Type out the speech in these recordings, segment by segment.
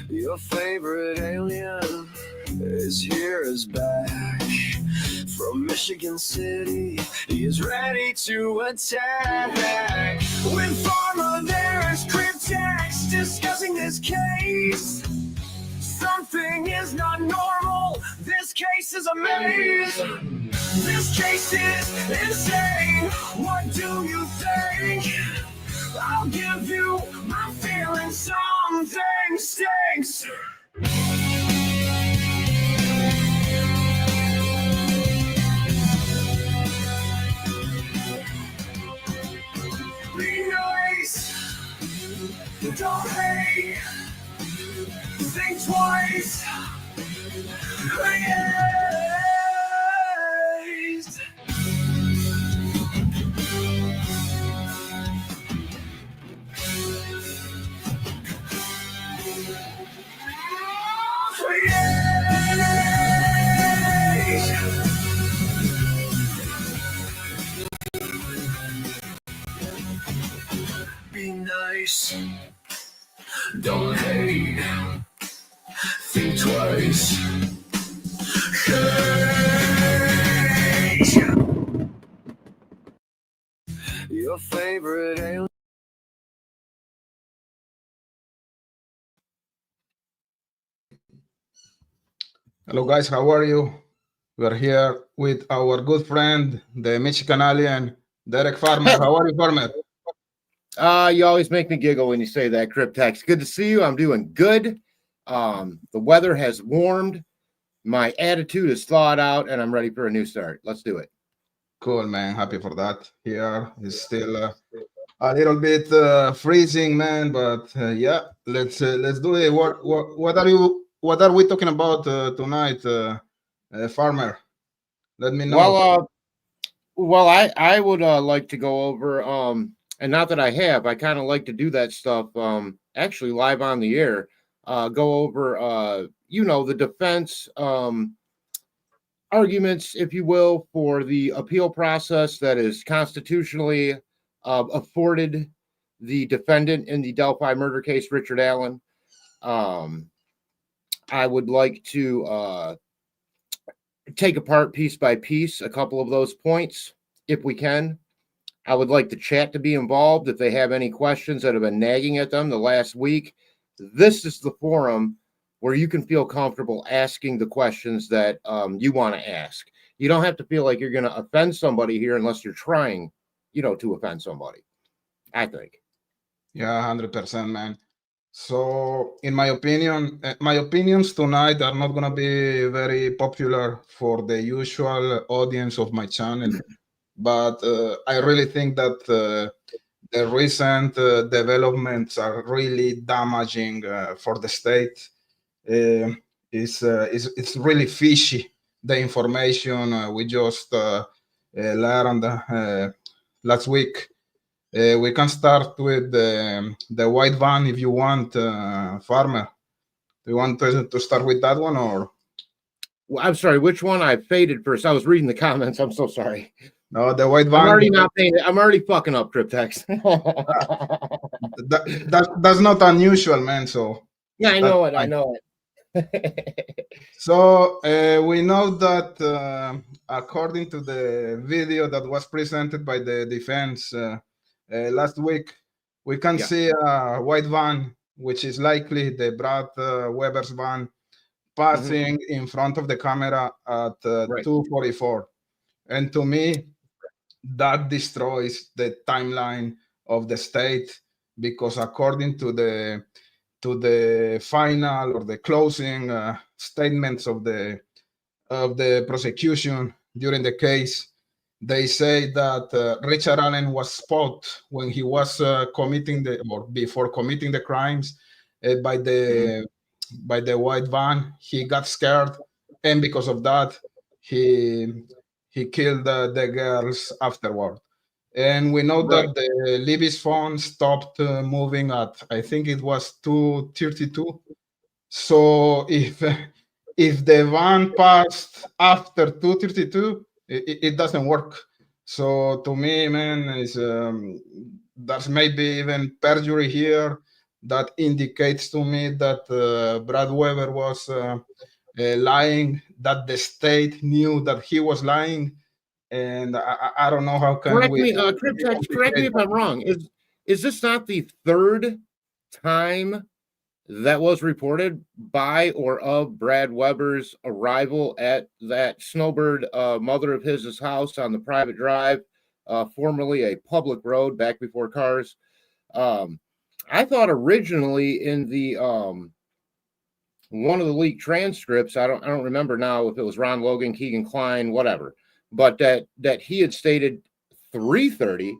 Your favorite alien is here, is back from Michigan City. He is ready to attack. With Pharma, there is Cryptex discussing this case. Something is not normal. This case is a maze. This case is insane. What do you think? I'll give you my feelings. Something stinks. Be nice. Don't hate. Think twice. Please. Be nice. Don't hate. Think twice. Hate. Your favorite alien. Hello guys, how are you? We are here with our good friend, the Michigan alien, Derek Farmer. How are you, Farmer? You always make me giggle when you say that, Cryptex. Good to see you. I'm doing good. The weather has warmed. My attitude is thawed out, and I'm ready for a new start. Let's do it. Cool, man. Happy for that. Here is still a little bit freezing, man. But yeah, let's do it. What are we talking about tonight, Farmer? Let me know. Well, I would like to go over and not that I have. I kind of like to do that stuff actually live on the air. Go over the defense arguments, if you will, for the appeal process that is constitutionally afforded the defendant in the Delphi murder case, Richard Allen. I would like to take apart piece by piece a couple of those points, if we can. I would like the chat to be involved if they have any questions that have been nagging at them the last week. This is the forum where you can feel comfortable asking the questions that you want to ask. You don't have to feel like you're going to offend somebody here unless you're trying, to offend somebody, I think. Yeah, 100%, man. So, in my opinion, my opinions tonight are not going to be very popular for the usual audience of my channel, but I really think that the recent developments are really damaging for the state. It's really fishy, the information we just learned last week. We can start with the white van if you want, Farmer. Do you want to start with that one, or? Well, I'm sorry, which one? I faded first. I was reading the comments. I'm so sorry. No, the white van. I'm already not paying. I'm already fucking up, Cryptex. That's not unusual, man. So yeah, I know it. I know it. So we know that according to the video that was presented by the defense last week, we can see a white van, which is likely the Brad Weber's van, passing in front of the camera at 2:44. And to me, that destroys the timeline of the state, because according to the final or the closing statements of the prosecution during the case, they say that Richard Allen was spotted when he was before committing the crimes by the white van. He got scared, and because of that, he killed the girls afterward. And we know that the Libby's phone stopped moving at, I think it was 2:32. So if the van passed after 2:32, it doesn't work. So to me, man, is there's maybe even perjury here. that indicates to me that Brad Weber was lying, that the state knew that he was lying, and I don't know how can Correct we. me, Cryptex, correct me if I'm wrong. Is this not the third time that was reported by or of Brad Weber's arrival at that snowbird mother of his house on the private drive, formerly a public road back before cars? I thought originally in the one of the leaked transcripts, I don't remember now if it was Ron Logan, Keegan Klein, whatever, but that he had stated 3:30,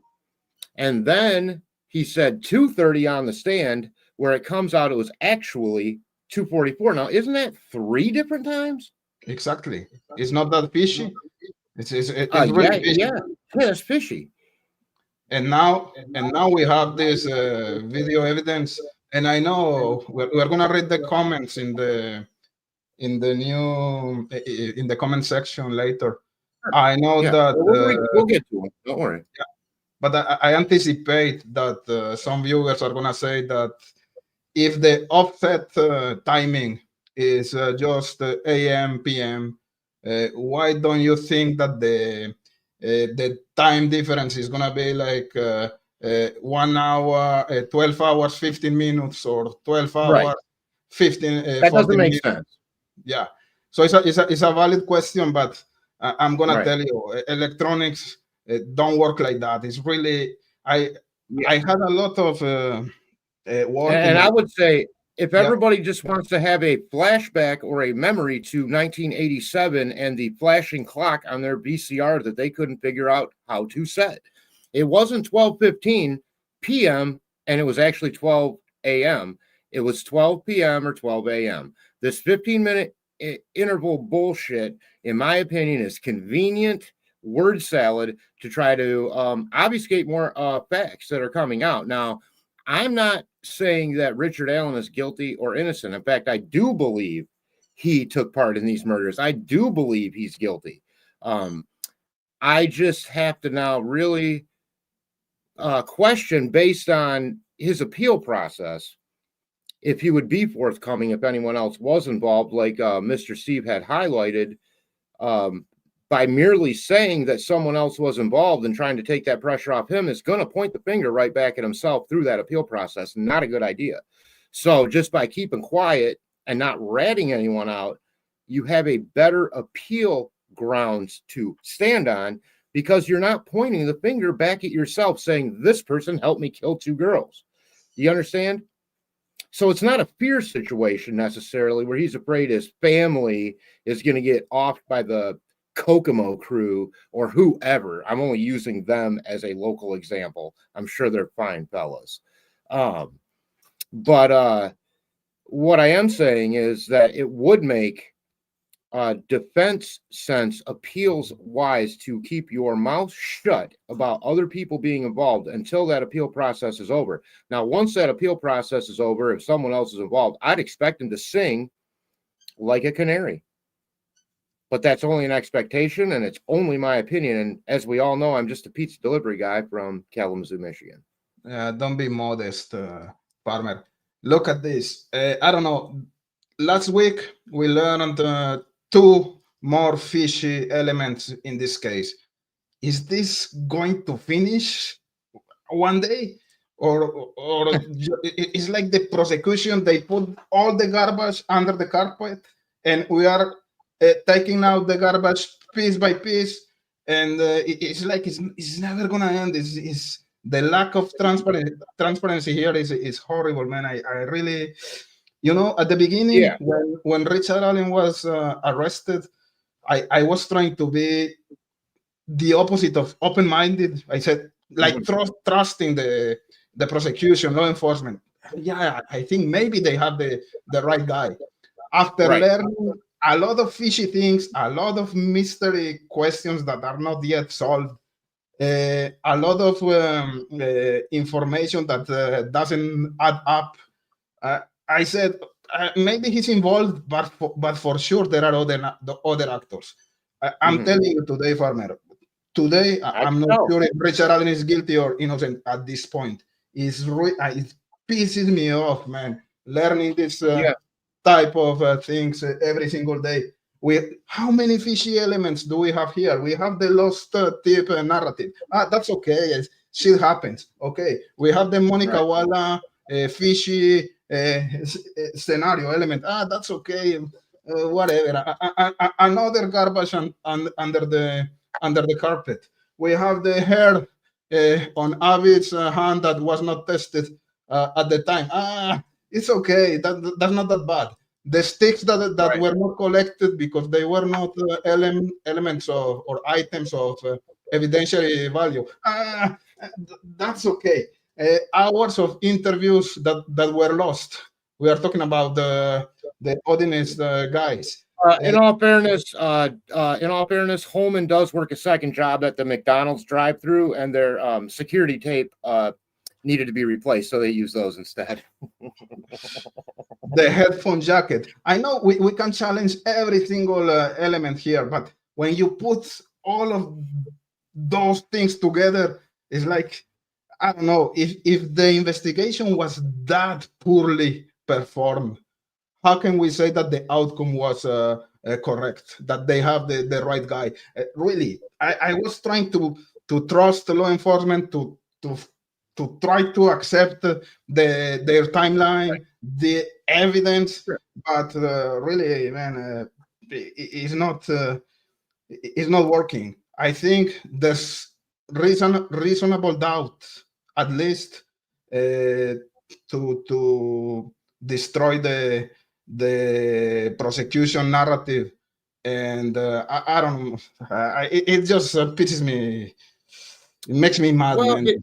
and then he said 2:30 on the stand, where it comes out it was actually 2:44. Now, isn't that 3 different times? Exactly. It's not that fishy. It's really fishy. Yeah, it's fishy. And now we have this video evidence. And I know we're gonna read the comments in the comment section later. I know that we'll get to it. Don't worry. Yeah, but I anticipate that some viewers are gonna say that if the offset timing is just AM PM, why don't you think that the time difference is gonna be like 1 hour, 12 hours, 15 minutes, or 12 hours, Right. 15, that 40 doesn't make minutes? sense. Yeah. So it's a valid question, but I'm gonna Right. tell you, electronics don't work like that. It's really I had a lot of work, And I would say if Yeah. everybody just wants to have a flashback or a memory to 1987 and the flashing clock on their VCR that they couldn't figure out how to set, it wasn't 12:15 p.m. and it was actually 12 a.m. It was 12 p.m. or 12 a.m. This 15-minute interval bullshit, in my opinion, is convenient word salad to try to obfuscate more facts that are coming out. Now, I'm not saying that Richard Allen is guilty or innocent. In fact, I do believe he took part in these murders. I do believe he's guilty. I just have to now really question, based on his appeal process, if he would be forthcoming if anyone else was involved, like Mr. Steve had highlighted, by merely saying that someone else was involved and trying to take that pressure off him is going to point the finger right back at himself through that appeal process. Not a good idea. So just by keeping quiet and not ratting anyone out, you have a better appeal grounds to stand on, because you're not pointing the finger back at yourself saying this person helped me kill 2 girls. You understand? So it's not a fear situation necessarily where he's afraid his family is going to get offed by the Kokomo crew or whoever. I'm only using them as a local example. I'm sure they're fine fellas. But what I am saying is that it would make defense sense, appeals wise, to keep your mouth shut about other people being involved until that appeal process is over. Now, once that appeal process is over, if someone else is involved, I'd expect him to sing like a canary. But that's only an expectation, and it's only my opinion. And as we all know, I'm just a pizza delivery guy from Kalamazoo, Michigan. Don't be modest, Farmer. Look at this. I don't know. Last week, we learned 2 more fishy elements in this case. Is this going to finish one day? Or it's like the prosecution, they put all the garbage under the carpet, and we are taking out the garbage piece by piece, and it's like it's never gonna end. It's the lack of transparency here is horrible, man. I really, at the beginning, when Richard Allen was arrested, I was trying to be the opposite of open-minded. I said, like, trusting the prosecution, law enforcement. Yeah, I think maybe they have the right guy. After learning a lot of fishy things, a lot of mystery questions that are not yet solved, a lot of information that doesn't add up, I said, maybe he's involved, but for sure there are other actors. I'm telling you today, Farmer, today I'm not sure if Richard Allen is guilty or innocent at this point. It's pisses me off, man. Learning this Yeah. type of things every single day. How many fishy elements do we have here? We have the lost tip narrative. That's okay. Shit happens. Okay. We have the Monica Right. Walla fishy scenario element. That's okay. Whatever. Another garbage under the carpet. We have the hair on Abby's hand that was not tested at the time. It's okay. That's not that bad. The sticks that Right. were not collected because they were not elements of or items of evidentiary value. That's okay. Hours of interviews that were lost. We are talking about the Odinism guys. In all fairness, Holman does work a second job at the McDonald's drive-through, and their security tape needed to be replaced, so they use those instead. The headphone jacket. I know we can challenge every single element here, but when you put all of those things together, it's like, I don't know, if the investigation was that poorly performed, how can we say that the outcome was correct, that they have the right guy? Really, I was trying to trust law enforcement, to try to accept their timeline, the evidence, but really, man, it's not working. I think there's reasonable doubt, at least, to destroy the prosecution narrative, and I don't know. It just pisses me. It makes me mad, Well, man.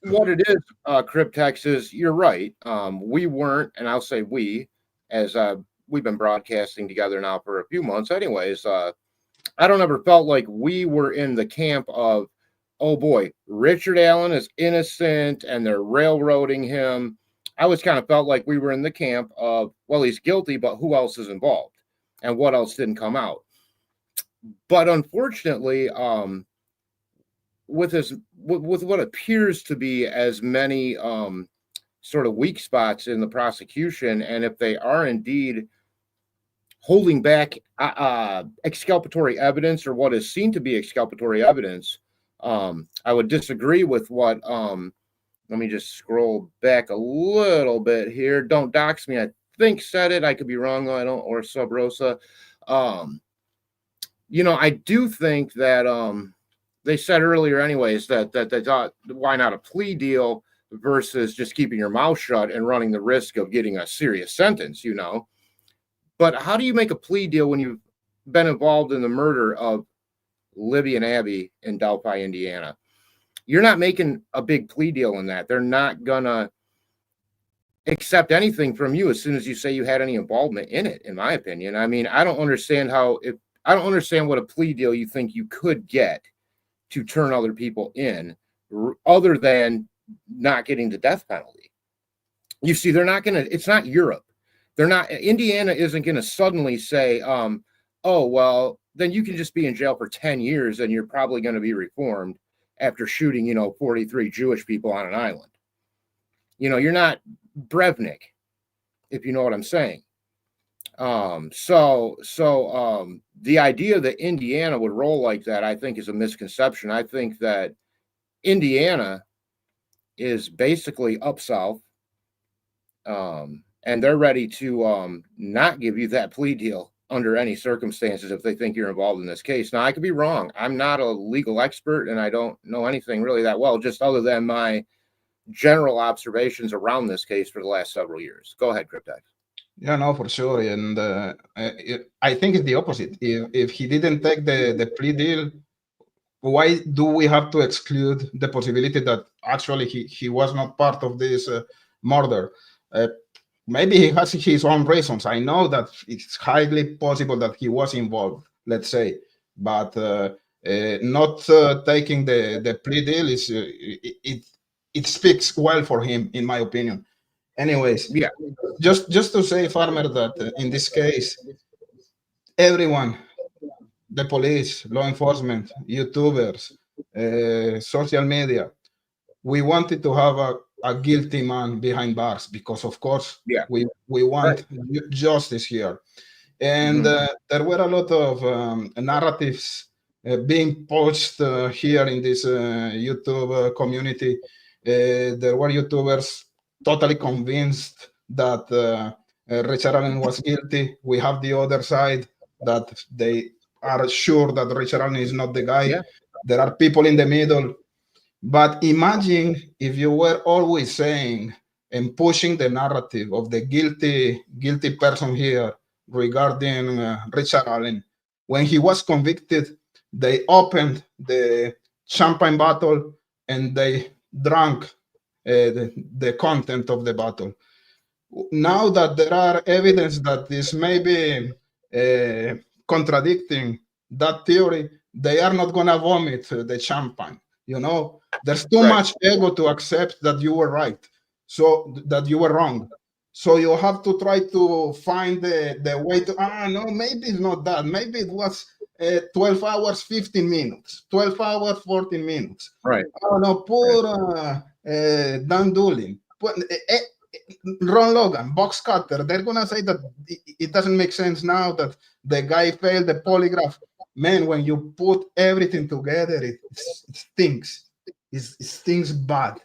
what it is, Cryptex, is you're right. We weren't, and I'll say we, as we've been broadcasting together now for a few months anyways. I don't ever felt like we were in the camp of, oh boy, Richard Allen is innocent and they're railroading him. I always kind of felt like we were in the camp of, well, he's guilty, but who else is involved and what else didn't come out? But unfortunately, with what appears to be as many sort of weak spots in the prosecution, and if they are indeed holding back exculpatory evidence, or what is seen to be exculpatory evidence, I would disagree with what let me just scroll back a little bit here. Don't dox me. I think said it. I could be wrong though. I don't. Or Sub Rosa. I do think that they said earlier anyways that they thought, why not a plea deal versus just keeping your mouth shut and running the risk of getting a serious sentence, But how do you make a plea deal when you've been involved in the murder of Libby and Abby in Delphi, Indiana? You're not making a big plea deal in that. They're not gonna accept anything from you as soon as you say you had any involvement in it, in my opinion. I mean, I don't understand what a plea deal you think you could get to turn other people in, other than not getting the death penalty. You see, they're not gonna, it's not Europe. Indiana isn't gonna suddenly say, oh, well, then you can just be in jail for 10 years and you're probably going to be reformed after shooting, 43 Jewish people on an island. You're not Brevnik, if you know what I'm saying. So the idea that Indiana would roll like that, I think, is a misconception. I think that Indiana is basically up south, and they're ready to not give you that plea deal under any circumstances if they think you're involved in this case. Now, I could be wrong. I'm not a legal expert, and I don't know anything really that well, just other than my general observations around this case for the last several years. Go ahead, Cryptex. Yeah, no, for sure. And I think it's the opposite. If he didn't take the plea deal, why do we have to exclude the possibility that actually he was not part of this murder? Maybe he has his own reasons. I know that it's highly possible that he was involved, let's say, but not taking the plea deal is it speaks well for him, in my opinion. Anyways, yeah, just to say, Farmer, that in this case, everyone, the police, law enforcement, YouTubers, social media, we wanted to have a guilty man behind bars, because of course Yeah. we want justice here. And there were a lot of narratives being pushed here in this YouTube community. There were YouTubers totally convinced that Richard Allen was guilty. We have the other side that they are sure that Richard Allen is not the guy. Yeah. There are people in the middle. But imagine if you were always saying and pushing the narrative of the guilty person here regarding Richard Allen. When he was convicted, they opened the champagne bottle and they drank the content of the bottle. Now that there are evidence that this may be contradicting that theory, they are not going to vomit the champagne. You know, there's too much ego to accept that you were right, so that you were wrong. So you have to try to find the way to, no, maybe it's not that. Maybe it was 12 hours, 15 minutes, 12 hours, 14 minutes. Right. Oh, no, poor Dan Doolin. Ron Logan, box cutter, they're going to say that it doesn't make sense now that the guy failed the polygraph. Man, when you put everything together, it stinks. It stinks bad.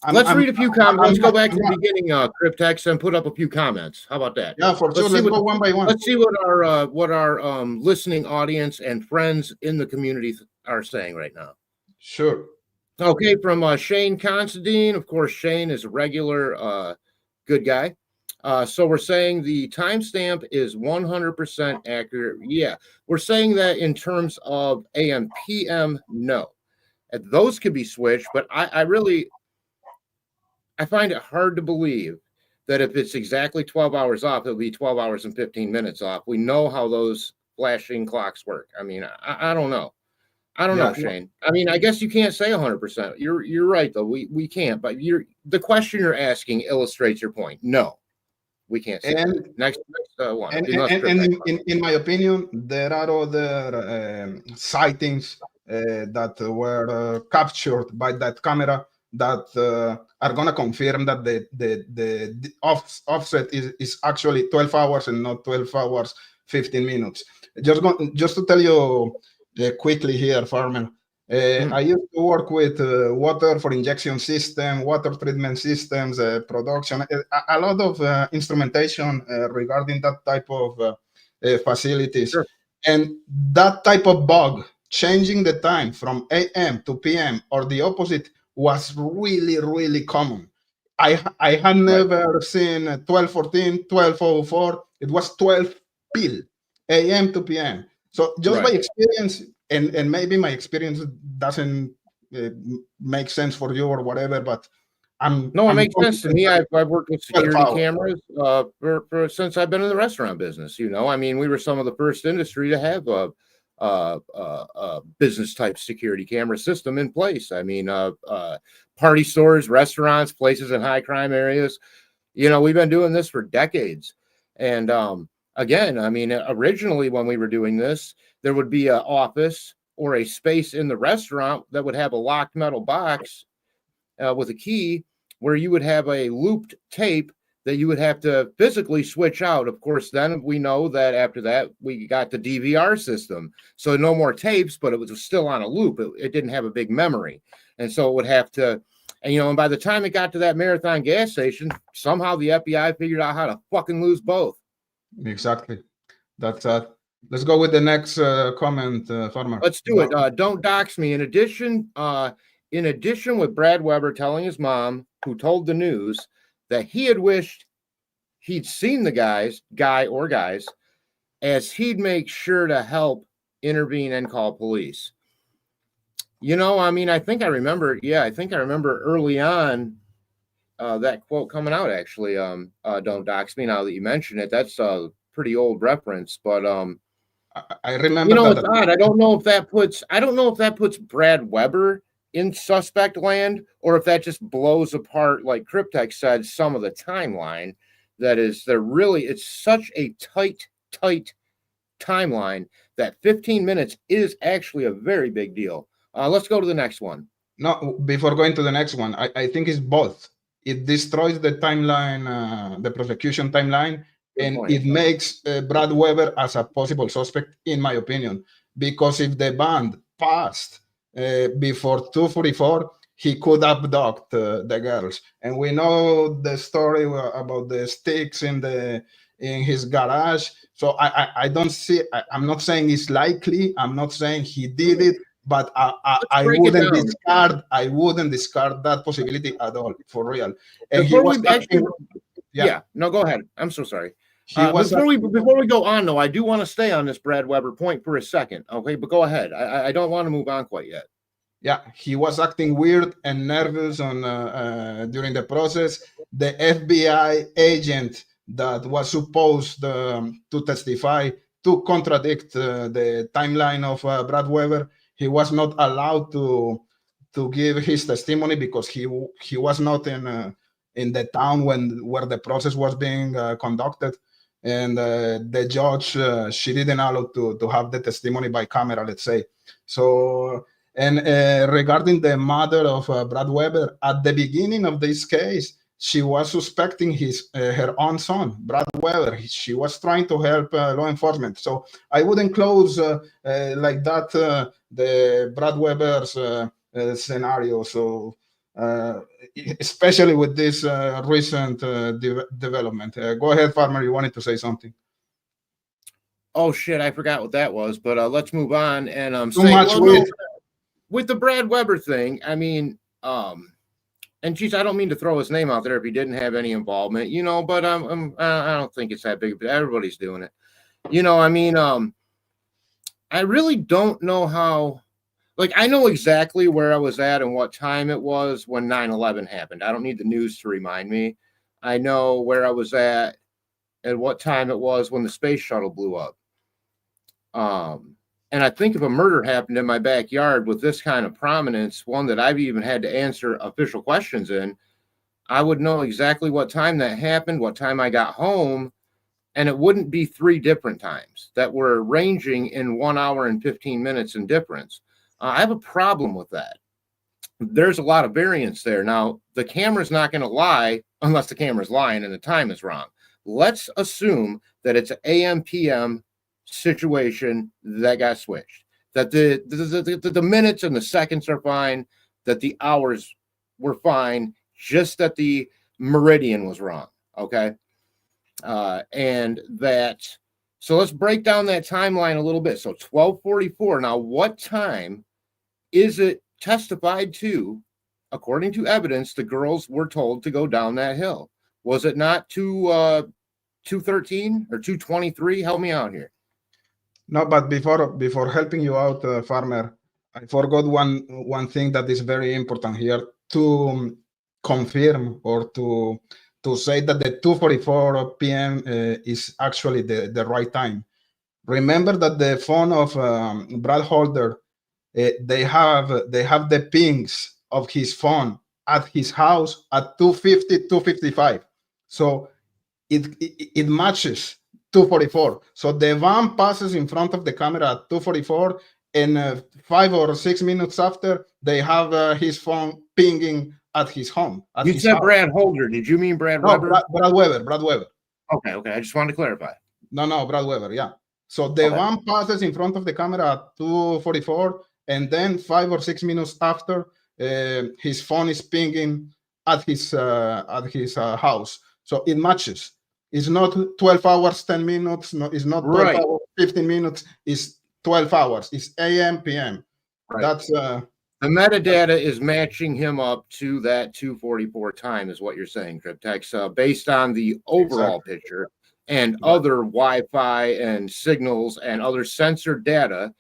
Let's read a few comments. Let's go back to the beginning, Cryptex, and put up a few comments. How about that? Yeah, for sure. Let's go one by one. Let's see what our listening audience and friends in the community are saying right now. Sure. Okay, from Shane Considine. Of course, Shane is a regular good guy. So we're saying the timestamp is 100% accurate. Yeah, we're saying that in terms of AM, PM, no. And those could be switched, but I find it hard to believe that if it's exactly 12 hours off, it'll be 12 hours and 15 minutes off. We know how those flashing clocks work. I mean, I don't know. I don't know, Shane. I mean, I guess you can't say 100%. You're right, though. We can't. But the question you're asking illustrates your point. No, we can't say that. Next one. And in my opinion, there are other sightings that were captured by that camera that are going to confirm that the offset is actually 12 hours and not 12 hours, 15 minutes. Just to tell you quickly here, Farmer, I used to work with water for injection system, water treatment systems, production, a lot of instrumentation regarding that type of facilities. Sure. And that type of bug, changing the time from AM to PM or the opposite, was really, really common. I had never seen 12:14, 12:04. It was 12 pill, AM to PM. So just by experience, and maybe my experience doesn't make sense for you or whatever, but it makes sense to me. I've worked with security cameras for since I've been in the restaurant business. You know, I mean, we were some of the first industry to have a business type security camera system in place. I mean, party stores, restaurants, places in high crime areas. You know, we've been doing this for decades. And again, I mean, originally when we were doing this, there would be an office or a space in the restaurant that would have a locked metal box with a key where you would have a looped tape that you would have to physically switch out. Of course, then we know that after that, we got the DVR system. So no more tapes, but it was still on a loop. It didn't have a big memory. And so it would have to, and by the time it got to that Marathon gas station, somehow the FBI figured out how to fucking lose both. Exactly. That's let's go with the next comment, Farmer. Let's do it. Don't dox me. In addition, with Brad Weber telling his mom, who told the news, that he had wished he'd seen the guy or guys, as he'd make sure to help intervene and call police. I mean, I think I remember early on that quote coming out, actually. Don't dox me, now that you mention it. That's a pretty old reference, but I remember. It's odd. I don't know if that puts Brad Weber in suspect land, or if that just blows apart, like Cryptex said, some of the timeline. It's such a tight timeline that 15 minutes is actually a very big deal. Let's go to the next one. No, before going to the next one, I think it's both. It destroys the timeline, the prosecution timeline, Good and point. it makes Brad Weber as a possible suspect, in my opinion. Because if the band passed before 2:44, he could abduct the girls, and we know the story about the sticks in his garage. So I don't see. I'm not saying it's likely. I'm not saying he did it, but Let's break it down. I wouldn't discard that possibility at all, for real. And he Before was we actually, acting, yeah, no, go ahead. I'm so sorry. he was Before we go on though, I do want to stay on this Brad Weber point for a second. Okay, but go ahead. I don't want to move on quite yet. yeah, he was acting weird and nervous on during the process. The FBI agent that was supposed to testify to contradict the timeline of Brad Weber, he was not allowed to give his testimony because he was not in the town where the process was being conducted, and the judge she didn't allow to have the testimony by camera, let's say. So. And regarding the mother of Brad Weber, at the beginning of this case, she was suspecting her own son, Brad Weber. She was trying to help law enforcement. So I wouldn't close like that the Brad Weber's scenario. So especially with this recent development. Go ahead, Farmer. You wanted to say something? Oh shit, I forgot what that was. But let's move on and with the Brad Weber thing, I mean, and geez, I don't mean to throw his name out there if he didn't have any involvement, you know, but I don't think it's that big. Everybody's doing it, you know. I mean, I really don't know how. Like, I know exactly where I was at and what time it was when 9/11 happened. I don't need the news to remind me. I know where I was at and what time it was when the space shuttle blew up. And I think if a murder happened in my backyard with this kind of prominence, one that I've even had to answer official questions in, I would know exactly what time that happened, what time I got home, and it wouldn't be 3 different times that were ranging in 1 hour and 15 minutes in difference. I have a problem with that. There's a lot of variance there. Now, the camera's not going to lie unless the camera's lying and the time is wrong. Let's assume that it's an AM, PM situation that got switched, that the minutes and the seconds are fine, that the hours were fine, just that the meridian was wrong. Okay. And that, so let's break down that timeline a little bit. So 12:44. Now, what time is it testified to, according to evidence, the girls were told to go down that hill? Was it not 2:13 or 2:23? Help me out here. No, but before helping you out, Farmer, I forgot one thing that is very important here to confirm or to say that the 2:44 p.m. Is actually the right time. Remember that the phone of Brad Holder, they have the pings of his phone at his house at 2:50, 2:55. So it matches 2:44. So the van passes in front of the camera at 2:44, and 5 or 6 minutes after, they have his phone pinging at his home. You said house. Brad Holder. Did you mean Brad Weber? Brad Weber. Brad Weber. Okay. I just wanted to clarify. No, Brad Weber. Yeah. So the van passes in front of the camera at 2:44, and then 5 or 6 minutes after, his phone is pinging at his house. So it matches. It's not 12 hours, 10 minutes. No, it's not 12 hours, 15 minutes. It's 12 hours. It's AM, PM. Right. That's the metadata is matching him up to that 2:44 time, is what you're saying, Cryptex, based on the overall picture and other Wi-Fi and signals and other sensor data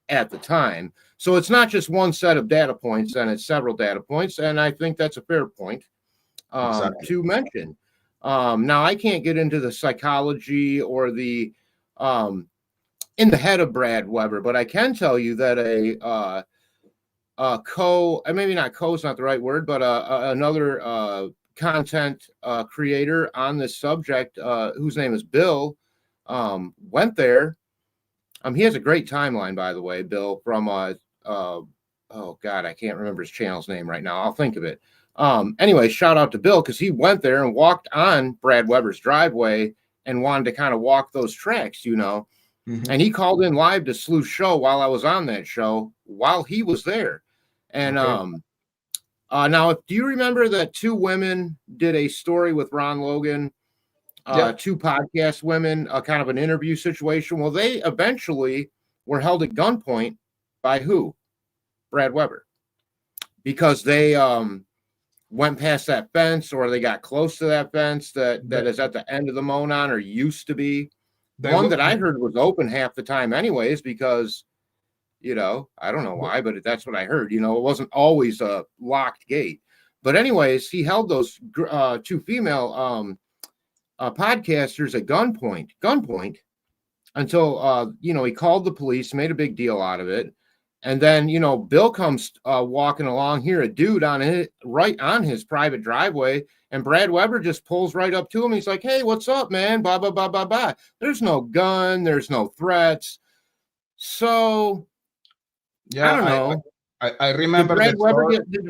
at the time. So it's not just one set of data points, and it's several data points. And I think that's a fair point to mention. Now, I can't get into the psychology or the in the head of Brad Weber, but I can tell you that maybe not co is not the right word, but another content creator on this subject, whose name is Bill, went there. He has a great timeline, by the way, Bill, from oh God, I can't remember his channel's name right now. I'll think of it. Anyway, shout out to Bill because he went there and walked on Brad Weber's driveway and wanted to kind of walk those tracks, you know. And he called in live to Sleuth Show while I was on that show while he was there. And now, do you remember that two women did a story with Ron Logan? Two podcast women, kind of an interview situation. Well, they eventually were held at gunpoint by who? Brad Weber, because they went past that fence, or they got close to that fence that is at the end of the Monon, or used to be. One that I heard was open half the time anyways, because, you know, I don't know why, but that's what I heard. You know, it wasn't always a locked gate. But anyways, he held those two female podcasters at gunpoint until, you know, he called the police, made a big deal out of it. And then, you know, Bill comes walking along here, a dude right on his private driveway, and Brad Weber just pulls right up to him. He's like, "Hey, what's up, man? Blah, blah, blah, blah, blah." There's no gun. There's no threats. So, yeah, I don't know. I remember did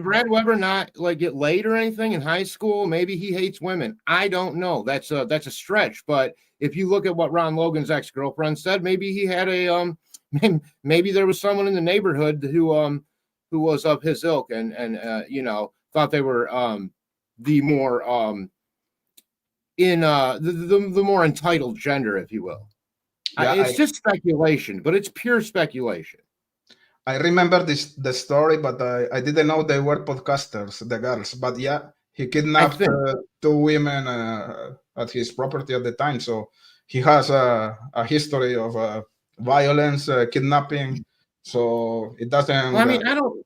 Brad Weber not like get laid or anything in high school? Maybe he hates women. I don't know. That's a stretch. But if you look at what Ron Logan's ex-girlfriend said, maybe he had a maybe there was someone in the neighborhood who was of his ilk and you know, thought they were the more the more entitled gender, if you will. Yeah, it's just speculation, but it's pure speculation. I remember the story, but I didn't know they were podcasters, the girls. But yeah, he kidnapped two women at his property at the time, so he has a history of violence, kidnapping. So it doesn't. Well, I mean, I don't.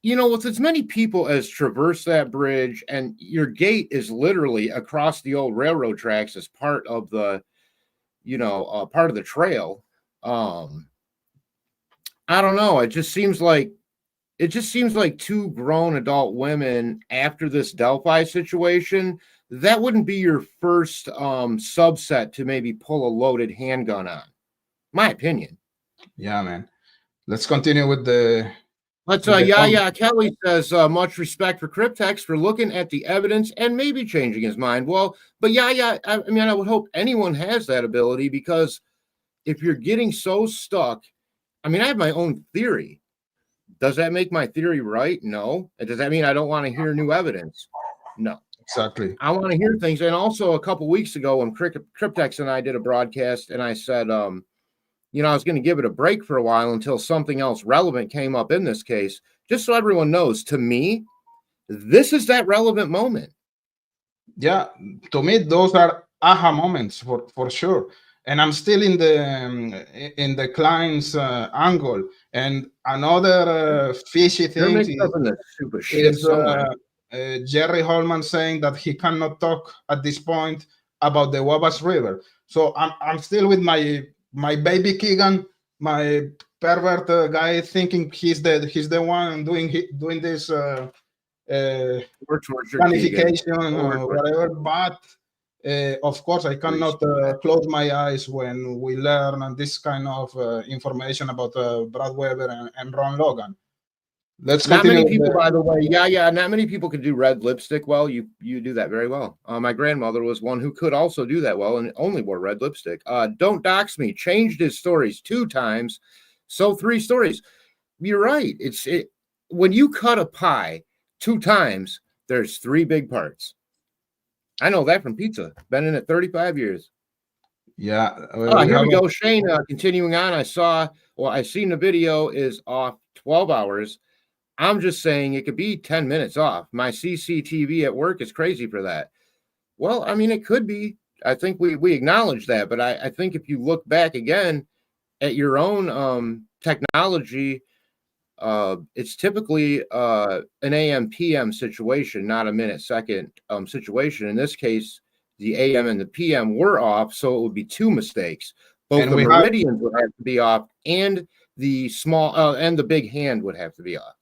You know, with as many people as traverse that bridge, and your gate is literally across the old railroad tracks as part of the, you know, part of the trail. I don't know. It just seems like two grown adult women after this Delphi situation. That wouldn't be your first subset to maybe pull a loaded handgun on. My opinion. Yeah, man. Let's continue with the. Kelly says, much respect for Cryptex for looking at the evidence and maybe changing his mind. Well, but I mean, I would hope anyone has that ability, because if you're getting so stuck, I mean, I have my own theory. Does that make my theory right? No. Does that mean I don't want to hear new evidence? No. Exactly. I want to hear things. And also a couple weeks ago when Cryptex and I did a broadcast, and I said, you know, I was going to give it a break for a while until something else relevant came up in this case, just so everyone knows, to me, this is that relevant moment. Yeah, to me, those are aha moments for sure. And I'm still in the client's angle. And another fishy thing is Jerry Holman saying that he cannot talk at this point about the Wabash River. So I'm still with my baby Keegan, my pervert guy, thinking he's the one doing this planification or whatever. But of course, I cannot close my eyes when we learn this kind of information about Brad Weber and Ron Logan. Let's continue. Not many people, by the way. Yeah. Not many people can do red lipstick well. You do that very well. My grandmother was one who could also do that well and only wore red lipstick. Don't dox me. Changed his stories 2 times, so 3 stories. You're right. When you cut a pie 2 times, there's 3 big parts. I know that from pizza. Been in it 35 years. Yeah. Here we go. Shane, continuing on. I seen the video is off 12 hours. I'm just saying it could be 10 minutes off. My CCTV at work is crazy for that. Well, I mean, it could be. I think we acknowledge that. But I think if you look back again at your own technology, it's typically an AM PM situation, not a minute second situation. In this case, the AM and the PM were off, so it would be 2 mistakes. Both the meridians would have to be off, and the small and the big hand would have to be off.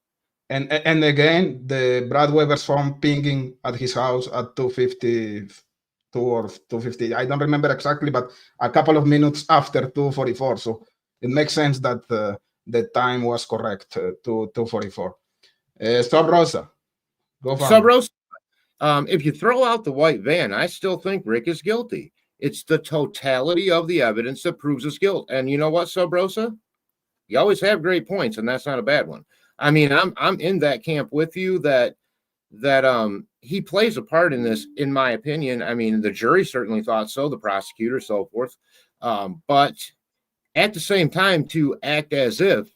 And again, the Brad Weber's phone pinging at his house at 2:52 or 2:50. I don't remember exactly, but a couple of minutes after 2:44. So it makes sense that the time was correct to 2:44. Sub Rosa, go for Sub it. Rosa, if you throw out the white van, I still think Rick is guilty. It's the totality of the evidence that proves his guilt. And you know what, Sub Rosa? You always have great points, and that's not a bad one. I mean, I'm in that camp with you that he plays a part in this, in my opinion. I mean, the jury certainly thought so, the prosecutor, so forth. But at the same time, to act as if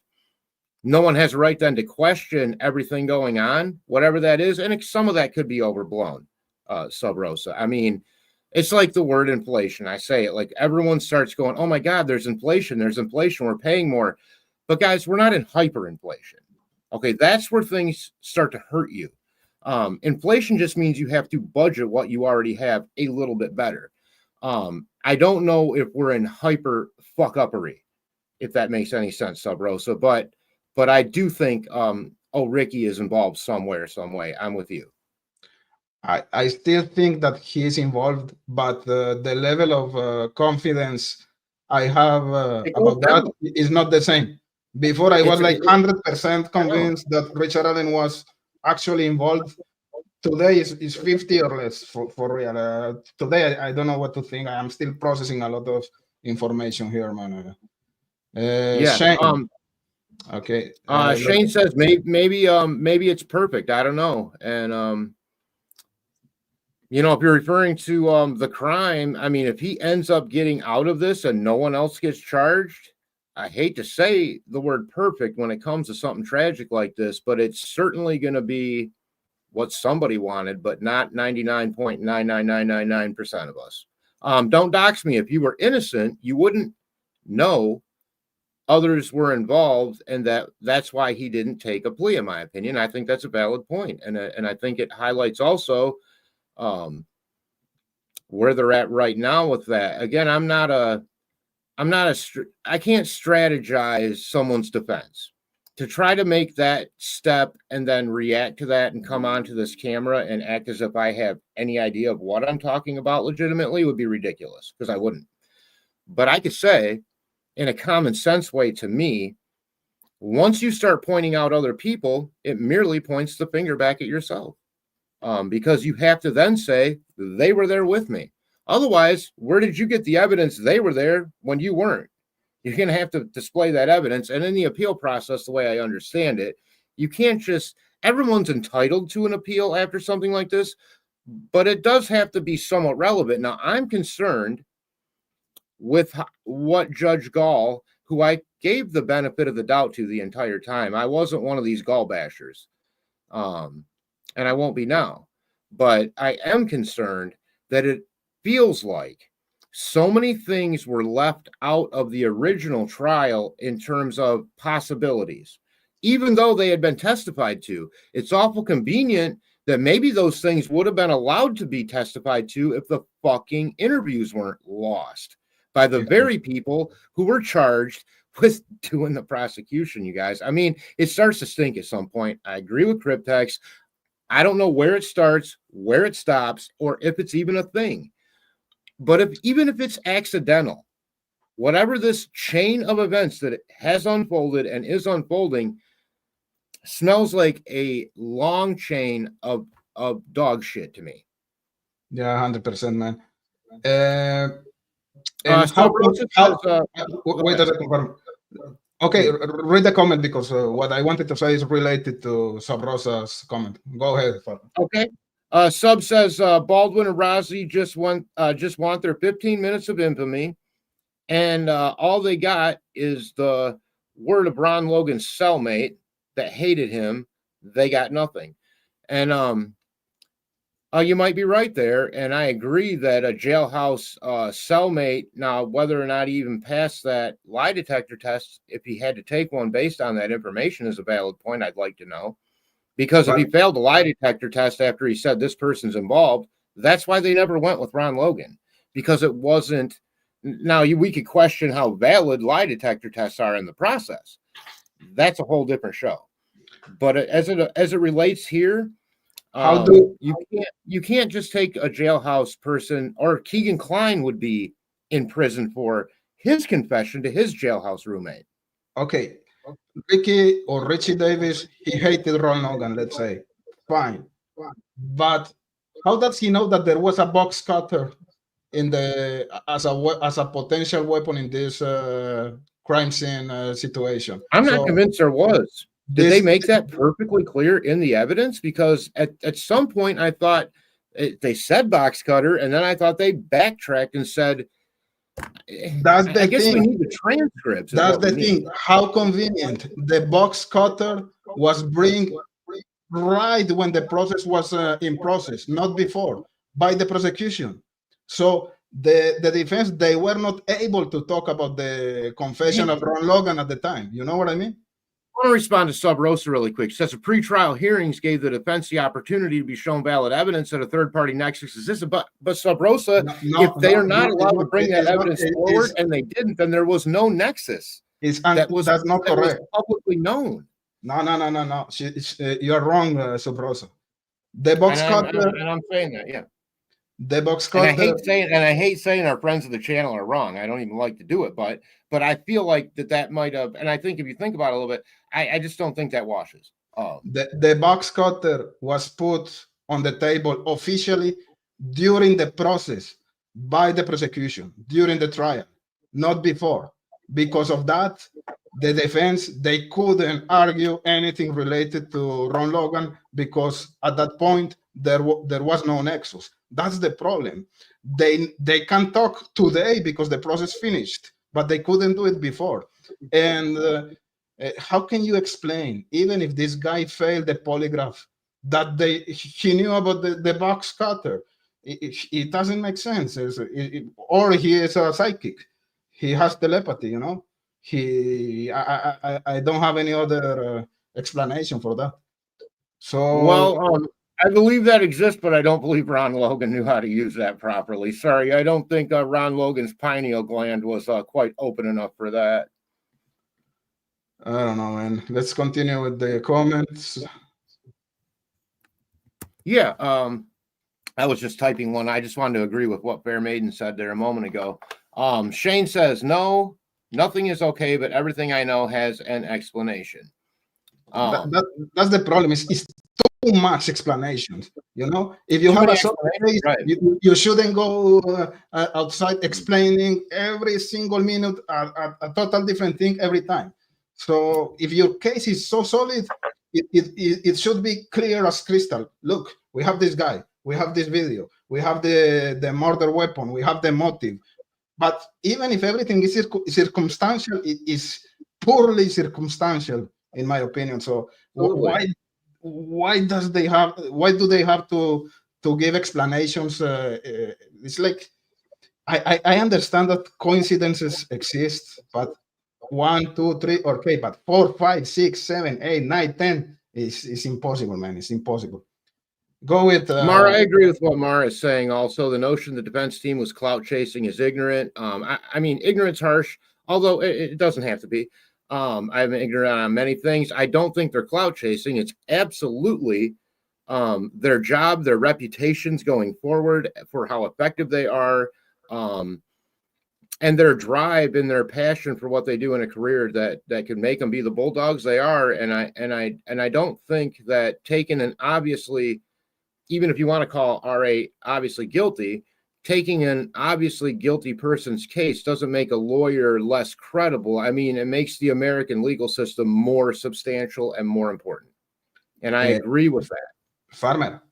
no one has a right then to question everything going on, whatever that is, and some of that could be overblown, Sub Rosa. I mean, it's like the word inflation. I say it like everyone starts going, oh my God, there's inflation, we're paying more. But guys, we're not in hyperinflation. Okay, that's where things start to hurt you. Inflation just means you have to budget what you already have a little bit better. I don't know if we're in hyper fuck uppery, if that makes any sense, Sub Rosa, but I do think Ricky is involved somewhere, some way. I'm with you. I still think that he is involved, but the level of confidence I have about that is not the same. Before I was like 100% convinced that Richard Allen was actually involved. Today is 50 or less for real. Today I don't know what to think. I am still processing a lot of information here, man. Shane. Okay. Shane says maybe it's perfect. I don't know. And you know, if you're referring to the crime, I mean, if he ends up getting out of this and no one else gets charged, I hate to say the word perfect when it comes to something tragic like this, but it's certainly going to be what somebody wanted, but not 99.99999% of us. Don't dox me. If you were innocent, you wouldn't know others were involved, and that's why he didn't take a plea, in my opinion. I think that's a valid point, and I think it highlights also where they're at right now with that. Again, I can't strategize someone's defense. To try to make that step and then react to that and come onto this camera and act as if I have any idea of what I'm talking about legitimately would be ridiculous, because I wouldn't. But I could say, in a common sense way to me, once you start pointing out other people, it merely points the finger back at yourself. Because you have to then say, they were there with me. Otherwise, where did you get the evidence they were there when you weren't? You're going to have to display that evidence. And in the appeal process, the way I understand it, you can't just, everyone's entitled to an appeal after something like this, but it does have to be somewhat relevant. Now, I'm concerned with what Judge Gall, who I gave the benefit of the doubt to the entire time. I wasn't one of these Gall bashers. And I won't be now. But I am concerned that it feels like so many things were left out of the original trial in terms of possibilities, even though they had been testified to. It's awful convenient that maybe those things would have been allowed to be testified to if the fucking interviews weren't lost by the very people who were charged with doing the prosecution, you guys. I mean, it starts to stink at some point. I agree with Cryptex. I don't know where it starts, where it stops, or if it's even a thing. But even if it's accidental, whatever this chain of events that has unfolded and is unfolding smells like a long chain of dog shit to me. Yeah, 100%, man. Wait a second. Okay, read the comment, because what I wanted to say is related to Sub Rosa's comment. Go ahead. Okay. Sub says Baldwin and Rossi just want their 15 minutes of infamy, and all they got is the word of Ron Logan's cellmate that hated him. They got nothing. And you might be right there, and I agree that a jailhouse cellmate, now whether or not he even passed that lie detector test, if he had to take one based on that information, is a valid point. I'd like to know. Because if he failed the lie detector test after he said this person's involved, that's why they never went with Ron Logan, because it wasn't. Now, we could question how valid lie detector tests are in the process. That's a whole different show. But as it relates here, you can't just take a jailhouse person, or Keegan Kline would be in prison for his confession to his jailhouse roommate. Okay. Ricky or Richie Davis, he hated Ron Logan, let's say. Fine. But how does he know that there was a box cutter in the as a potential weapon in this crime scene situation? I'm not So convinced there was. Did they this make that perfectly clear in the evidence? Because at some point I thought they said box cutter, and then I thought they backtracked and said, that's the I guess we thing. need the transcripts. That's the thing. How convenient. The box cutter was bring right when the process was in process, not before, by the prosecution. So the defense, they were not able to talk about the confession of Ron Logan at the time. You know what I mean? I want to respond to Sub Rosa really quick. She says the pretrial hearings gave the defense the opportunity to be shown valid evidence that a third-party nexus existed. But Sub Rosa, if they are not allowed to bring that evidence forward and they didn't, then there was no nexus that was publicly known. No. You're wrong, Sub Rosa. The box cutter, and I'm saying that, yeah. The box cutter. And I hate saying our friends of the channel are wrong. I don't even like to do it, but I feel like that might have. And I think if you think about it a little bit, I just don't think that washes. The box cutter was put on the table officially during the process by the prosecution during the trial, not before. Because of that, the defense, they couldn't argue anything related to Ron Logan because at that point there was no nexus. That's the problem. They can talk today because the process finished, but they couldn't do it before. And how can you explain, even if this guy failed the polygraph, that he knew about the box cutter? It doesn't make sense. Or he is a psychic. He has telepathy, you know. I don't have any other explanation for that. So well, I believe that exists, but I don't believe Ron Logan knew how to use that properly. Sorry, I don't think Ron Logan's pineal gland was quite open enough for that. I don't know, man. Let's continue with the comments. Yeah, I was just typing one. I just wanted to agree with what Fair Maiden said there a moment ago. Shane says, no, nothing is okay, but everything I know has an explanation. That's the problem. It's too much explanations, you know. If you have a case, right, you shouldn't go outside explaining every single minute a total different thing every time. So if your case is so solid, it should be clear as crystal. Look, we have this guy, we have this video, we have the murder weapon, we have the motive. But even if everything is circumstantial, it is poorly circumstantial, in my opinion. So why do they have to give explanations? It's like I understand that coincidences exist, but 1, 2, 3, okay, but 4, 5, 6, 7, 8, 9, 10 is impossible, man. It's impossible. Go with Mara. I agree with what Mara is saying. Also, the notion the defense team was clout chasing is ignorant. I mean, ignorant's harsh, although it doesn't have to be. I'm ignorant on many things. I don't think they're clout chasing. It's absolutely their job, their reputations going forward for how effective they are, and their drive and their passion for what they do in a career that can make them be the bulldogs they are. And I don't think that taking an obviously, even if you want to call RA obviously guilty, taking an obviously guilty person's case doesn't make a lawyer less credible. I mean, it makes the American legal system more substantial and more important. And I agree with that. Farmer,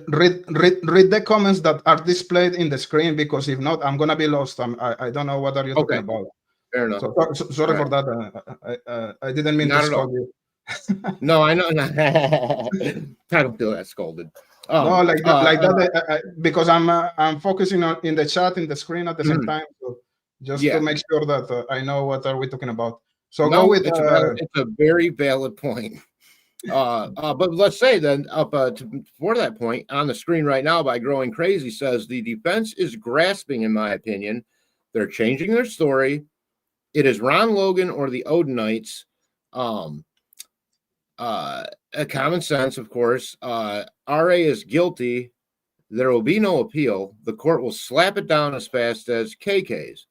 read the comments that are displayed in the screen, because if not, I'm going to be lost. I don't know what are you talking about. Fair enough. So sorry for that. I didn't mean to scold you. No, I know. I don't feel that scolded. No, like that, because I'm focusing on in the chat in the screen at the same time, so just to make sure that I know what are we talking about. So go with it's a very valid point. But let's say then for that point on the screen right now by Growing Crazy says the defense is grasping, in my opinion. They're changing their story. It is Ron Logan or the Odinites. A common sense, of course. RA is guilty. There will be no appeal. The court will slap it down as fast as KK's.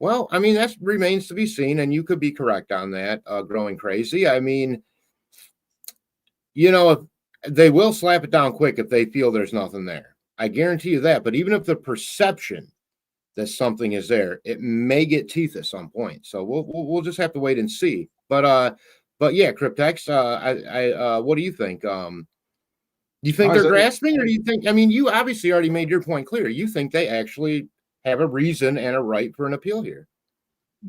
Well, I mean, that remains to be seen, and you could be correct on that, growing crazy. I mean, if they will slap it down quick if they feel there's nothing there. I guarantee you that. But even if the perception that something is there, it may get teeth at some point. So we'll just have to wait and see. But yeah, Cryptex, what do you think? Do you think they're grasping, or do you think? I mean, you obviously already made your point clear. You think they actually have a reason and a right for an appeal here.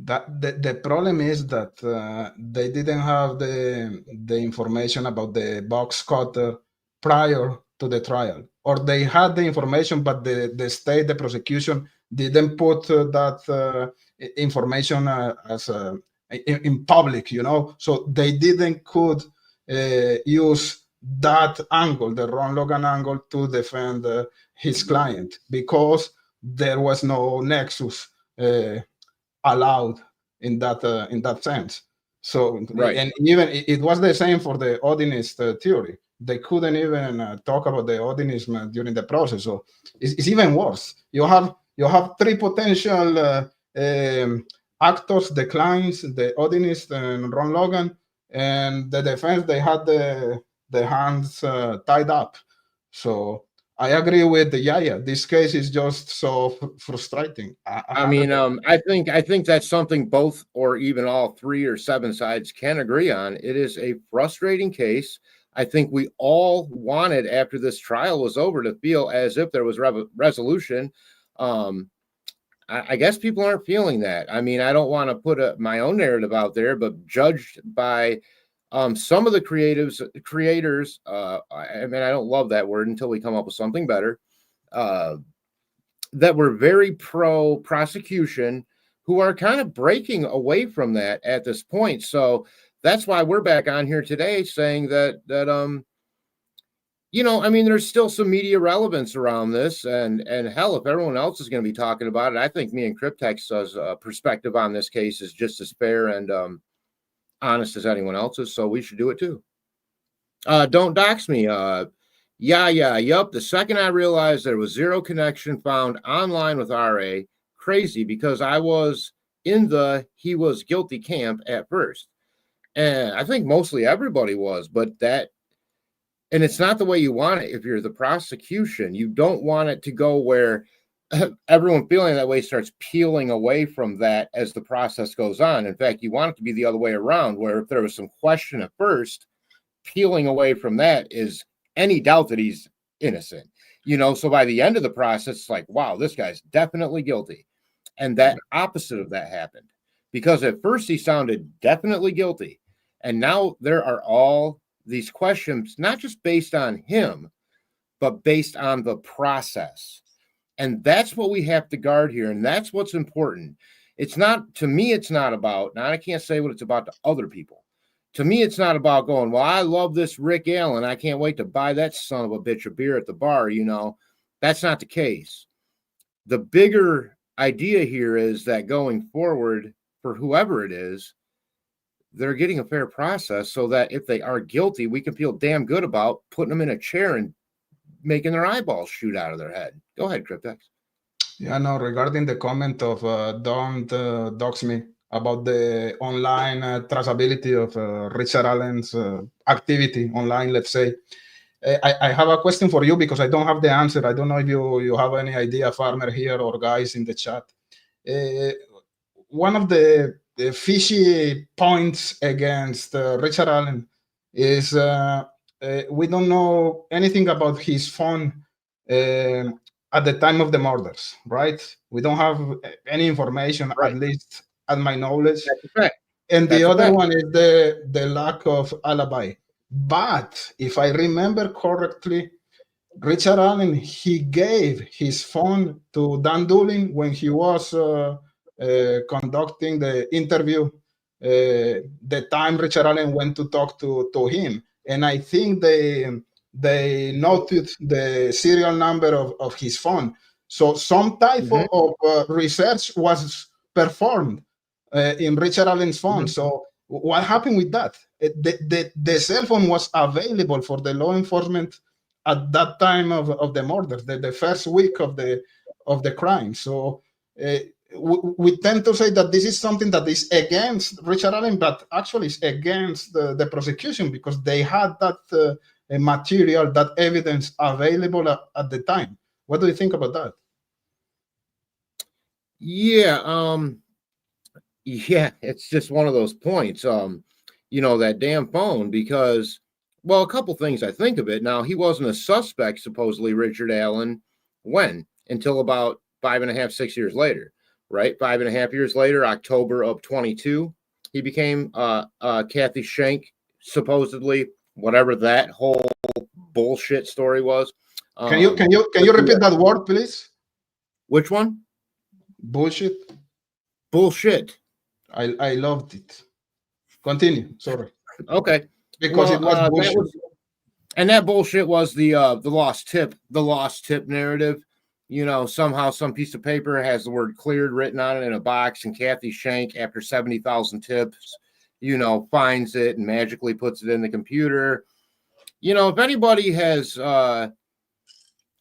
That the problem is that they didn't have the information about the box cutter prior to the trial, or they had the information, but the prosecution didn't put that information as in public, so they could use that angle, the Ron Logan angle, to defend his client, because there was no nexus allowed in that sense. So right. And even it was the same for the Odinism theory. They couldn't even talk about the Odinism during the process. So it's even worse. You have three potential actors, the clients, the Odinism and Ron Logan, and the defense. They had the hands tied up. So I agree with the Yaya. This case is just so frustrating. I mean, I think that's something both or even all 3 or 7 sides can agree on. It is a frustrating case. I think we all wanted, after this trial was over, to feel as if there was resolution. I guess people aren't feeling that. I mean, I don't want to put my own narrative out there, but judged by some of the creators, I mean, I don't love that word until we come up with something better, that were very pro prosecution, who are kind of breaking away from that at this point. So that's why we're back on here today saying that I mean, there's still some media relevance around this, and hell, if everyone else is going to be talking about it, I think me and Cryptex's perspective on this case is just as fair and honest as anyone else's, so we should do it too. Don't dox me. Yup. The second I realized there was zero connection found online with RA, crazy, because I was in the he was guilty camp at first. And I think mostly everybody was, and it's not the way you want it. If you're the prosecution, you don't want it to go where everyone feeling that way starts peeling away from that as the process goes on. In fact, you want it to be the other way around, where if there was some question at first, peeling away from that is any doubt that he's innocent. So by the end of the process, it's like, wow, this guy's definitely guilty. And that opposite of that happened, because at first he sounded definitely guilty. And now there are all these questions, not just based on him, but based on the process. And that's what we have to guard here. And that's what's important. It's not, to me, it's not about, now I can't say what it's about to other people. To me, it's not about going, well, I love this Rick Allen. I can't wait to buy that son of a bitch a beer at the bar. That's not the case. The bigger idea here is that going forward, for whoever it is, they're getting a fair process, so that if they are guilty, we can feel damn good about putting them in a chair and making their eyeballs shoot out of their head. Go ahead, Cryptex. Yeah, no, regarding the comment of don't dox me about the online traceability of Richard Allen's activity online, let's say. I have a question for you, because I don't have the answer. I don't know if you have any idea, Farmer here or guys in the chat. One of the fishy points against Richard Allen is we don't know anything about his phone at the time of the murders, right? We don't have any information, right, at least at my knowledge. Right. And the other one is the lack of alibi. But if I remember correctly, Richard Allen, he gave his phone to Dan Doolin when he was conducting the interview, the time Richard Allen went to talk to him. And I think they noted the serial number of his phone. So some type of research was performed in Richard Allen's phone. So what happened with that? The cell phone was available for the law enforcement at that time of the murder, the first week of the crime. So we tend to say that this is something that is against Richard Allen, but actually it's against the prosecution because they had that material, that evidence available at the time. What do you think about that? Yeah, it's just one of those points. That damn phone, because, well, a couple things I think of it. Now, he wasn't a suspect, supposedly, Richard Allen, when? Until about 5.5, 6 years later, right? 5.5 years later, October of 22, he became Kathy Schenck, supposedly, whatever that whole bullshit story was. Can you repeat that word, please? Which one? Bullshit. Bullshit. I loved it. Continue. Sorry. Okay. Because it was bullshit. And that bullshit was the lost tip narrative. Somehow some piece of paper has the word cleared written on it in a box, and Kathy Schenck, after 70,000 tips, finds it and magically puts it in the computer. If anybody has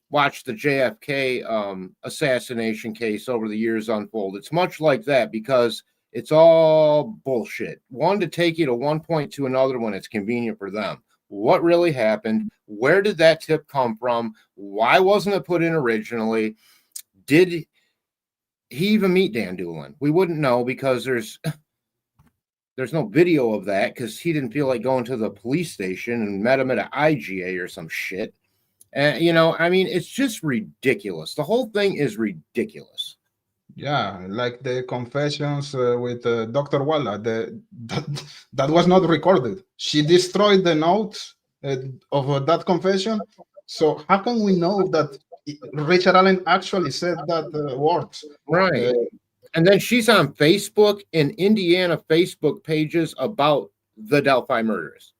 watched the JFK assassination case over the years unfold, it's much like that, because it's all bullshit. One to take you to one point to another when it's convenient for them. What really happened? Where did that tip come from? Why wasn't it put in originally? Did he even meet Dan Doolin? We wouldn't know, because there's no video of that, because he didn't feel like going to the police station and met him at an IGA or some shit. And, it's just ridiculous. The whole thing is ridiculous. Yeah, like the confessions with Dr. Walla, that was not recorded. She destroyed the notes of that confession. So how can we know that Richard Allen actually said that words? Right. And then she's on Facebook, in Indiana Facebook pages about the Delphi murders.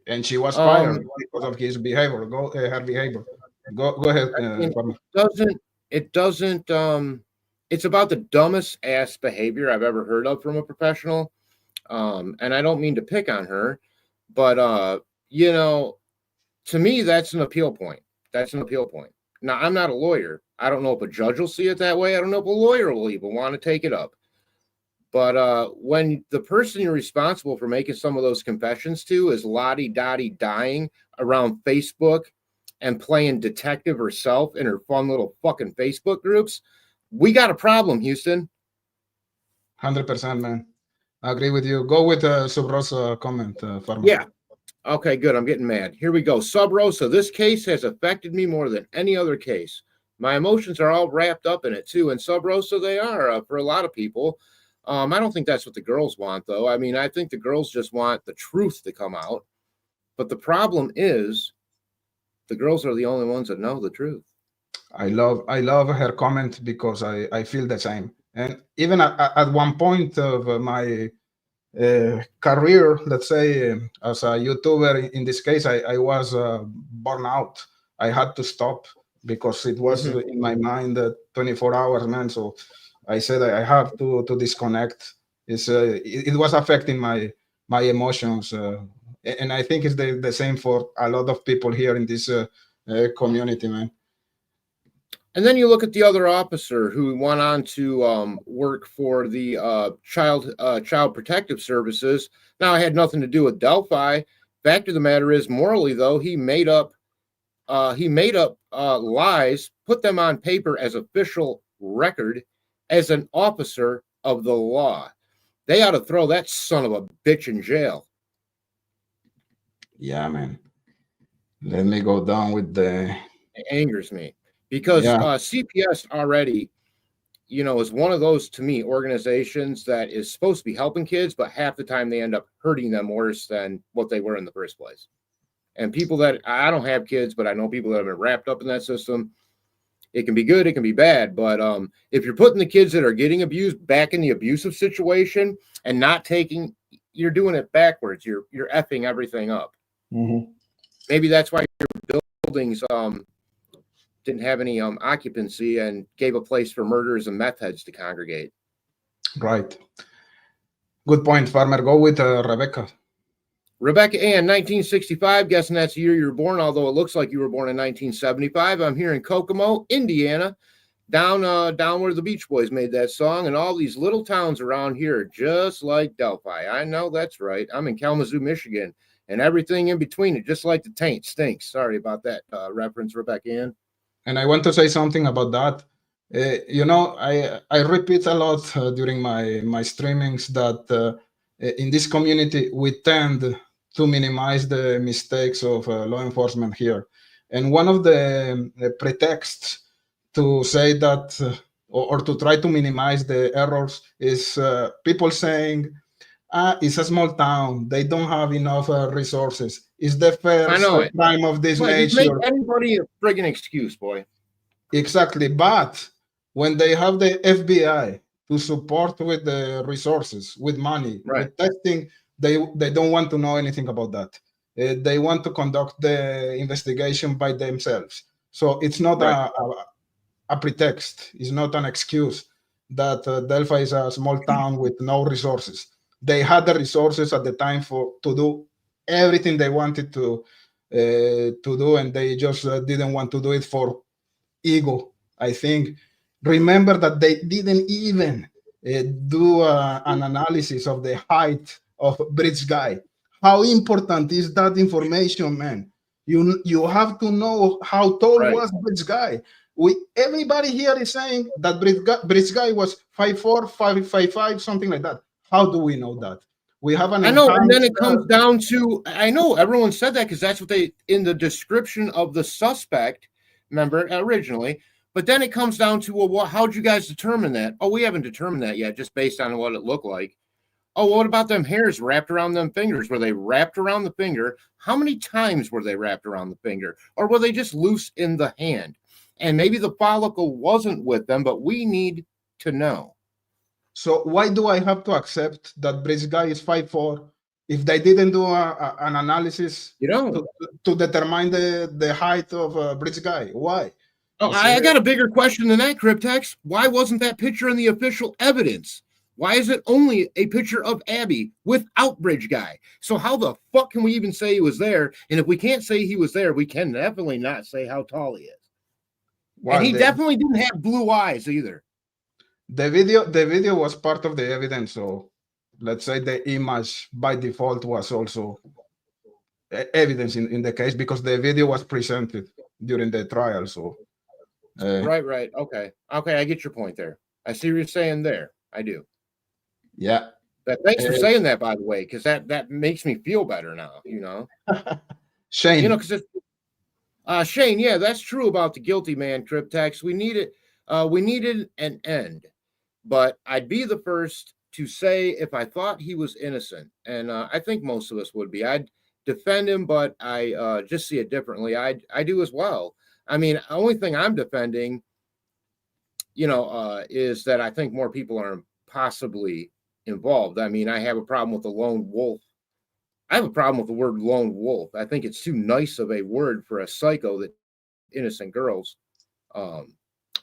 And she was fired because of his behavior. Her behavior. Go ahead. It doesn't. It's about the dumbest ass behavior I've ever heard of from a professional. And I don't mean to pick on her, but to me, that's an appeal point. Now, I'm not a lawyer. I don't know if a judge will see it that way. I don't know if a lawyer will even want to take it up. But when the person you're responsible for making some of those confessions to is Lottie Dottie dying around Facebook and playing detective herself in her fun little fucking Facebook groups, we got a problem, Houston. 100%, man. I agree with you. Go with Sub Rosa comment, Farmer. Yeah. Okay, good. I'm getting mad. Here we go. Sub Rosa, this case has affected me more than any other case. My emotions are all wrapped up in it, too. And Sub Rosa, they are for a lot of people. I don't think that's what the girls want, though. I mean, I think the girls just want the truth to come out. But the problem is the girls are the only ones that know the truth. I love her comment, because I feel the same. And even at one point of my career, let's say, as a YouTuber, in this case, I was burned out. I had to stop because it was in my mind 24 hours, man. So I said I have to disconnect. It was affecting my emotions, and I think it's the same for a lot of people here in this community, man. And then you look at the other officer who went on to work for the Child Protective Services. Now, it had nothing to do with Delphi. Fact of the matter is, morally, though, he made up lies, put them on paper as official record as an officer of the law. They ought to throw that son of a bitch in jail. Yeah, man. Let me go down with the... It angers me. Because CPS already, is one of those, to me, organizations that is supposed to be helping kids, but half the time they end up hurting them worse than what they were in the first place. And people that, I don't have kids, but I know people that have been wrapped up in that system. It can be good, it can be bad. But if you're putting the kids that are getting abused back in the abusive situation and not taking, you're doing it backwards. You're effing everything up. Mm-hmm. Maybe that's why your buildings didn't have any occupancy and gave a place for murderers and meth heads to congregate. Right. Good point, Farmer. Go with Rebecca. Rebecca Ann, 1965. Guessing that's the year you were born, although it looks like you were born in 1975. I'm here in Kokomo, Indiana. down where the Beach Boys made that song, and all these little towns around here are just like Delphi. I know that's right. I'm in Kalamazoo, Michigan, and everything in between it, just like the taint, stinks. Sorry about that reference, Rebecca Ann. And I want to say something about that. I repeat a lot during my streamings that in this community we tend to minimize the mistakes of law enforcement here, and one of the pretexts to say that or to try to minimize the errors is people saying, it's a small town, they don't have enough resources. It's the first crime of this nature. Just make anybody a friggin' excuse, boy. Exactly, but when they have the FBI to support with the resources, with money, with testing, they don't want to know anything about that. They want to conduct the investigation by themselves. So it's not a pretext. It's not an excuse that Delphi is a small town with no resources. They had the resources at the time to do everything they wanted to do, and they just didn't want to do it for ego, I think. Remember that they didn't even do an analysis of the height of Bridge Guy. How important is that information, man? You have to know how tall was Bridge Guy. Everybody here is saying that Bridge Guy was 5'4", 5'5", something like that. How do we know that? We have an. I know, and then it comes down to, I know everyone said that because that's what they, in the description of the suspect, remember, originally, but then it comes down to, well, how'd you guys determine that? Oh, we haven't determined that yet, just based on what it looked like. Oh, what about them hairs wrapped around them fingers? Were they wrapped around the finger? How many times were they wrapped around the finger? Or were they just loose in the hand? And maybe the follicle wasn't with them, but we need to know. So why do I have to accept that Bridge Guy is 5'4" if they didn't do an analysis to determine the height of Bridge Guy? Why? Oh, I got a bigger question than that, Cryptex. Why wasn't that picture in the official evidence? Why is it only a picture of Abby without Bridge Guy? So how the fuck can we even say he was there? And if we can't say he was there, we can definitely not say how tall he is. Well, and he definitely didn't have blue eyes either. The video was part of the evidence, so let's say the image by default was also evidence in the case because the video was presented during the trial. So right. Okay, I get your point there. I see what you're saying there. I do. Yeah. But thanks for saying that, by the way, because that makes me feel better now. Shane. Because Shane, yeah, that's true about the guilty man, Cryptex. We needed an end, but I'd be the first to say if I thought he was innocent, and I think most of us would be. I'd defend him, but I just see it differently. I do as well. I mean, the only thing I'm defending, is that I think more people are possibly involved. I mean, I have a problem with the lone wolf. I have a problem with the word lone wolf. I think it's too nice of a word for a psycho that innocent girls.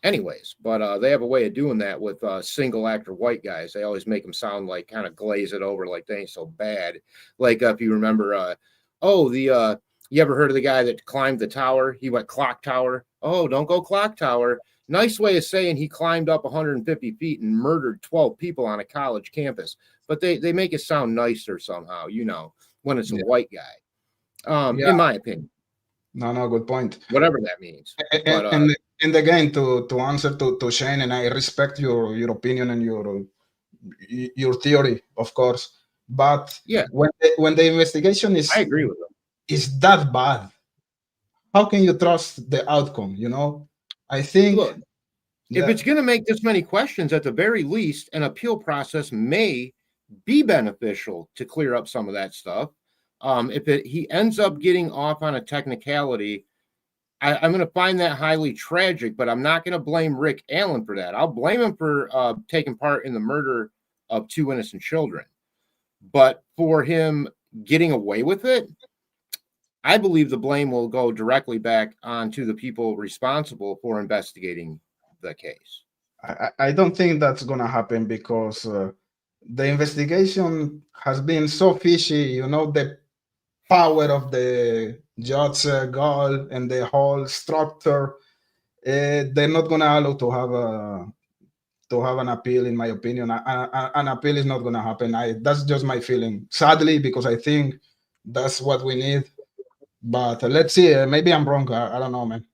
Anyways, but they have a way of doing that with single actor white guys. They always make them sound like kind of glaze it over like they ain't so bad. Like if you remember, you ever heard of the guy that climbed the tower? He went clock tower. Oh, don't go clock tower. Nice way of saying he climbed up 150 feet and murdered 12 people on a college campus. But they make it sound nicer somehow, when it's a white guy, in my opinion. No, good point. Whatever that means. And again, to answer to Shane, and I respect your opinion and your theory, of course. But when the investigation is, I agree with them, is that bad, how can you trust the outcome? I think if it's going to make this many questions, at the very least, an appeal process may be beneficial to clear up some of that stuff. If he ends up getting off on a technicality, I'm going to find that highly tragic, but I'm not going to blame Rick Allen for that. I'll blame him for taking part in the murder of 2 innocent children. But for him getting away with it, I believe the blame will go directly back onto the people responsible for investigating the case. I don't think that's going to happen because the investigation has been so fishy. The power of the judge goal and the whole structure. they're not gonna allow to have an appeal. In my opinion, an appeal is not gonna happen. That's just my feeling. Sadly, because I think that's what we need. But let's see. Maybe I'm wrong. I don't know, man.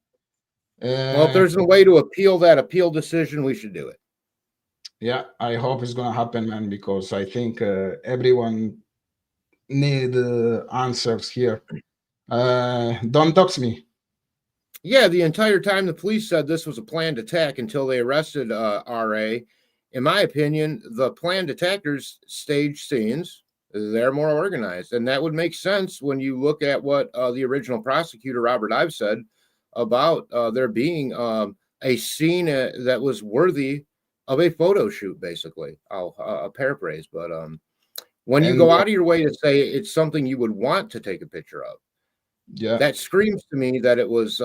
Well, if there's a way to appeal that appeal decision, we should do it. Yeah, I hope it's gonna happen, man, because I think everyone need answers here. Don't dox me. Yeah, the entire time the police said this was a planned attack until they arrested RA. In my opinion, the planned attackers staged scenes. They're more organized, and that would make sense when you look at what the original prosecutor Robert Ives said about there being a scene that was worthy of a photo shoot. Basically, I'll paraphrase, but when you go out of your way to say it's something you would want to take a picture of, yeah, that screams to me that it was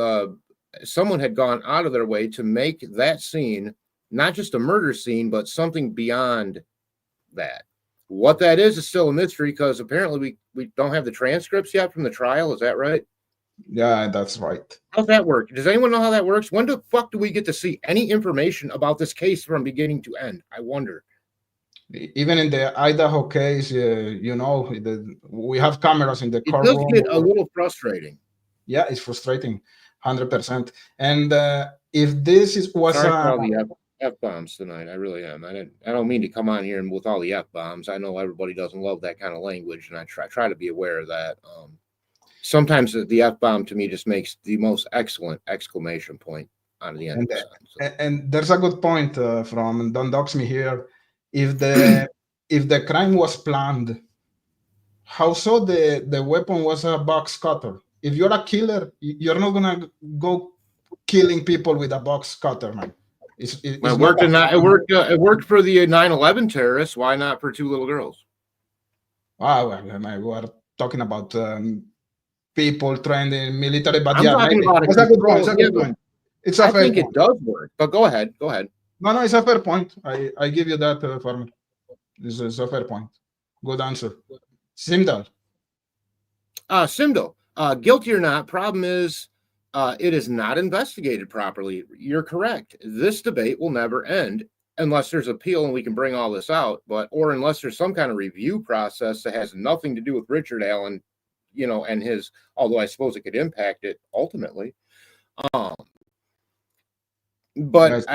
someone had gone out of their way to make that scene not just a murder scene, but something beyond that. What that is still a mystery, because apparently we don't have the transcripts yet from the trial. Is that right? Yeah, that's right. How's that work? Does anyone know how that works? When the fuck do we get to see any information about this case from beginning to end? I wonder. Even in the Idaho case, you know, we have cameras in the It courtroom. does get a little frustrating. Yeah, it's frustrating, 100%. And if this was sorry for all the F-bombs tonight. I really am. I don't mean to come on here and with all the F-bombs. I know everybody doesn't love that kind of language, and I try to be aware of that. Sometimes the F-bomb to me just makes the most excellent exclamation point on the end of the sentence. And there's a good point from Don't Dox Me here. If the crime was planned, how so the weapon was a box cutter? If you're a killer, you're not gonna go killing people with a box cutter, man. It worked for the 9/11 terrorists. Why not for two little girls? Wow, we are talking about people trained in military, but I'm talking about it's a good point. It's a good point. It's a I fair think point. it does work, but go ahead. No, it's a fair point. I give you that for me. This is a fair point. Good answer. Simdal. Simdal. Guilty or not, problem is it is not investigated properly. You're correct. This debate will never end unless there's appeal and we can bring all this out, or unless there's some kind of review process that has nothing to do with Richard Allen, and his, although I suppose it could impact it ultimately. But look,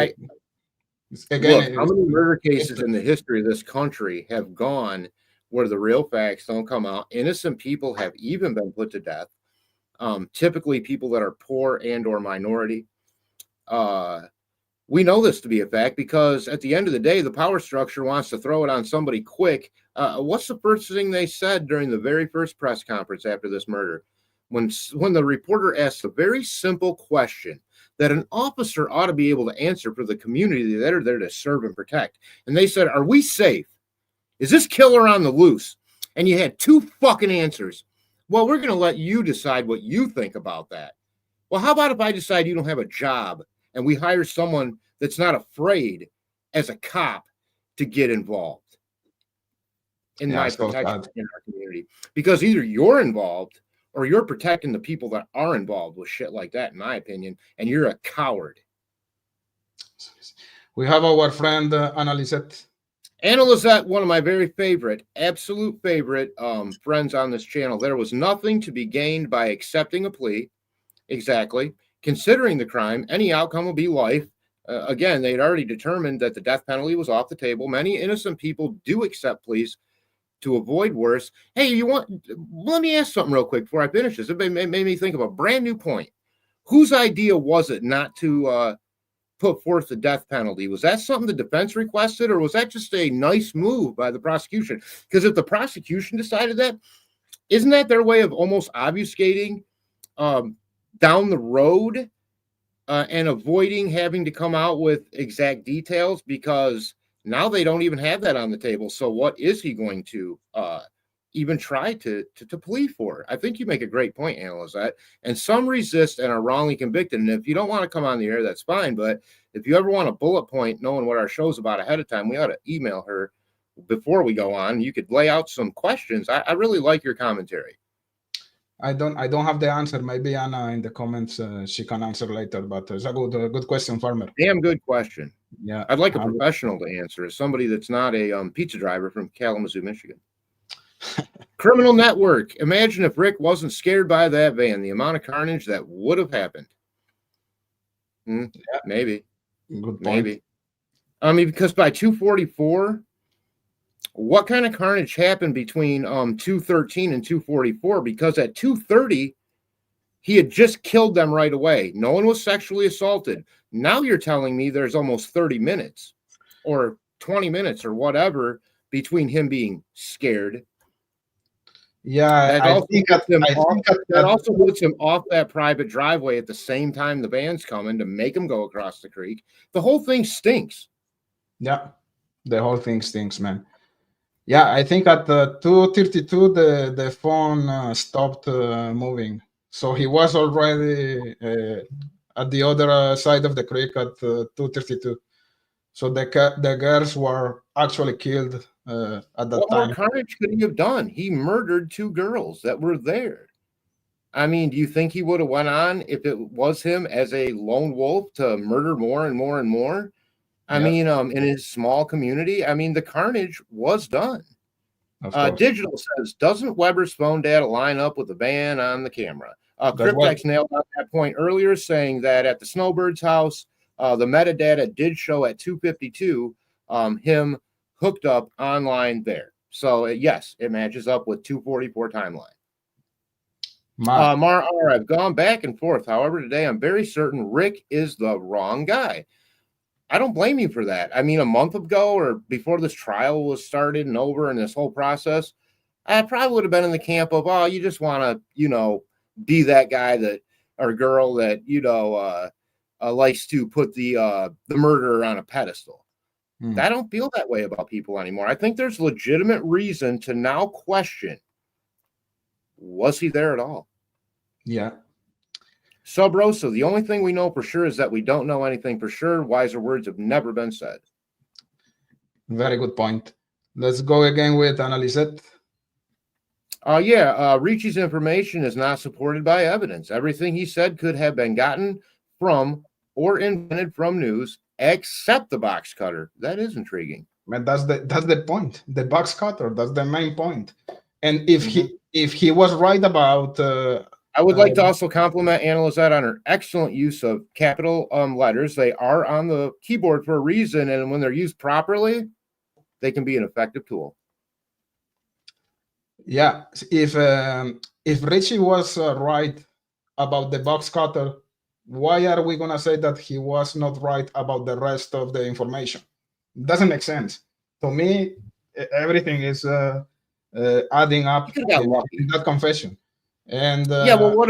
how many murder cases in the history of this country have gone where the real facts don't come out? Innocent people have even been put to death. Typically people that are poor and or minority. We know this to be a fact because at the end of the day, the power structure wants to throw it on somebody quick. What's the first thing they said during the very first press conference after this murder? When the reporter asked a very simple question that an officer ought to be able to answer for the community that are there to serve and protect. And they said, are we safe? Is this killer on the loose? And you had two fucking answers. Well, we're going to let you decide what you think about that. Well, how about if I decide you don't have a job and we hire someone that's not afraid as a cop to get involved in my protection in our community? Because either you're involved or you're protecting the people that are involved with shit like that, in my opinion, and you're a coward. We have our friend Anna Lisette. Anna Lisette, one of my very absolute favorite friends on this channel. There was nothing to be gained by accepting a plea. Exactly. Considering the crime, any outcome will be life. Again, they'd already determined that the death penalty was off the table. Many innocent people do accept pleas to avoid worse. Hey, let me ask something real quick before I finish this. It made me think of a brand new point. Whose idea was it not to put forth the death penalty? Was that something the defense requested, or was that just a nice move by the prosecution? Because if the prosecution decided that, isn't that their way of almost obfuscating down the road and avoiding having to come out with exact details? Because now they don't even have that on the table. So what is he going to even try to plead for? I think you make a great point, Anna Lisette. And some resist and are wrongly convicted. And if you don't want to come on the air, that's fine. But if you ever want a bullet point, knowing what our show's about ahead of time, we ought to email her before we go on. You could lay out some questions. I really like your commentary. I don't have the answer. Maybe Anna in the comments she can answer later. But it's a good question, Farmer. Damn good question. Yeah, I'd like a professional to answer, as somebody that's not a pizza driver from Kalamazoo, Michigan. Criminal network. Imagine if Rick wasn't scared by that van, the amount of carnage that would have happened. Yeah. Maybe. Good point. Maybe. I mean, because by 244, what kind of carnage happened between 213 and 244? Because at 230, he had just killed them right away. No one was sexually assaulted. Now you're telling me there's almost 30 minutes or 20 minutes or whatever between him being scared. Yeah, that also puts him off that private driveway at the same time the van's coming to make him go across the creek. The whole thing stinks. Yeah, the whole thing stinks, man. Yeah, I think at 2:32 the phone stopped moving, so he was already at the other side of the creek at 2:32. So the girls were actually killed at that time. What more carnage could he have done? He murdered 2 girls that were there. I mean, do you think he would have went on if it was him as a lone wolf to murder more and more and more? I mean, in his small community, I mean, the carnage was done. Digital says, doesn't Weber's phone data line up with the van on the camera? Cryptex nailed out that point earlier, saying that at the Snowbird's house, the metadata did show at 2:52 him hooked up online there. So, yes, it matches up with 2:44 timeline. I've gone back and forth. However, today I'm very certain Rick is the wrong guy. I don't blame you for that. I mean, a month ago or before this trial was started and over and this whole process, I probably would have been in the camp of, oh, you just want to, be that guy that or girl that, likes to put the murderer on a pedestal. I don't feel that way about people anymore. I think there's legitimate reason to now question, was he there at all? Yeah. Sub Rosa, the only thing we know for sure is that we don't know anything for sure. Wiser words have never been said. Very good point. Let's go again with Analyset. Ricci's information is not supported by evidence. Everything he said could have been gotten from or invented from news, except the box cutter. That is intriguing. Man, that's the point. The box cutter. That's the main point. And if he was right about, I would like to also compliment Analyset on her excellent use of capital letters. They are on the keyboard for a reason, and when they're used properly, they can be an effective tool. Yeah, if Ricci was right about the box cutter, why are we gonna say that he was not right about the rest of the information? It doesn't make sense to me. Everything is adding up in that confession. And well, what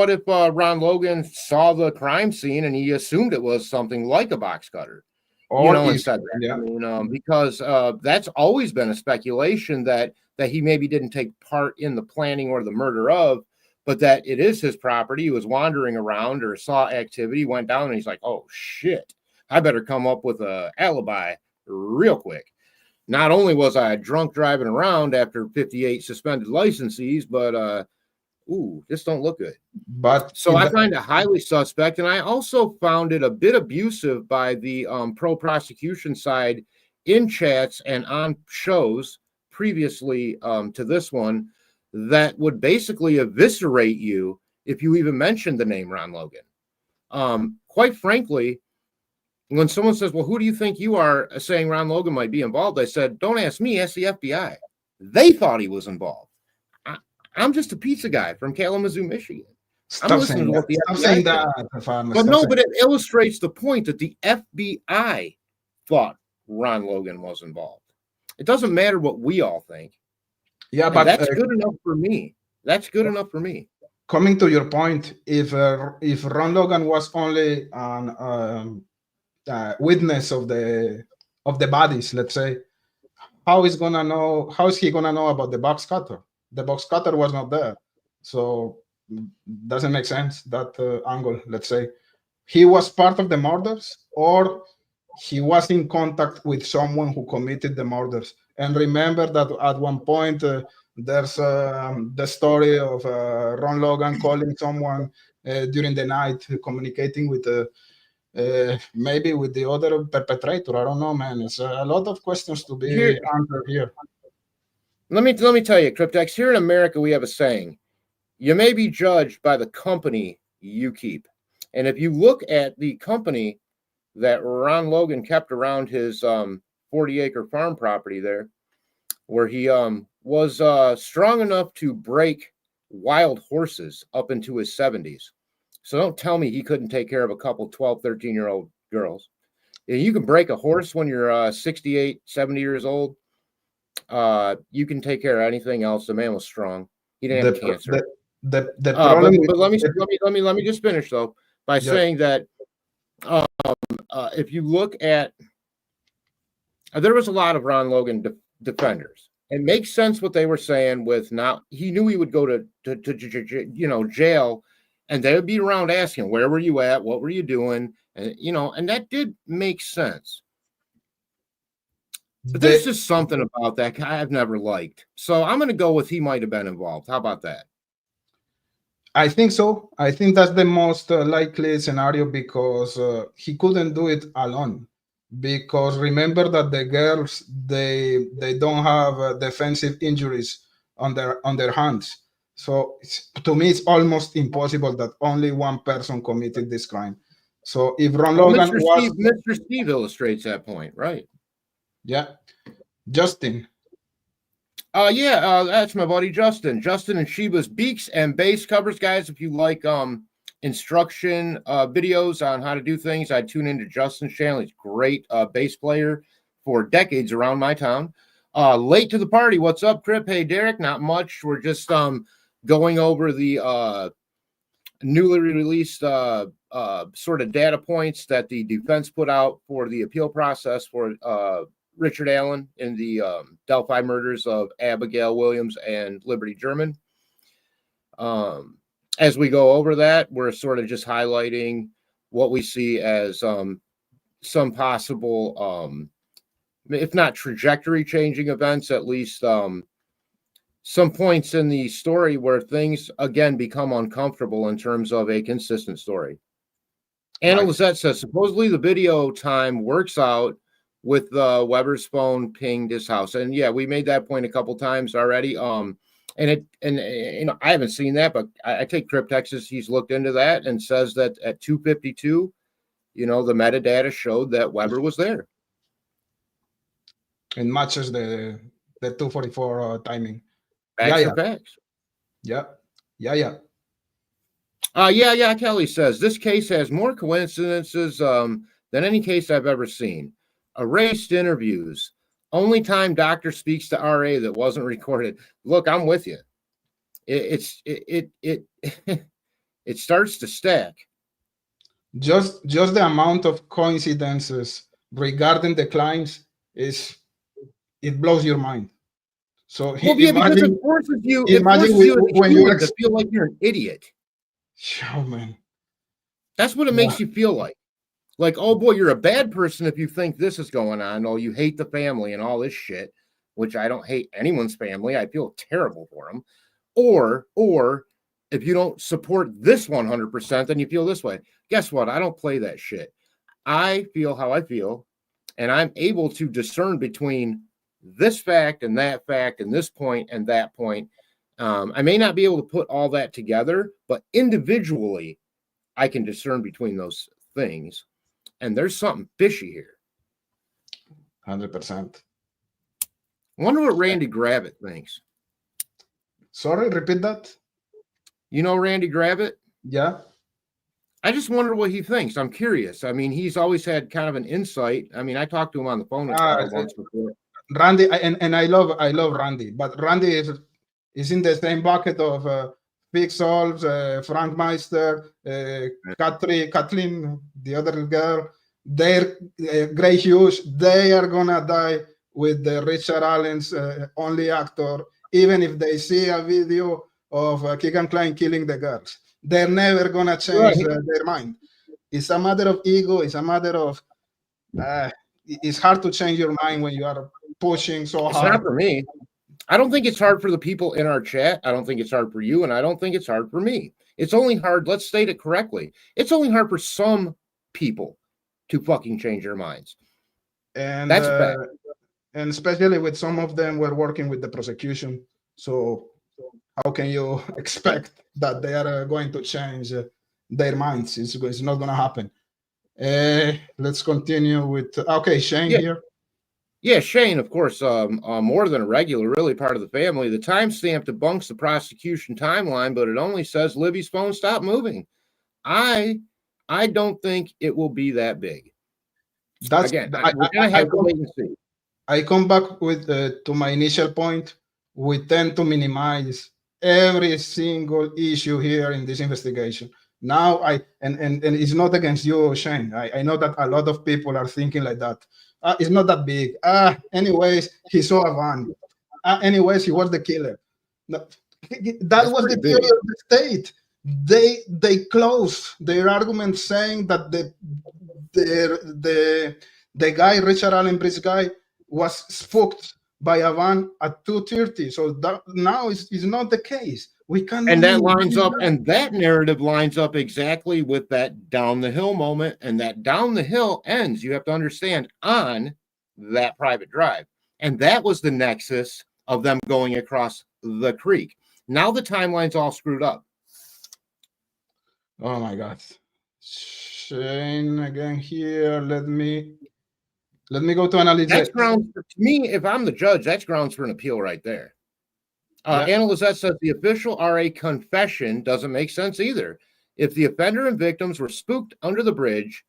if Ron Logan saw the crime scene and he assumed it was something like a box cutter? And said that. Because that's always been a speculation that he maybe didn't take part in the planning or the murder of, but that it is his property. He was wandering around or saw activity, went down, and he's like, oh, shit, I better come up with an alibi real quick. Not only was I drunk driving around after 58 suspended licensees, but this don't look good. But so I find it highly suspect, and I also found it a bit abusive by the pro-prosecution side in chats and on shows previously to this one that would basically eviscerate you if you even mentioned the name Ron Logan. Quite frankly, when someone says, well, who do you think you are, saying Ron Logan might be involved, I said, don't ask me, ask the FBI. They thought he was involved. I'm just a pizza guy from Kalamazoo, Michigan. I'm listening to what the FBI said. But no, but it illustrates the point that the FBI thought Ron Logan was involved. It doesn't matter what we all think. Yeah, and but that's good enough for me. That's good enough for me. Coming to your point, if Ron Logan was only an witness of the bodies, let's say, how is he gonna know about the box cutter? The box cutter was not there, so doesn't make sense that angle. Let's say he was part of the murders, or he was in contact with someone who committed the murders. And remember that at one point There's the story of Ron Logan calling someone during the night, communicating with maybe with the other perpetrator. I don't know, man. It's a lot of questions to be Here, answered here. let me tell you, Cryptex. Here in America, we have a saying: you may be judged by the company you keep. And if you look at the company that Ron Logan kept around his 40-acre farm property there, where he was strong enough to break wild horses up into his 70s. So don't tell me he couldn't take care of a couple 12, 13-year-old girls. You can break a horse when you're 68, 70 years old. You can take care of anything else. The man was strong. He didn't have cancer. The problem but let me just finish though by saying that if you look at there was a lot of Ron Logan defenders. It makes sense what they were saying with not he knew he would go to jail, and they would be around asking, where were you at, what were you doing, and and that did make sense. But there's just something about that guy I've never liked. So I'm going to go with he might have been involved. How about that? I think so. I think that's the most likely scenario because he couldn't do it alone. Because remember that the girls they don't have defensive injuries on their hands. So to me, it's almost impossible that only one person committed this crime. So if Ron Logan Mr. Steve illustrates that point, right? Yeah, Justin. That's my buddy Justin. Justin and Sheba's Beaks and Bass covers, guys. If you like instruction videos on how to do things, I'd tune into Justin's channel. He's a great bass player for decades around my town. Late to the party. What's up, Crip? Hey, Derek. Not much. We're just going over the newly released sort of data points that the defense put out for the appeal process for Richard Allen in the Delphi murders of Abigail Williams and Liberty German. As we go over that, we're sort of just highlighting what we see as some possible, if not trajectory changing events, at least some points in the story where things again become uncomfortable in terms of a consistent story. Anna Lizette says supposedly the video time works out with Weber's phone pinged his house, and yeah, we made that point a couple times already. And I haven't seen that, but I take Cryptex, he's looked into that and says that at 2:52, the metadata showed that Weber was there. It matches the 2:44 timing. Facts are facts. Yeah. Kelly says this case has more coincidences than any case I've ever seen. Erased interviews. Only time doctor speaks to RA that wasn't recorded. Look, I'm with you. It starts to stack. Just the amount of coincidences regarding the crimes it blows your mind. So because it forces you to feel like you're an idiot. Oh man, that's what it makes you feel like. Like, oh boy, you're a bad person if you think this is going on. Oh, you hate the family and all this shit, which I don't hate anyone's family. I feel terrible for them. Or if you don't support this 100%, then you feel this way. Guess what? I don't play that shit. I feel how I feel, and I'm able to discern between this fact and this point and that point. I may not be able to put all that together, but individually, I can discern between those things. And there's something fishy here. 100%. Wonder what Randy Gravitt thinks. Sorry, repeat that. You know Randy Gravitt? Yeah. I just wonder what he thinks. I'm curious. I mean, he's always had kind of an insight. I mean, I talked to him on the phone once before. Randy, and I love Randy, but Randy is in the same bucket of Big Solves, Frank Meister, Kathleen, the other girl. They're Gray Hughes. They are gonna die with the Richard Allen's only actor, even if they see a video of Keegan Kline killing the girls. They're never gonna change their mind. It's a matter of ego. It's a matter of it's hard to change your mind when you are pushing so hard. It's not for me. I don't think it's hard for the people in our chat. I don't think it's hard for you, and I don't think it's hard for me. It's only hard, let's state it correctly. It's only hard for some people to fucking change their minds. And that's a fact. And especially with some of them were working with the prosecution. So how can you expect that they are going to change their minds? It's not going to happen. Let's continue with, okay, Shane here. Yeah, Shane, of course, more than a regular, really part of the family. The timestamp debunks the prosecution timeline, but it only says Libby's phone stopped moving. I don't think it will be that big. That's again. We're gonna have to wait and see. I come back with to my initial point. We tend to minimize every single issue here in this investigation. Now and it's not against you, Shane. I know that a lot of people are thinking like that. It's not that big. Anyways, he saw a van. Anyways, he was the killer. That was the theory of the state. They closed their argument saying that the guy, Richard Allen Bridge guy, was spooked by a van at 2:30. So that now is not the case. We can, and that lines up, and that narrative lines up exactly with that down the hill moment, and that down the hill ends, you have to understand, on that private drive. And that was the nexus of them going across the creek. Now the timeline's all screwed up. Oh my God. Shane again here. Let me go to analyze. That's grounds for, to me, if I'm the judge, that's grounds for an appeal right there. Anna Lizette says the official RA confession doesn't make sense either. If the offender and victims were spooked under the bridge,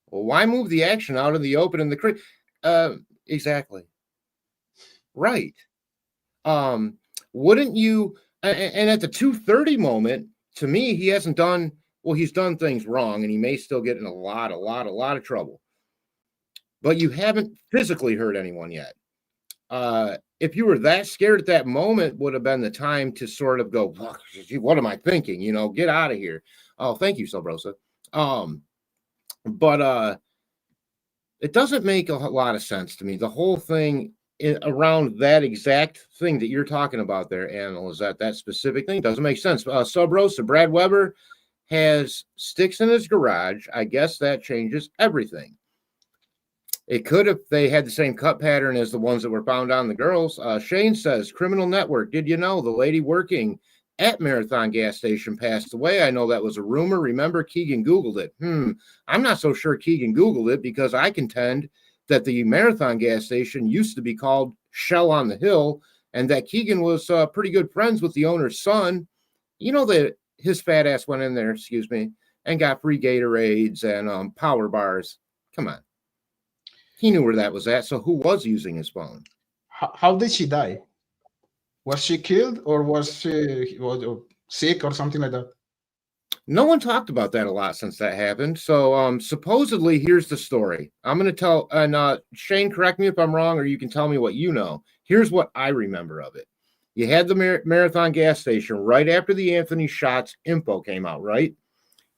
well, why move the action out in the open in the creek? Exactly. Right. Wouldn't you? And at the 2:30 moment, to me, he hasn't done, well, he's done things wrong, and he may still get in a lot of trouble. But you haven't physically hurt anyone yet. If you were that scared at that moment, would have been the time to sort of go, what am I thinking? You know, get out of here. Oh, thank you, Sobrosa. But it doesn't make a lot of sense to me. The whole thing around that exact thing that you're talking about there, Anna, is that specific thing doesn't make sense. Sobrosa, Brad Weber has sticks in his garage. I guess that changes everything. It could if they had the same cut pattern as the ones that were found on the girls. Shane says, Criminal Network, did you know the lady working at Marathon gas station passed away? I know that was a rumor. Remember, Keegan Googled it. I'm not so sure Keegan Googled it, because I contend that the Marathon gas station used to be called Shell on the Hill, and that Keegan was pretty good friends with the owner's son. You know that his fat ass went in there, and got free Gatorades and power bars. Come on. He knew where that was at, so who was using his phone? How did she die? Was she killed, or was she sick or something like that? No one talked about that a lot since that happened. So supposedly, here's the story. I'm going to tell, and Shane, correct me if I'm wrong, or you can tell me what you know. Here's what I remember of it. You had the Marathon gas station right after the Anthony shots info came out, right?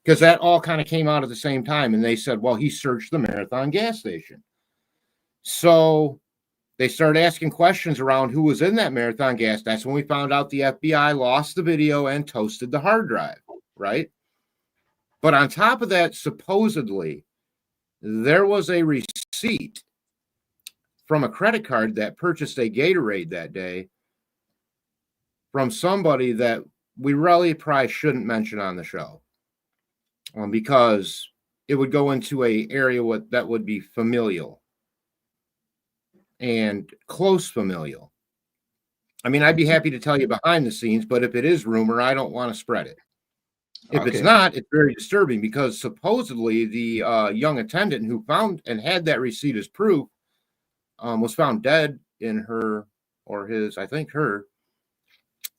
Because that all kind of came out at the same time, and they said, well, he searched the Marathon gas station. So they started asking questions around who was in that Marathon gas. That's when we found out the FBI lost the video and toasted the hard drive, right? But on top of that, supposedly, there was a receipt from a credit card that purchased a Gatorade that day from somebody that we really probably shouldn't mention on the show, because it would go into an area that would be familial and close familial. I mean, I'd be happy to tell you behind the scenes, but if it is rumor, I don't want to spread it. If it's not, it's very disturbing, because supposedly the young attendant who found and had that receipt as proof was found dead in her, or his, I think her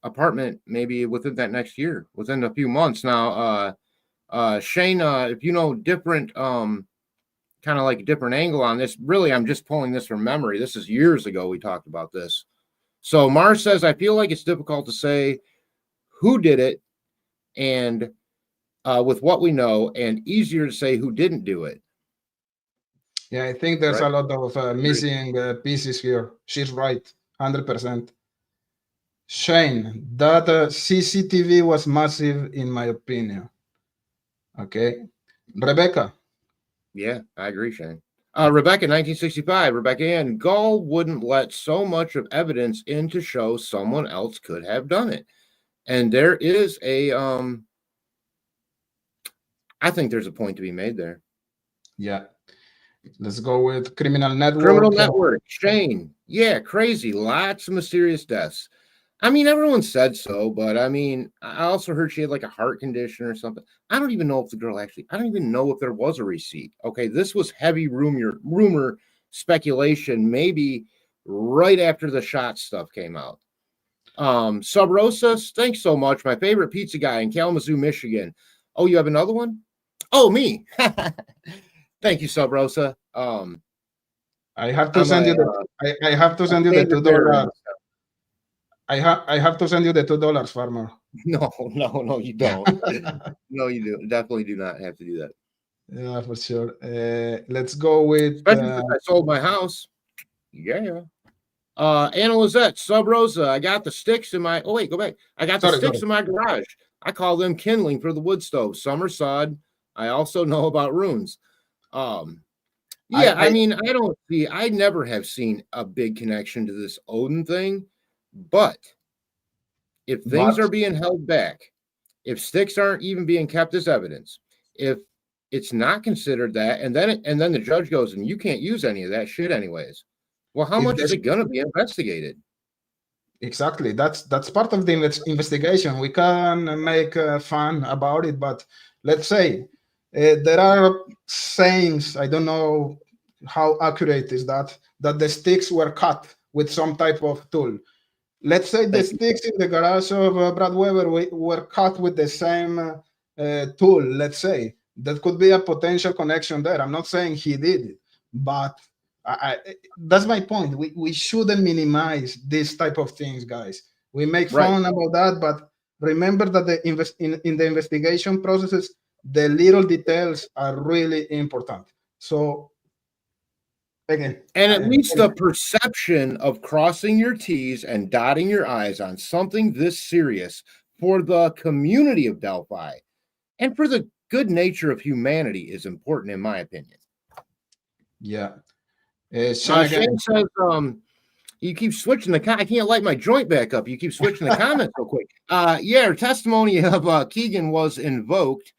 apartment, maybe within that next year, within a few months. Now, Shane, if you know different, kind of like a different angle on this, really, I'm just pulling this from memory. This is years ago we talked about this. So Mars says, I feel like it's difficult to say who did it, and with what we know, and easier to say who didn't do it. Yeah, I think there's a lot of missing pieces here. She's right, 100%. Shane, that CCTV was massive in my opinion. Okay. Rebecca. Yeah, I agree, Shane. Rebecca, 1965. Rebecca Ann, Gall wouldn't let so much of evidence in to show someone else could have done it. And there is I think there's a point to be made there. Yeah. Let's go with Criminal Network. Criminal Network, Shane. Yeah, crazy. Lots of mysterious deaths. I mean, everyone said so, but I mean, I also heard she had like a heart condition or something. I don't even know if the girl actually, I don't even know if there was a receipt. Okay, this was heavy rumor speculation, maybe right after the shot stuff came out. Sub Rosa, thanks so much. My favorite pizza guy in Kalamazoo, Michigan. Oh, you have another one? Oh, me. Thank you, Sub Rosa. I have to send you the I have to send you the $2. I have to send you the $2, farmer. No, you don't. No, you do. Definitely do not have to do that. Yeah, for sure. Let's go with I sold my house. Yeah. Anna Lizette, Sub Rosa. I got the sticks in my go back. I got the sticks in my garage. I call them kindling for the wood stove. Some are sod. I also know about runes. I mean, I never have seen a big connection to this Odin thing, but if things are being held back, if sticks aren't even being kept as evidence, if it's not considered that, and then the judge goes, and you can't use any of that shit anyways. Well, how much is it going to be investigated? Exactly. That's part of the investigation. We can make fun about it, but let's say there are sayings, I don't know how accurate is that the sticks were cut with some type of tool. Let's say the sticks in the garage of Brad Weber were cut with the same tool, let's say. That could be a potential connection there. I'm not saying he did it, but that's my point. We shouldn't minimize this type of things, guys. We make fun about that, but remember that in the investigation processes, the little details are really important. So again, and at least the perception of crossing your T's and dotting your I's on something this serious for the community of Delphi and for the good nature of humanity is important, in my opinion. Yeah. Shane says, you keep switching the I can't light my joint back up. You keep switching the comments real quick. Her testimony of Keegan was invoked.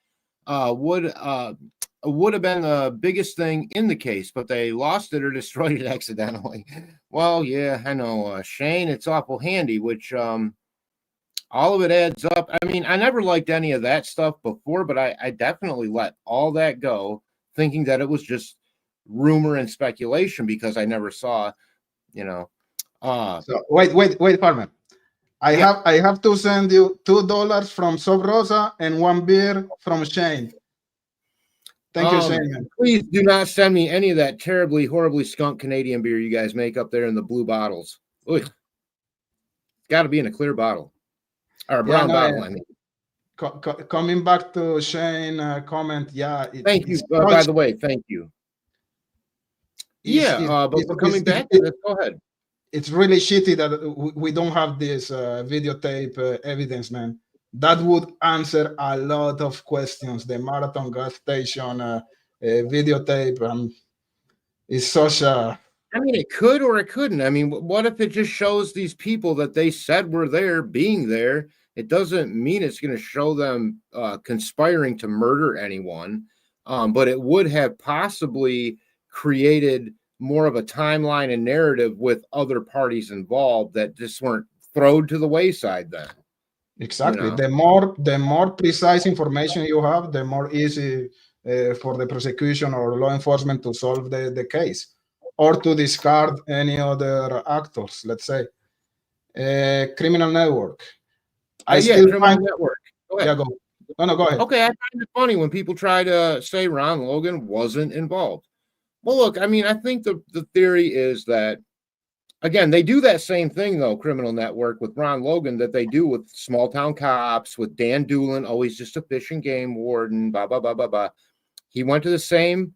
Would have been the biggest thing in the case, but they lost it or destroyed it accidentally. Well, yeah, I know, Shane. It's awful handy, which all of it adds up. I mean, I never liked any of that stuff before, but I definitely let all that go, thinking that it was just rumor and speculation because I never saw, So wait, farmer. I have to send you $2 from Sub Rosa and one beer from Shane. Thank you, Shane. Please do not send me any of that terribly, horribly skunk Canadian beer you guys make up there in the blue bottles. It's got to be in a clear bottle or a brown bottle. I mean. Coming back to Shane comment, thank you. By the way, thank you. But we're coming back. Let's go ahead. It's really shitty that we don't have this videotape evidence, man. That would answer a lot of questions. The Marathon gas station videotape is such a... I mean, it could or it couldn't. I mean, what if it just shows these people that they said were there being there? It doesn't mean it's going to show them conspiring to murder anyone, but it would have possibly created more of a timeline and narrative with other parties involved that just weren't thrown to the wayside then. Exactly. The more precise information you have, the more easy for the prosecution or law enforcement to solve the case or to discard any other actors, let's say. Criminal Network. Criminal Network. Go ahead. Yeah, go. No, go ahead. Okay, I find it funny when people try to say Ron Logan wasn't involved. Well, look, I mean, I think the theory is that, again, they do that same thing, though, Criminal Network, with Ron Logan that they do with Small Town Cops, with Dan Doolin, always just a fish and game warden, blah, blah, blah, blah, blah. He went to the same,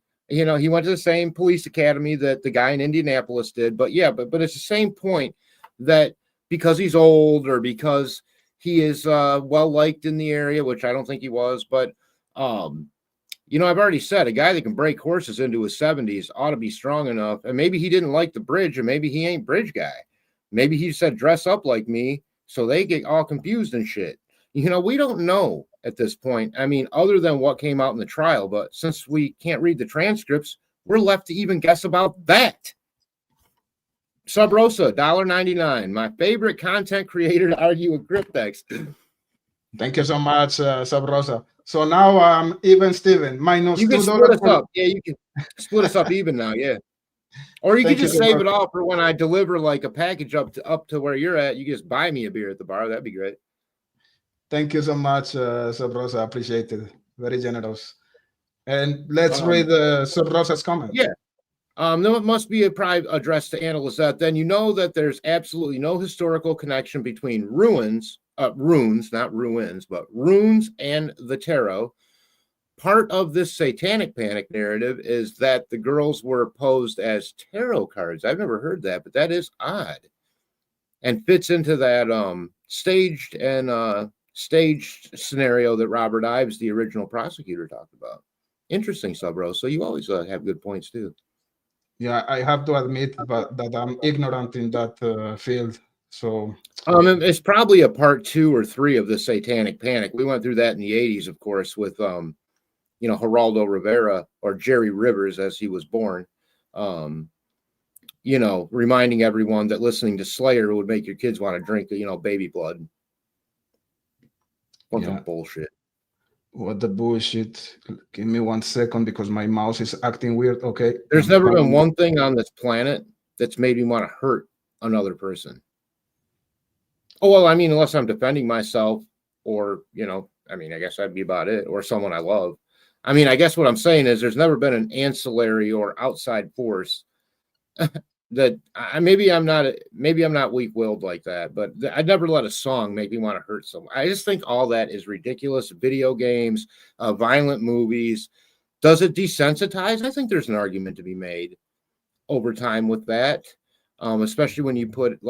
police academy that the guy in Indianapolis did. But it's the same point that because he's old or because he is well liked in the area, which I don't think he was. But you know, I've already said a guy that can break horses into his 70s ought to be strong enough. And maybe he didn't like the bridge, or maybe he ain't bridge guy. Maybe he said dress up like me, so they get all confused and shit. You know, we don't know at this point. I mean, other than what came out in the trial, but since we can't read the transcripts, we're left to even guess about that. Sub Rosa, $1.99. My favorite content creator to argue with cryptex. Thank you so much, Sub Rosa. So now even Steven, minus you can $2 split us for... up. Yeah, you can split us up even now. Yeah. Or you can just save it all for when I deliver like a package up to where you're at. You just buy me a beer at the bar. That'd be great. Thank you so much, Sub Rosa. Appreciate it. Very generous. And let's read Sub Rosa's comment. Yeah. There must be a private address to Anna Lizette. Then you know that there's absolutely no historical connection between runes, not ruins, but runes and the tarot. Part of this satanic panic narrative is that the girls were posed as tarot cards. I've never heard that, but that is odd and fits into that staged scenario that Robert Ives, the original prosecutor, talked about. Interesting, Subro. So you always have good points too. Yeah, I have to admit that I'm ignorant in that field. So it's probably a part 2 or 3 of the satanic panic. We went through that in the 80s, of course, with you know, Geraldo Rivera, or Jerry Rivers as he was born, you know, reminding everyone that listening to Slayer would make your kids want to drink, you know, baby blood. What the bullshit. What the bullshit. Give me 1 second because my mouse is acting weird. Okay. There's never been one thing on this planet that's made me want to hurt another person. Oh, well, I mean, unless I'm defending myself or, you know, I mean, I guess that'd be about it, or someone I love. I mean, I guess what I'm saying is there's never been an ancillary or outside force that maybe I'm not weak-willed like that, but I'd never let a song make me want to hurt someone. I just think all that is ridiculous. Video games, violent movies. Does it desensitize? I think there's an argument to be made over time with that, especially when you put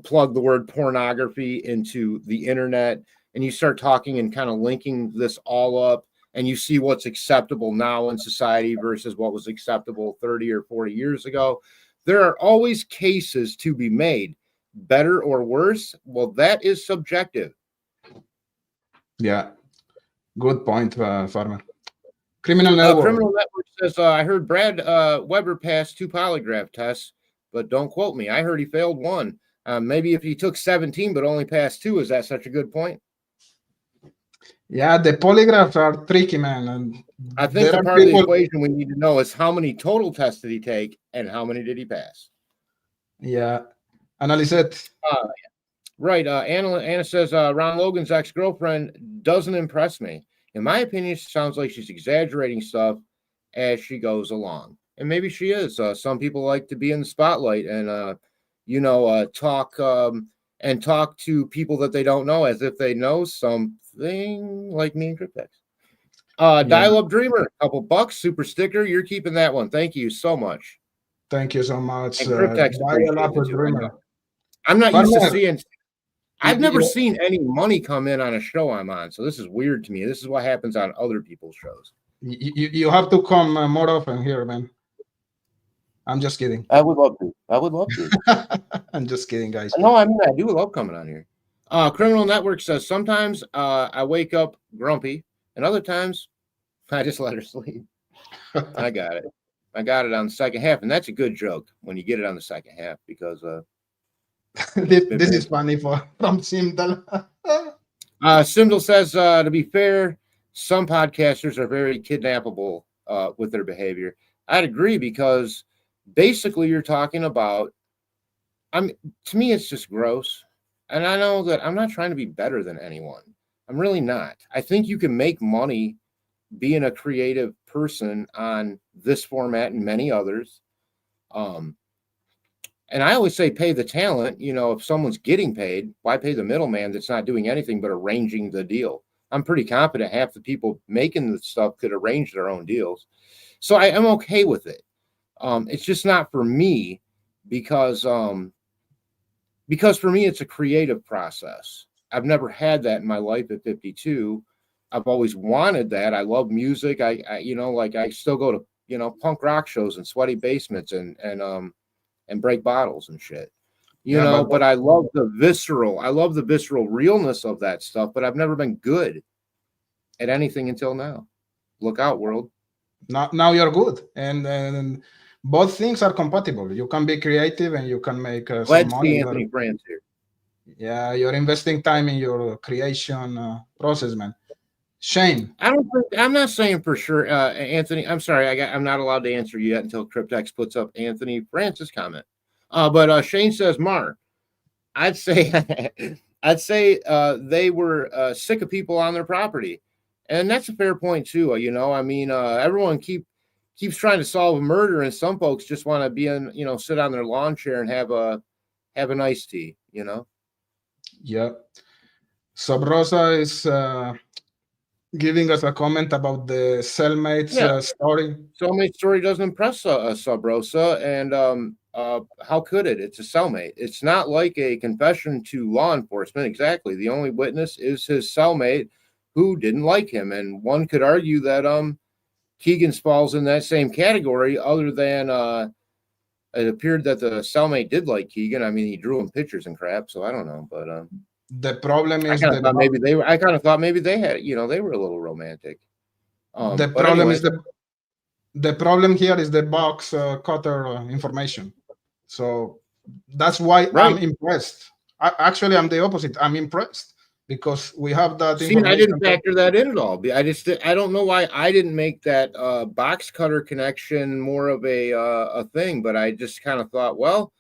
plug the word pornography into the internet and you start talking and kind of linking this all up. And you see what's acceptable now in society versus what was acceptable 30 or 40 years ago. There are always cases to be made, better or worse. Well, that is subjective. Yeah, good point, Farmer. Criminal Network says, I heard Brad Weber passed 2 polygraph tests, but don't quote me. I heard he failed 1. Maybe if he took 17 but only passed 2, is that such a good point? Yeah, the polygraphs are tricky, man. And I think the part of the equation we need to know is how many total tests did he take and how many did he pass? Yeah, analyze it. Right. Anna says, Ron Logan's ex-girlfriend doesn't impress me. In my opinion, she sounds like she's exaggerating stuff as she goes along. And maybe she is. Some people like to be in the spotlight and, you know, talk to people that they don't know as if they know something, like me and Cryptex. Dial-Up Dreamer, a couple bucks, super sticker. You're keeping that one. Thank you so much. Thank you so much. Dial-Up Dreamer. I'm not used to seeing. I've never seen any money come in on a show I'm on, so this is weird to me. This is what happens on other people's shows. You have to come more often here, man. I'm just kidding. I would love to. I'm just kidding, guys. No, I mean, I do love coming on here. Criminal Network says, sometimes I wake up grumpy, and other times I just let her sleep. I got it. I got it on the second half, and that's a good joke when you get it on the second half because this is funny from Simdal. Simdal says, to be fair, some podcasters are very kidnappable with their behavior. I'd agree because basically you're talking about, to me, it's just gross. And I know that I'm not trying to be better than anyone. I'm really not. I think you can make money being a creative person on this format and many others. And I always say pay the talent. You know, if someone's getting paid, why pay the middleman that's not doing anything but arranging the deal? I'm pretty confident half the people making the stuff could arrange their own deals. So I'm okay with it. It's just not for me because because for me, it's a creative process. I've never had that in my life at 52. I've always wanted that. I love music. I you know, like I still go to, you know, punk rock shows and sweaty basements and break bottles and shit. You Yeah, know, but but I love the visceral realness of that stuff, but I've never been good at anything until now. Look out, world. now you're good, and both things are compatible. You can be creative and you can make some Glad to money. see Anthony France here. Yeah, you're investing time in your creation process, man. Shane. I'm not saying for sure, Anthony. I'm sorry, I'm not allowed to answer you yet until Cryptex puts up Anthony Francis comment. But Shane says, Mar, I'd say I'd say they were sick of people on their property, and that's a fair point too. You know, I mean, everyone keeps trying to solve a murder, and some folks just want to be in, you know, sit on their lawn chair and have an iced tea. You know. Yeah. Sub Rosa is giving us a comment about the cellmates story. Cellmate story doesn't impress Sub Rosa, and how could it? It's a cellmate. It's not like a confession to law enforcement. Exactly. The only witness is his cellmate who didn't like him, and one could argue that Keegan's falls in that same category. Other than it appeared that the cellmate did like Keegan. I mean, he drew him pictures and crap. So I don't know, but the problem is I kind of thought maybe they had, you know, they were a little romantic. The problem is the problem here is the box cutter information. So that's why I'm impressed. I'm the opposite. I'm impressed because we have that information. I didn't factor that in at all. I don't know why I didn't make that box cutter connection more of a thing, but I just kind of thought, well,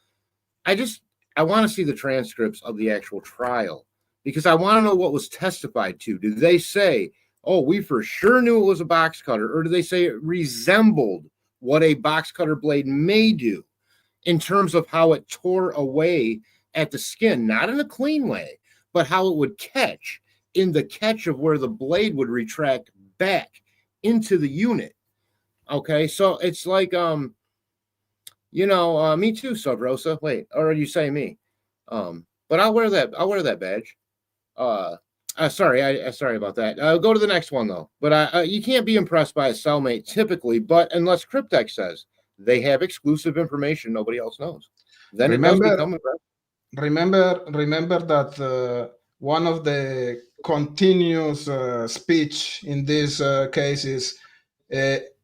I want to see the transcripts of the actual trial because I want to know what was testified to. Did they say, oh, we for sure knew it was a box cutter, or do they say it resembled what a box cutter blade may do in terms of how it tore away at the skin, not in a clean way, but how it would catch in the catch of where the blade would retract back into the unit. Okay, so it's like, you know, me too, Sub Rosa. Wait, or are you saying me? But I'll wear that badge. Sorry about that. Go to the next one though. But you can't be impressed by a cellmate typically, but unless Cryptex says they have exclusive information nobody else knows, then it does become impressive. Remember that one of the continuous speech in this case is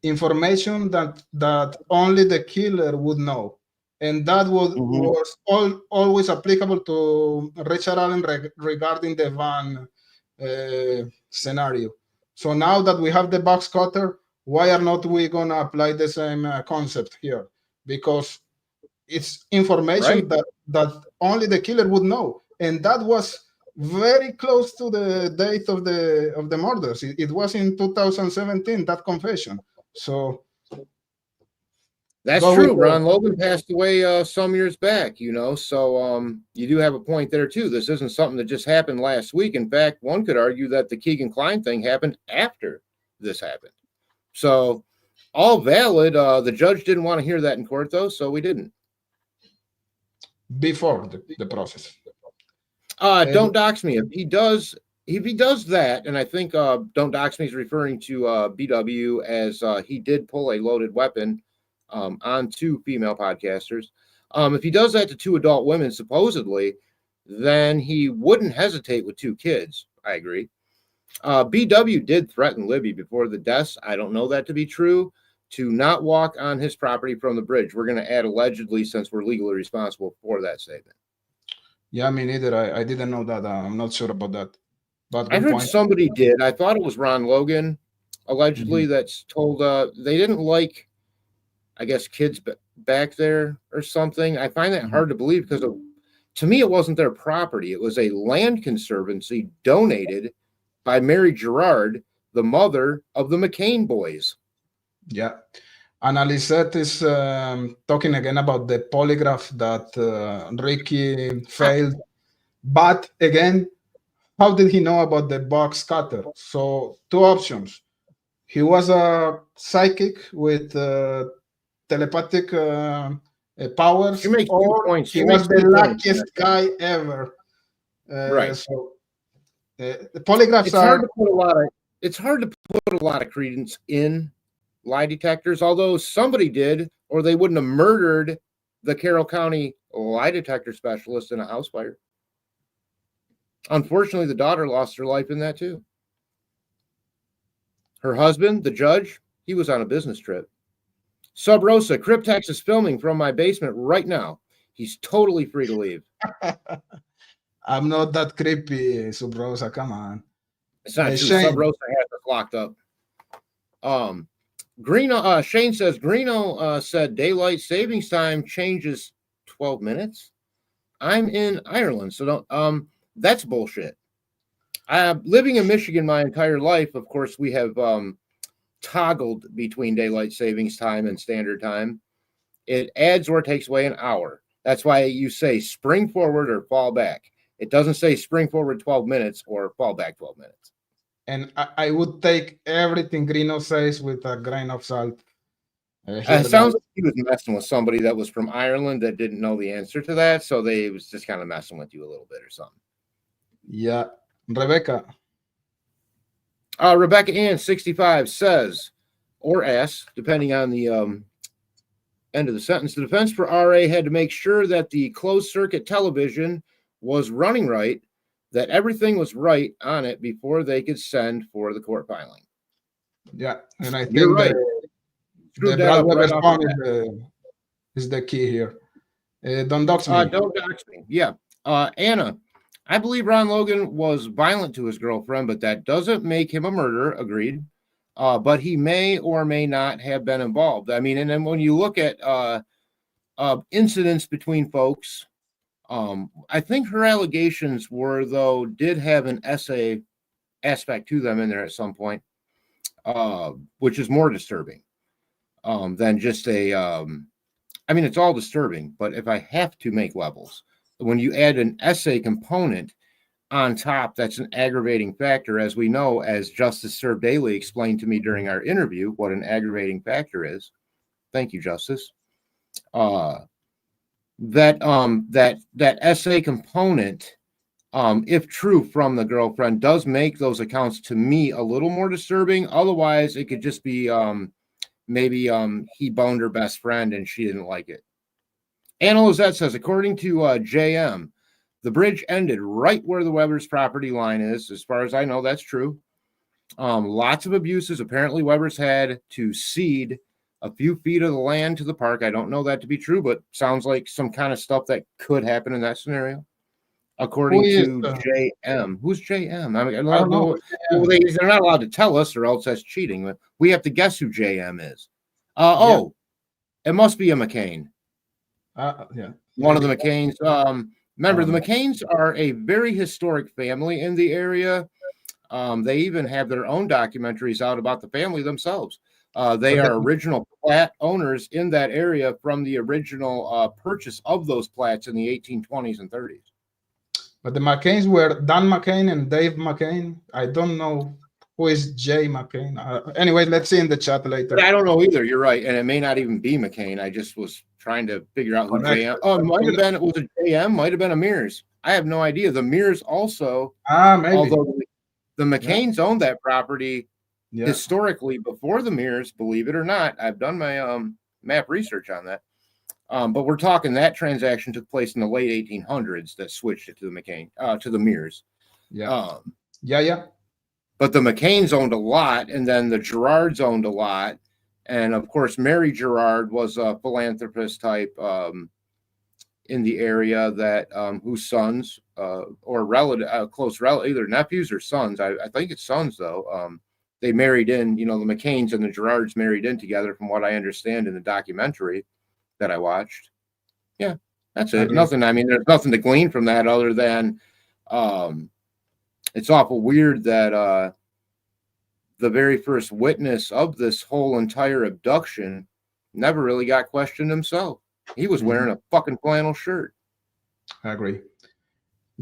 information that only the killer would know, and that was always applicable to Richard Allen regarding the van scenario. So now that we have the box cutter, why are not we going to apply the same concept here? Because it's information that only the killer would know, and that was very close to the date of the murders. It was in 2017, that confession. So that's true. Ron Logan passed away some years back, you know, so you do have a point there too. This isn't something that just happened last week. In fact, one could argue that the Keegan Kline thing happened after this happened. So all valid. The judge didn't want to hear that in court though, so we didn't. Before the process. Don't dox me. If he does that, and I think Don't Dox Me is referring to BW as he did pull a loaded weapon on two female podcasters. If he does that to two adult women, supposedly, then he wouldn't hesitate with two kids. I agree. BW did threaten Libby before the deaths. I don't know that to be true. To not walk on his property from the bridge. We're going to add allegedly since we're legally responsible for that statement. Yeah, me neither. I didn't know that. I'm not sure about that. But I heard somebody did. I thought it was Ron Logan, allegedly, that's told they didn't like, I guess, kids back there or something. I find that hard to believe because to me, it wasn't their property. It was a land conservancy donated by Mary Gerard, the mother of the McCain boys. Yeah. And Lisette is talking again about the polygraph that Ricky failed. But again, how did he know about the box cutter? So two options. He was a psychic with telepathic powers, She makes 2 or points. he She was makes the 2 points. luckiest guy ever. Right. So the polygraphs It's hard to put a lot of credence in lie detectors, although somebody did, or they wouldn't have murdered the Carroll County lie detector specialist in a house fire. Unfortunately, the daughter lost her life in that too. Her husband, the judge, he was on a business trip. Sub Rosa, Cryptex is filming from my basement right now. He's totally free to leave. I'm not that creepy, Subrosa. Come on. It's not true. Shane. Sub Rosa has us locked up. Greeno, Shane says Greeno said daylight savings time changes 12 minutes. I'm in Ireland, so don't. That's bullshit. Living in Michigan my entire life, of course, we have toggled between daylight savings time and standard time. It adds or takes away an hour. That's why you say spring forward or fall back. It doesn't say spring forward 12 minutes or fall back 12 minutes. And I would take everything Greeno says with a grain of salt. It sounds like he was messing with somebody that was from Ireland that didn't know the answer to that, so they was just kind of messing with you a little bit or something. Yeah. Rebecca. Rebecca Ann, 65, says, or asks, depending on the end of the sentence, the defense for RA had to make sure that the closed circuit television was running right, that everything was right on it before they could send for the court filing. Yeah, and I think You're right. the Brad Weber's phone is the key here. Don't dox me. Don't dox me. Yeah. Anna, I believe Ron Logan was violent to his girlfriend, but that doesn't make him a murderer. Agreed. But he may or may not have been involved. I mean, and then when you look at incidents between folks, I think her allegations did have an essay aspect to them in there at some point, which is more disturbing than just I mean, it's all disturbing, but if I have to make levels, when you add an essay component on top, that's an aggravating factor, as we know, as Justice Sir Bailey explained to me during our interview, what an aggravating factor is. Thank you, Justice. That essay component, if true from the girlfriend, does make those accounts to me a little more disturbing. Otherwise, it could just be maybe he boned her best friend and she didn't like it. Anna Lozette says, according to JM, the bridge ended right where the Weber's property line is. As far as I know, that's true. Lots of abuses. Apparently, Weber's had to cede a few feet of the land to the park. I don't know that to be true, but sounds like some kind of stuff that could happen in that scenario. According to JM. Who's JM? I mean, I don't know. They're not allowed to tell us, or else that's cheating. But we have to guess who JM is. Oh, it must be a McCain. Yeah. One of the McCains. Remember, the McCains are a very historic family in the area. They even have their own documentaries out about the family themselves. They are original plat owners in that area from the original purchase of those plats in the 1820s and 30s. But the McCains were Dan McCain and Dave McCain. I don't know who is Jay McCain. Anyway, let's see in the chat later. But I don't know either. You're right. And it may not even be McCain. I just was trying to figure out who JM. Oh, it might have been, it was a JM, might have been a Mears. I have no idea. The Mears also, maybe. Although the McCains owned that property historically before the Mears, believe it or not. I've done my map research on that. But we're talking that transaction took place in the late 1800s that switched it to the McCain, to the Mears. Yeah. But the McCains owned a lot, and then the Gerards owned a lot. And of course, Mary Gerard was a philanthropist type in the area that whose sons or relative, close relative, either nephews or sons. I think it's sons though. They married in. The McCains and the Gerards married in together, from what I understand in the documentary that I watched. Yeah, that's it. Nothing. I mean, there's nothing to glean from that other than it's awful weird that the very first witness of this whole entire abduction never really got questioned himself. He was wearing a fucking flannel shirt. I agree.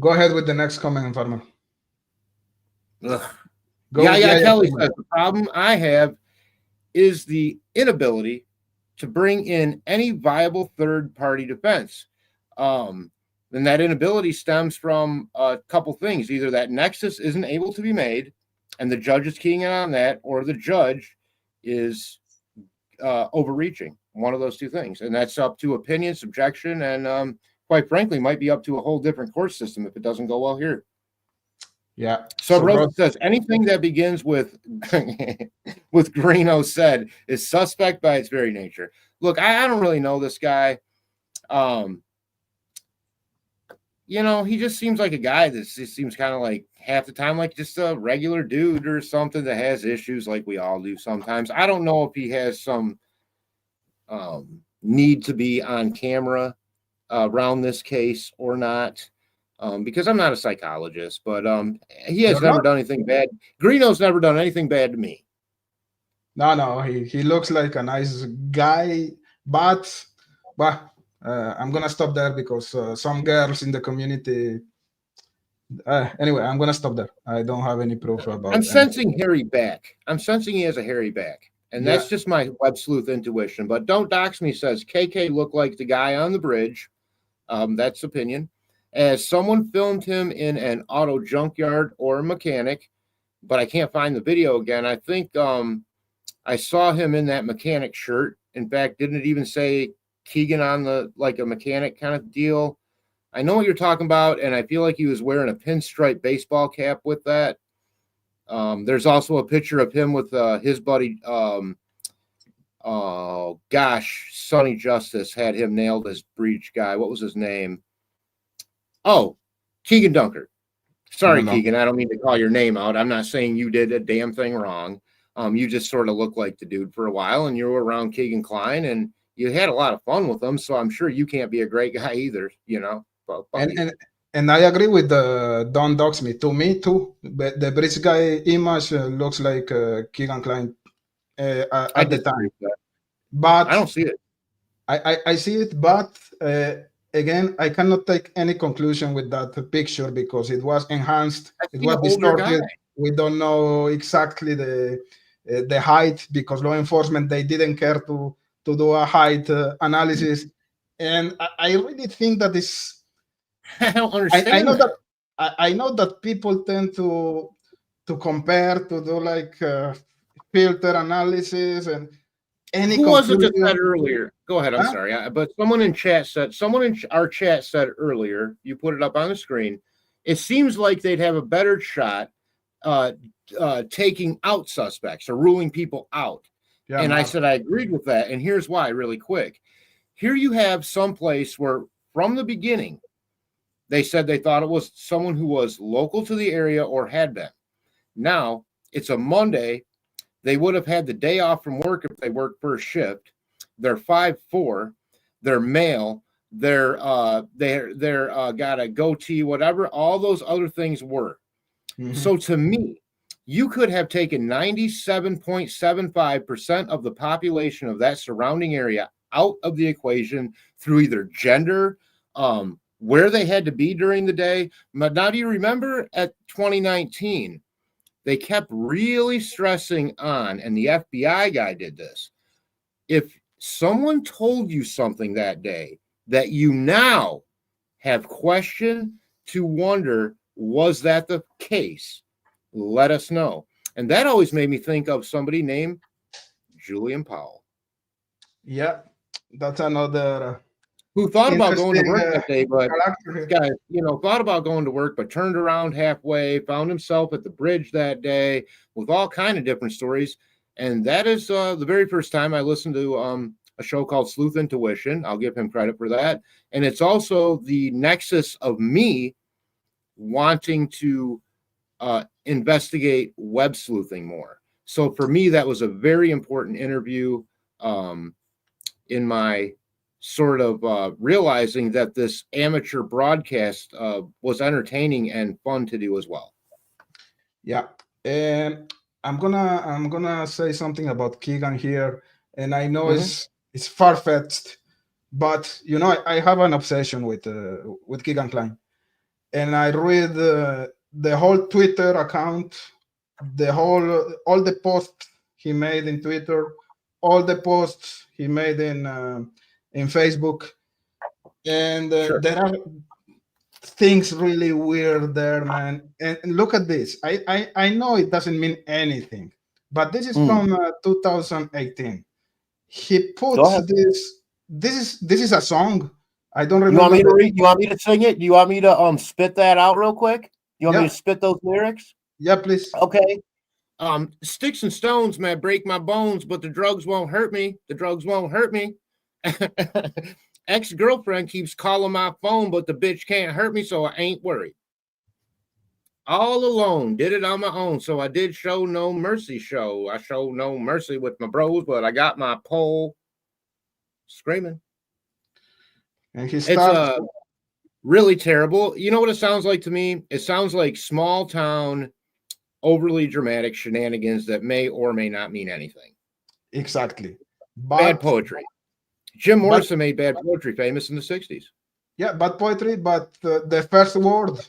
Go ahead with the next comment, Farmer. Kelly says, the problem I have is the inability to bring in any viable third-party defense. And that inability stems from a couple things. Either that nexus isn't able to be made, and the judge is keying in on that, or the judge is overreaching. One of those two things. And that's up to opinion, subjection, and quite frankly, might be up to a whole different court system if it doesn't go well here. Yeah. So Rosa says anything that begins with with Greeno said is suspect by its very nature. Look, I don't really know this guy. You know, he just seems like a guy that just seems kind of like half the time like just a regular dude or something that has issues like we all do sometimes. I don't know if he has some need to be on camera around this case or not. Because I'm not a psychologist, but he has never done anything bad. Greeno's never done anything bad to me. No, he looks like a nice guy, but I'm gonna stop there because some girls in the community. Anyway, I'm gonna stop there. I don't have any proof about. I'm sensing hairy back. I'm sensing he has a hairy back, and that's just my web sleuth intuition. But don't dox me. Says KK looked like the guy on the bridge. That's opinion. As someone filmed him in an auto junkyard or a mechanic, but I can't find the video again. I think I saw him in that mechanic shirt. In fact, didn't it even say Keegan on the like a mechanic kind of deal? I know what you're talking about, and I feel like he was wearing a pinstripe baseball cap with that. There's also a picture of him with his buddy. Oh gosh, Sonny Justice had him nailed as breach guy. What was his name? Oh, Keegan Dunker. Sorry, Keegan. I don't mean to call your name out. I'm not saying you did a damn thing wrong. You just sort of looked like the dude for a while, and you were around Keegan Kline, and you had a lot of fun with him. So I'm sure you can't be a great guy either, you know. And I agree with Don Doxme. To me too, but the bridge guy image looks like Keegan Kline at the time. But I don't see it. I see it, but again, I cannot take any conclusion with that picture because it was enhanced. It was distorted. We don't know exactly the height because law enforcement, they didn't care to do a height analysis. And I really think that is. I don't understand. I know that people tend to compare, to do like filter analysis and any. Who was it that said earlier? Go ahead. I'm sorry, but someone in our chat said earlier. You put it up on the screen. It seems like they'd have a better shot taking out suspects or ruling people out. Yeah, and I said I agreed with that. And here's why, really quick. Here you have some place where from the beginning they said they thought it was someone who was local to the area or had been. Now it's a Monday. They would have had the day off from work if they worked first shift. They're 5'4", they're male, they're got a goatee, whatever. All those other things were. Mm-hmm. So to me, you could have taken 97.75% of the population of that surrounding area out of the equation through either gender, where they had to be during the day. But now, do you remember at 2019? They kept really stressing on, and the FBI guy did this. If someone told you something that day that you now have question to wonder, was that the case? Let us know. And that always made me think of somebody named Julian Powell. Yeah, that's another. Who thought about going to work that day, but guy, thought about going to work, but turned around halfway, found himself at the bridge that day with all kind of different stories. And that is the very first time I listened to a show called Sleuth Intuition. I'll give him credit for that. And it's also the nexus of me wanting to investigate web sleuthing more. So for me, that was a very important interview in my sort of realizing that this amateur broadcast was entertaining and fun to do as well. Yeah, and I'm gonna say something about Keegan here, and I know it's far-fetched, but I have an obsession with Keegan Kline, and I read the whole Twitter account, all the posts he made in Twitter, all the posts he made in Facebook, and Sure. there are things really weird there, man. And look at this. I know it doesn't mean anything, but this is from 2018. He Go puts ahead. this. This is a song. I don't You remember. want me to read? You want me to sing it? You want me to spit that out real quick? You want me Yeah. to spit those lyrics? Yeah, please. Okay. Sticks and stones may break my bones, but the drugs won't hurt me. The drugs won't hurt me. Ex-girlfriend keeps calling my phone, but the bitch can't hurt me, so I ain't worried. All alone, did it on my own, so I did show no mercy show. I show no mercy with my bros, but I got my pole screaming. And he It's starts. really terrible. You know what it sounds like to me? It sounds like small town, overly dramatic shenanigans that may or may not mean anything. Exactly. Bad poetry. Jim Morrison made bad poetry famous in the 60s. Yeah, bad poetry, but the first word,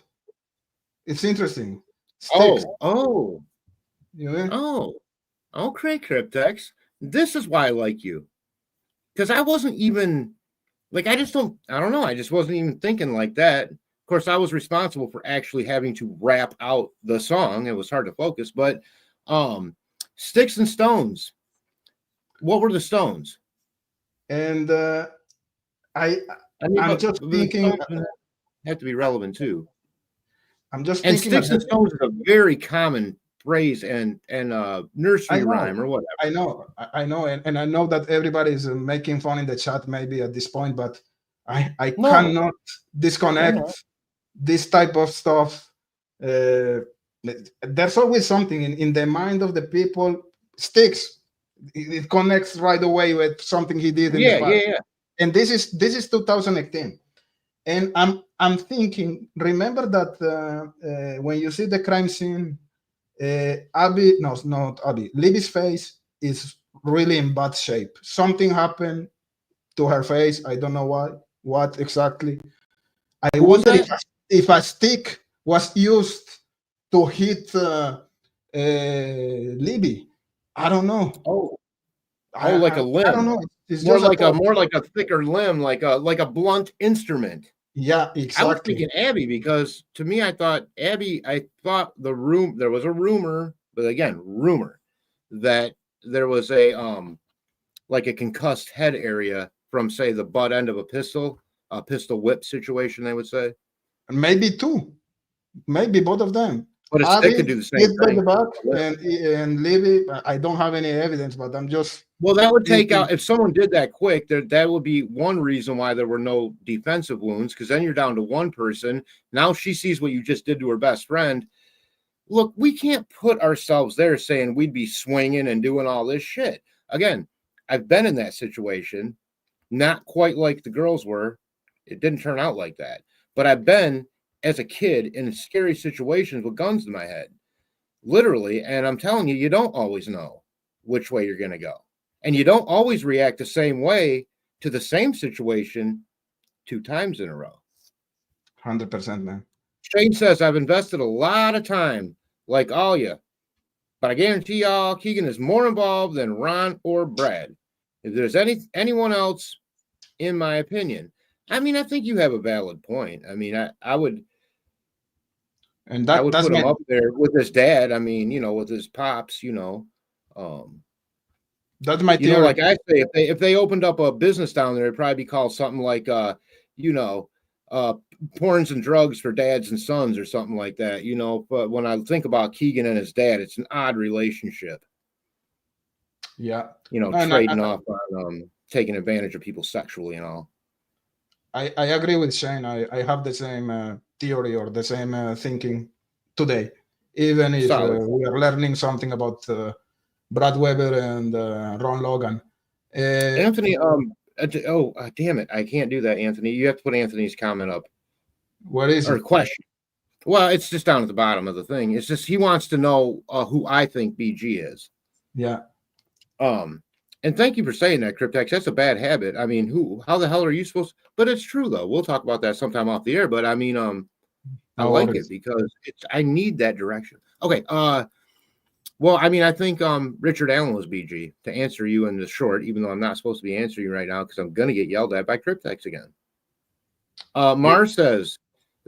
it's interesting. Sticks. You know? Oh, okay, Cryptex. This is why I like you. Because I wasn't even, like, I don't know. I just wasn't even thinking like that. Of course, I was responsible for actually having to rap out the song. It was hard to focus, but Sticks and Stones. What were the stones? And I'm just the thinking, have to be relevant too. I'm just and thinking. Sticks and Stones is a very common phrase and nursery rhyme or whatever. I know, and I know that everybody is making fun in the chat maybe at this point, but I cannot disconnect this type of stuff. There's always something in the mind of the people. Sticks. It connects right away with something he did in the past. Yeah. And this is 2018, and I'm thinking. Remember that when you see the crime scene, not Abby. Libby's face is really in bad shape. Something happened to her face. I don't know what exactly. I wonder if a stick was used to hit Libby. I don't know. Like a limb. I don't know. It's more like a thicker limb, like a blunt instrument. Yeah, exactly. I was thinking Abby because to me, I thought there was a rumor, but again, rumor that there was a like a concussed head area from, say, the butt end of a pistol whip situation, they would say. Maybe two, maybe both of them. But a stick could do the same thing. And Libby, I don't have any evidence, but I'm just. Well, that would take out, if someone did that quick, that would be one reason why there were no defensive wounds, because then you're down to one person. Now she sees what you just did to her best friend. Look, we can't put ourselves there saying we'd be swinging and doing all this shit. Again, I've been in that situation, not quite like the girls were. It didn't turn out like that. But I've been, as a kid, in scary situations with guns to my head. Literally, and I'm telling you, you don't always know which way you're going to go. And you don't always react the same way to the same situation 2 times in a row. 100%, man. Shane says, I've invested a lot of time, like all you, but I guarantee y'all Keegan is more involved than Ron or Brad. If there's anyone else, in my opinion, I mean, I think you have a valid point. I mean, I would put him up there with his dad. I mean, with his pops, That's my theory. Like I say, if they opened up a business down there, it'd probably be called something like, porns and drugs for dads and sons or something like that, But when I think about Keegan and his dad, it's an odd relationship. Yeah. Trading off on taking advantage of people sexually and all. I agree with Shane. I have the same theory or the same thinking today, even if we are learning something about Brad Weber and Ron Logan. Anthony, damn it. I can't do that, Anthony. You have to put Anthony's comment up. What is or it? Question. Well, it's just down at the bottom of the thing. It's just he wants to know who I think BG is. Yeah. And thank you for saying that, Cryptex. That's a bad habit. I mean, how the hell are you supposed to? But it's true, though. We'll talk about that sometime off the air. But I mean, I like it because I need that direction. Okay. Well, I mean, I think Richard Allen was BG, to answer you in the short, even though I'm not supposed to be answering you right now because I'm going to get yelled at by Cryptex again. Mars says,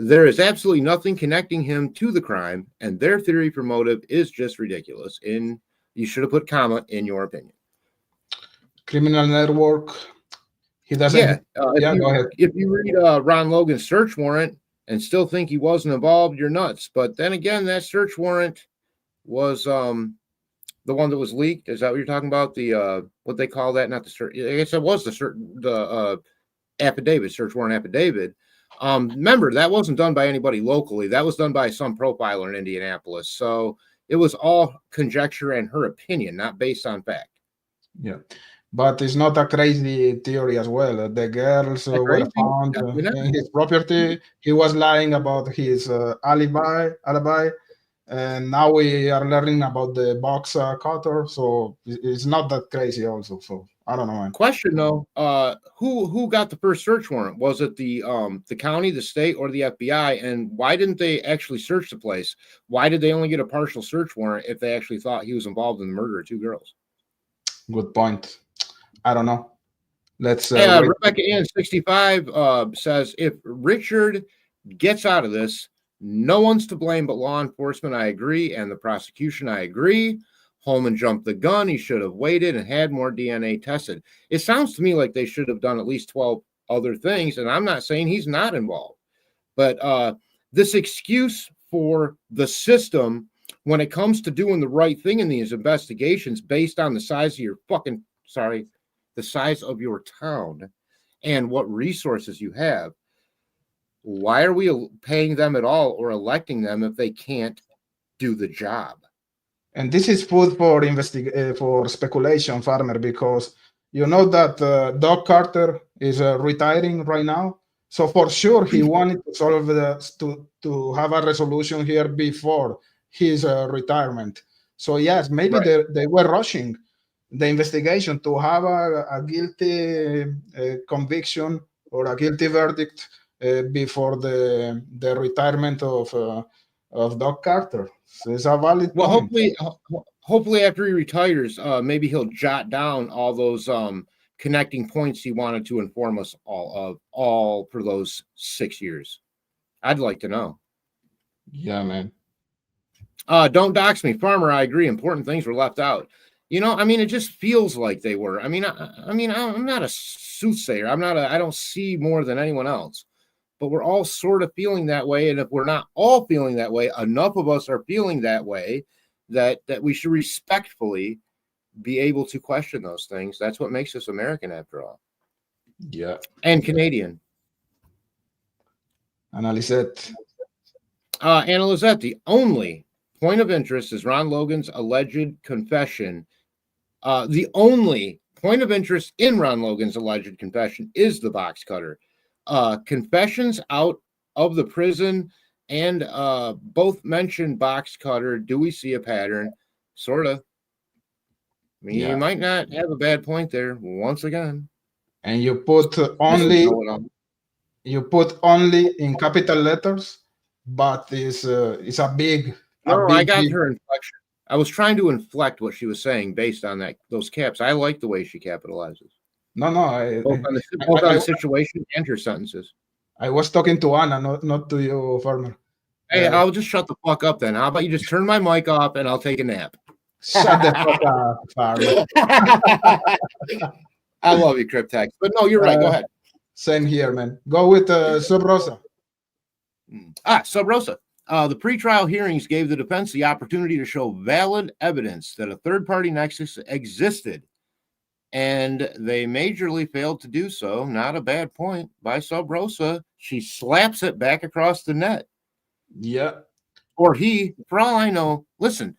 there is absolutely nothing connecting him to the crime, and their theory for motive is just ridiculous. You should have put comma in your opinion. Criminal network. He doesn't. Yeah. Go ahead. If you read Ron Logan's search warrant and still think he wasn't involved, you're nuts. But then again, that search warrant was the one that was leaked. Is that what you're talking about? The what they call that? Not the search. I guess it was the affidavit, search warrant affidavit. Remember, that wasn't done by anybody locally. That was done by some profiler in Indianapolis. So it was all conjecture and her opinion, not based on fact. Yeah, but it's not a crazy theory as well. The girls were found in his property. He was lying about his alibi, and now we are learning about the box cutter. So it's not that crazy also. So I don't know, man. Question though, who got the first search warrant? Was it the county, the state, or the FBI? And why didn't they actually search the place? Why did they only get a partial search warrant if they actually thought he was involved in the murder of 2 girls? Good point. I don't know. Let's Rebecca Ann 65 says, if Richard gets out of this, no one's to blame but law enforcement. I agree. And the prosecution, I agree. Holman jumped the gun. He should have waited and had more DNA tested. It sounds to me like they should have done at least 12 other things. And I'm not saying he's not involved. But this excuse for the system when it comes to doing the right thing in these investigations based on the size of your the size of your town and what resources you have, why are we paying them at all or electing them if they can't do the job? And this is food for for speculation, Farmer, because you know that Doc Carter is retiring right now. So for sure he wanted to solve to have a resolution here before his retirement. So yes, maybe they were rushing the investigation to have a guilty conviction or a guilty verdict before the retirement of Doc Carter. So it's a valid point. Hopefully after he retires, maybe he'll jot down all those connecting points he wanted to inform us all for those 6 years. I'd like to know. Yeah, man. Don't dox me, Farmer. I agree. Important things were left out. You know, I mean, it just feels like they were. I mean, I'm not a soothsayer. I don't see more than anyone else. But we're all sort of feeling that way. And if we're not all feeling that way, enough of us are feeling that way that we should respectfully be able to question those things. That's what makes us American, after all. Yeah. And Canadian. Analyzette. Analyzette, the only point of interest is Ron Logan's alleged confession. The only point of interest in Ron Logan's alleged confession is the box cutter. Confessions out of the prison and both mentioned box cutter. Do we see a pattern? Sort of. I mean, you might not have a bad point there once again. And you put only in capital letters, but it's a big. I got her inflection. I was trying to inflect what she was saying based on those caps. I like the way she capitalizes. No, both on the situation and her sentences. I was talking to Anna, not to you, Farmer. Hey, I'll just shut the fuck up then. How about you just turn my mic off and I'll take a nap? Shut the fuck up, Farmer. I love you, Cryptex. But no, you're right. Go ahead. Same here, man. Go with Sub Rosa. Sub Rosa. The pretrial hearings gave the defense the opportunity to show valid evidence that a third-party nexus existed, and they majorly failed to do so. Not a bad point by Sub Rosa. She slaps it back across the net. Yeah. Or he, for all I know, listen,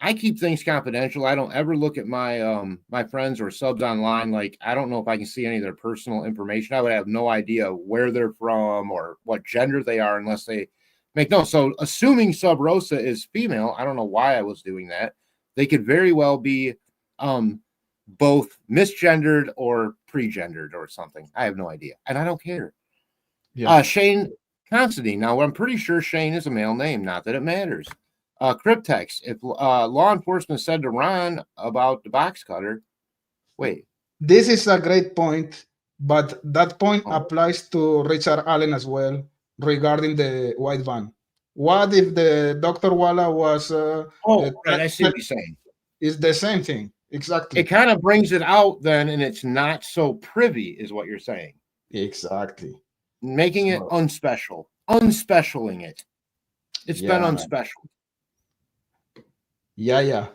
I keep things confidential. I don't ever look at my my friends or subs online. Like, I don't know if I can see any of their personal information. I would have no idea where they're from or what gender they are unless they make no. So assuming Sub Rosa is female, I don't know why I was doing that. They could very well be both misgendered or pre-gendered or something. I have no idea. And I don't care. Yeah. Shane Constantine. Now, I'm pretty sure Shane is a male name. Not that it matters. Cryptex, if law enforcement said to Ron about the box cutter, wait. This is a great point, but that point Oh. applies to Richard Allen as well regarding the white van. What if the Dr. Walla was Right, I see what you're saying. It's the same thing. Exactly. It kind of brings it out then, and it's not so privy, is what you're saying. Exactly. Making it unspecial, unspecialing it. It's been unspecial. Yeah.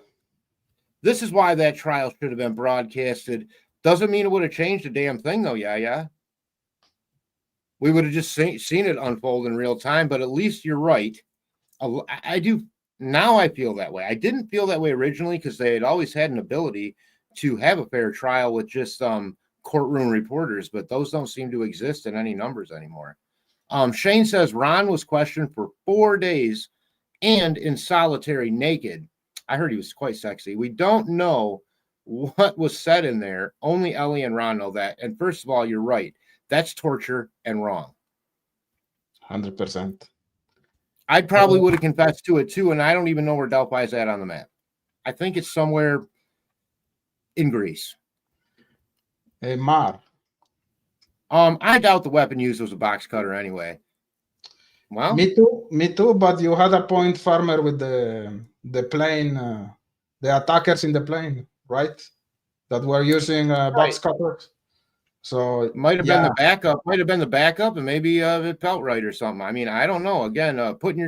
This is why that trial should have been broadcasted. Doesn't mean it would have changed a damn thing, though. Yeah. We would have just seen it unfold in real time, but at least you're right. I do. Now I feel that way. I didn't feel that way originally because they had always had an ability to have a fair trial with just courtroom reporters, but those don't seem to exist in any numbers anymore. Shane says Ron was questioned for 4 days and in solitary naked. I heard he was quite sexy. We don't know what was said in there. Only Ellie and Ron know that. And first of all, you're right. That's torture and wrong. 100%. I probably would have confessed to it too, and I don't even know where Delphi is at on the map. I think it's somewhere in Greece. Mar. I doubt the weapon used was a box cutter anyway. Well, me too. But you had a point, Farmer, with the plane, the attackers in the plane, right? That were using box cutters. So it might have been the backup. Might have been the backup, and maybe it felt right or something. I mean, I don't know. Again,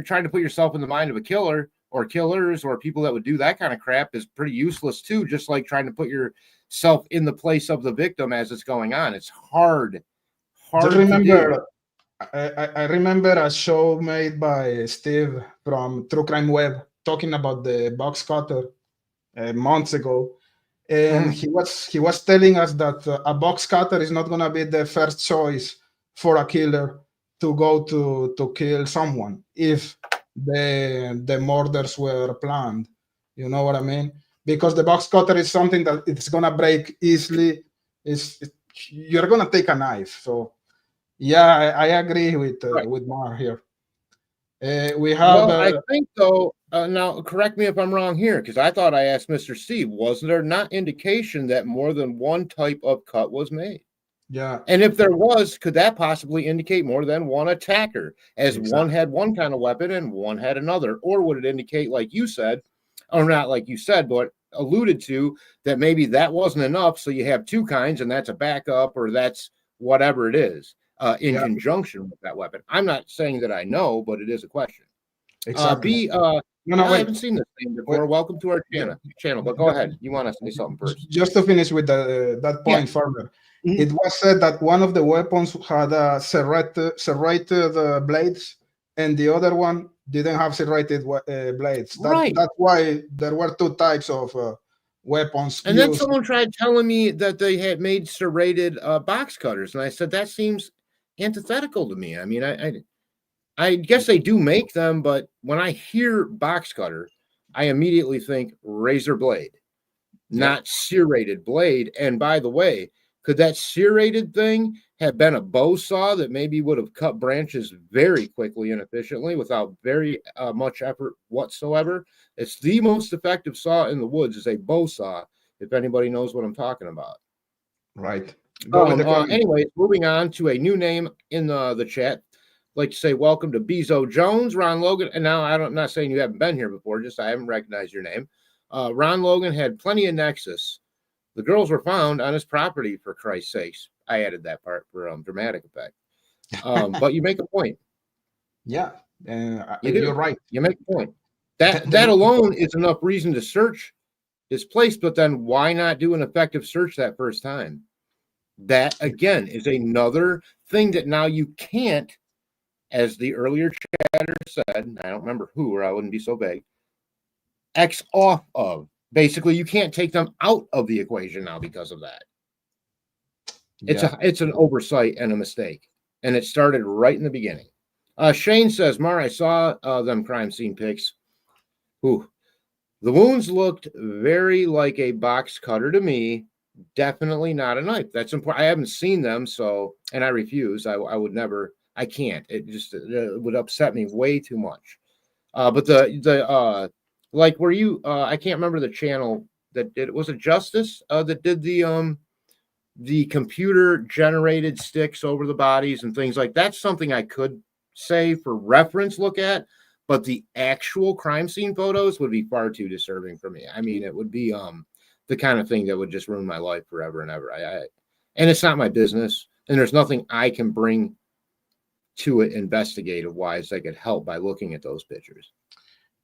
trying to put yourself in the mind of a killer or killers or people that would do that kind of crap is pretty useless too. Just like trying to put yourself in the place of the victim as it's going on. It's hard. Just remember, I remember a show made by Steve from True Crime Web talking about the box cutter months ago. And he was telling us that a box cutter is not going to be the first choice for a killer to go to kill someone if the murders were planned. You know what I mean? Because the box cutter is something that it's going to break easily. You're going to take a knife. So, yeah, I agree with Mar here. We have. I think though. Now, correct me if I'm wrong here, because I thought I asked Mr. Steve, wasn't there not indication that more than one type of cut was made? Yeah. And if there was, could that possibly indicate more than one attacker, as one had one kind of weapon and one had another? Or would it indicate, like you said, or not like you said, but alluded to, that maybe that wasn't enough, so you have two kinds, and that's a backup, or that's whatever it is, in conjunction with that weapon? I'm not saying that I know, but it is a question. Exactly. I haven't seen this thing before. Welcome to our channel, but go ahead. You want to say something first? Just to finish with that point further. It was said that one of the weapons had serrated blades, and the other one didn't have serrated blades. That's why there were two types of weapons. And then someone tried telling me that they had made serrated box cutters, and I said that seems antithetical to me. I mean, I guess they do make them, but when I hear box cutter, I immediately think razor blade, not serrated blade. And by the way, could that serrated thing have been a bow saw that maybe would have cut branches very quickly and efficiently without very much effort whatsoever? It's the most effective saw in the woods is a bow saw, if anybody knows what I'm talking about. Right. Anyways, moving on to a new name in the chat. Like to say welcome to Bezo Jones, Ron Logan. And now I'm not saying you haven't been here before, just I haven't recognized your name. Ron Logan had plenty of nexus. The girls were found on his property, for Christ's sakes. I added that part for dramatic effect. But you make a point. Yeah, you're right. You make a point. That alone is enough reason to search his place, but then why not do an effective search that first time? That, again, is another thing that now you can't, as the earlier chatter said, I don't remember who, or I wouldn't be so vague, X off of. Basically, you can't take them out of the equation now because of that. It's an oversight and a mistake. And it started right in the beginning. Shane says, Mar, I saw them crime scene pics. Ooh. The wounds looked very like a box cutter to me. Definitely not a knife. That's important. I haven't seen them, and I refuse. I would never. I can't. It just would upset me way too much. But the like where you I can't remember the channel that did it. Was it Justice that did the computer generated sticks over the bodies and things like that's something I could say for reference look at, but the actual crime scene photos would be far too disturbing for me. I mean, it would be the kind of thing that would just ruin my life forever and ever. And it's not my business, and there's nothing I can bring to it investigative wise that could help by looking at those pictures.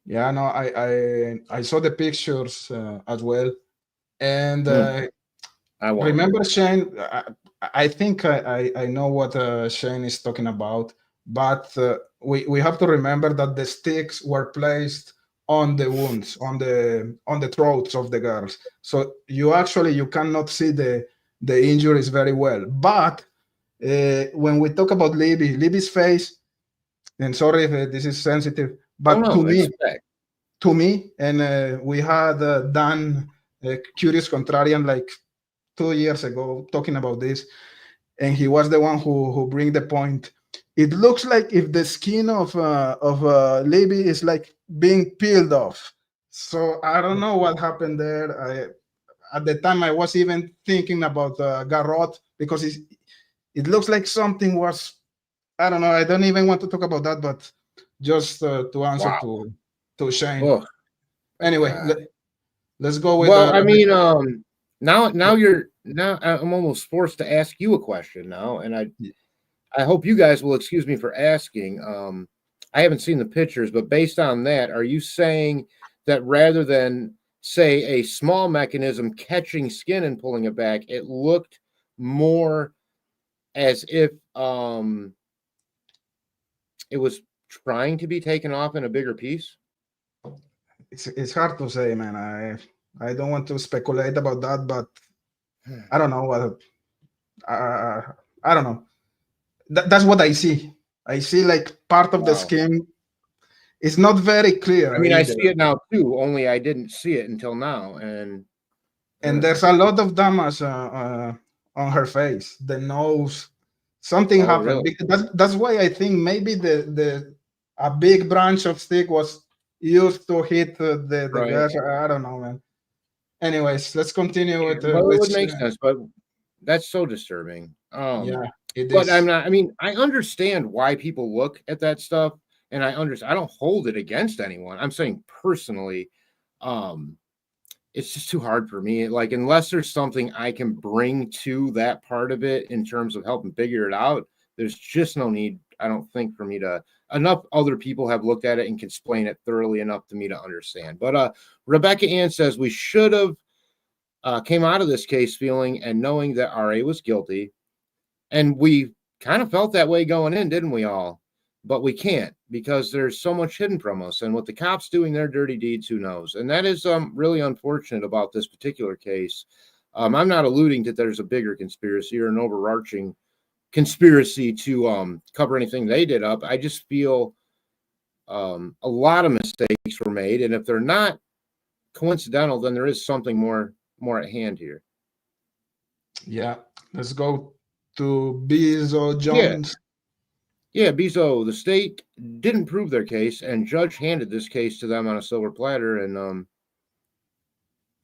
Yeah, no, I saw the pictures as well, and I won't. remember Shane. I think I know what Shane is talking about, but we have to remember that the sticks were placed on the wounds, on the throats of the girls. So you cannot see the injuries very well. But when we talk about Libby's face, and sorry if this is sensitive, but to me, and we had done Curious Contrarian like 2 years ago talking about this, and he was the one who bring the point. It looks like if the skin of Libby is like being peeled off. So I don't know what happened there. At the time I was even thinking about Garrot because it looks like something was, I don't know. I don't even want to talk about that, but just to answer to Shane. Oh, anyway, let's go with. Well, I mean, now I'm almost forced to ask you a question now, and I hope you guys will excuse me for asking. I haven't seen the pictures, but based on that, are you saying that rather than say a small mechanism catching skin and pulling it back, it looked more as if it was trying to be taken off in a bigger piece? It's hard to say, man. I don't want to speculate about that, but I don't know what. I don't know. That's what I see. I see like part of the skin. It's not very clear. I mean, either. I see it now too. Only I didn't see it until now, and there's a lot of damage on her face, the nose. Something happened. Really? That's why I think maybe a big branch of stick was used to hit the gas. I don't know, man. Anyways, let's continue with. Well, it would make sense, but that's so disturbing. Yeah, it but is. I'm not. I mean, I understand why people look at that stuff, and I don't hold it against anyone. I'm saying personally, it's just too hard for me. Like, unless there's something I can bring to that part of it in terms of helping figure it out, there's just no need, I don't think, for me to. Enough other people have looked at it and can explain it thoroughly enough to me to understand. But Rebecca Ann says we should have came out of this case feeling and knowing that RA was guilty. And we kind of felt that way going in, didn't we all? But we can't because there's so much hidden from us. And with the cops doing their dirty deeds, who knows? And that is really unfortunate about this particular case. I'm not alluding that there's a bigger conspiracy or an overarching conspiracy to cover anything they did up. I just feel a lot of mistakes were made. And if they're not coincidental, then there is something more at hand here. Yeah, let's go to Bezo Jones. Yeah, Bezo, the state didn't prove their case, and judge handed this case to them on a silver platter, and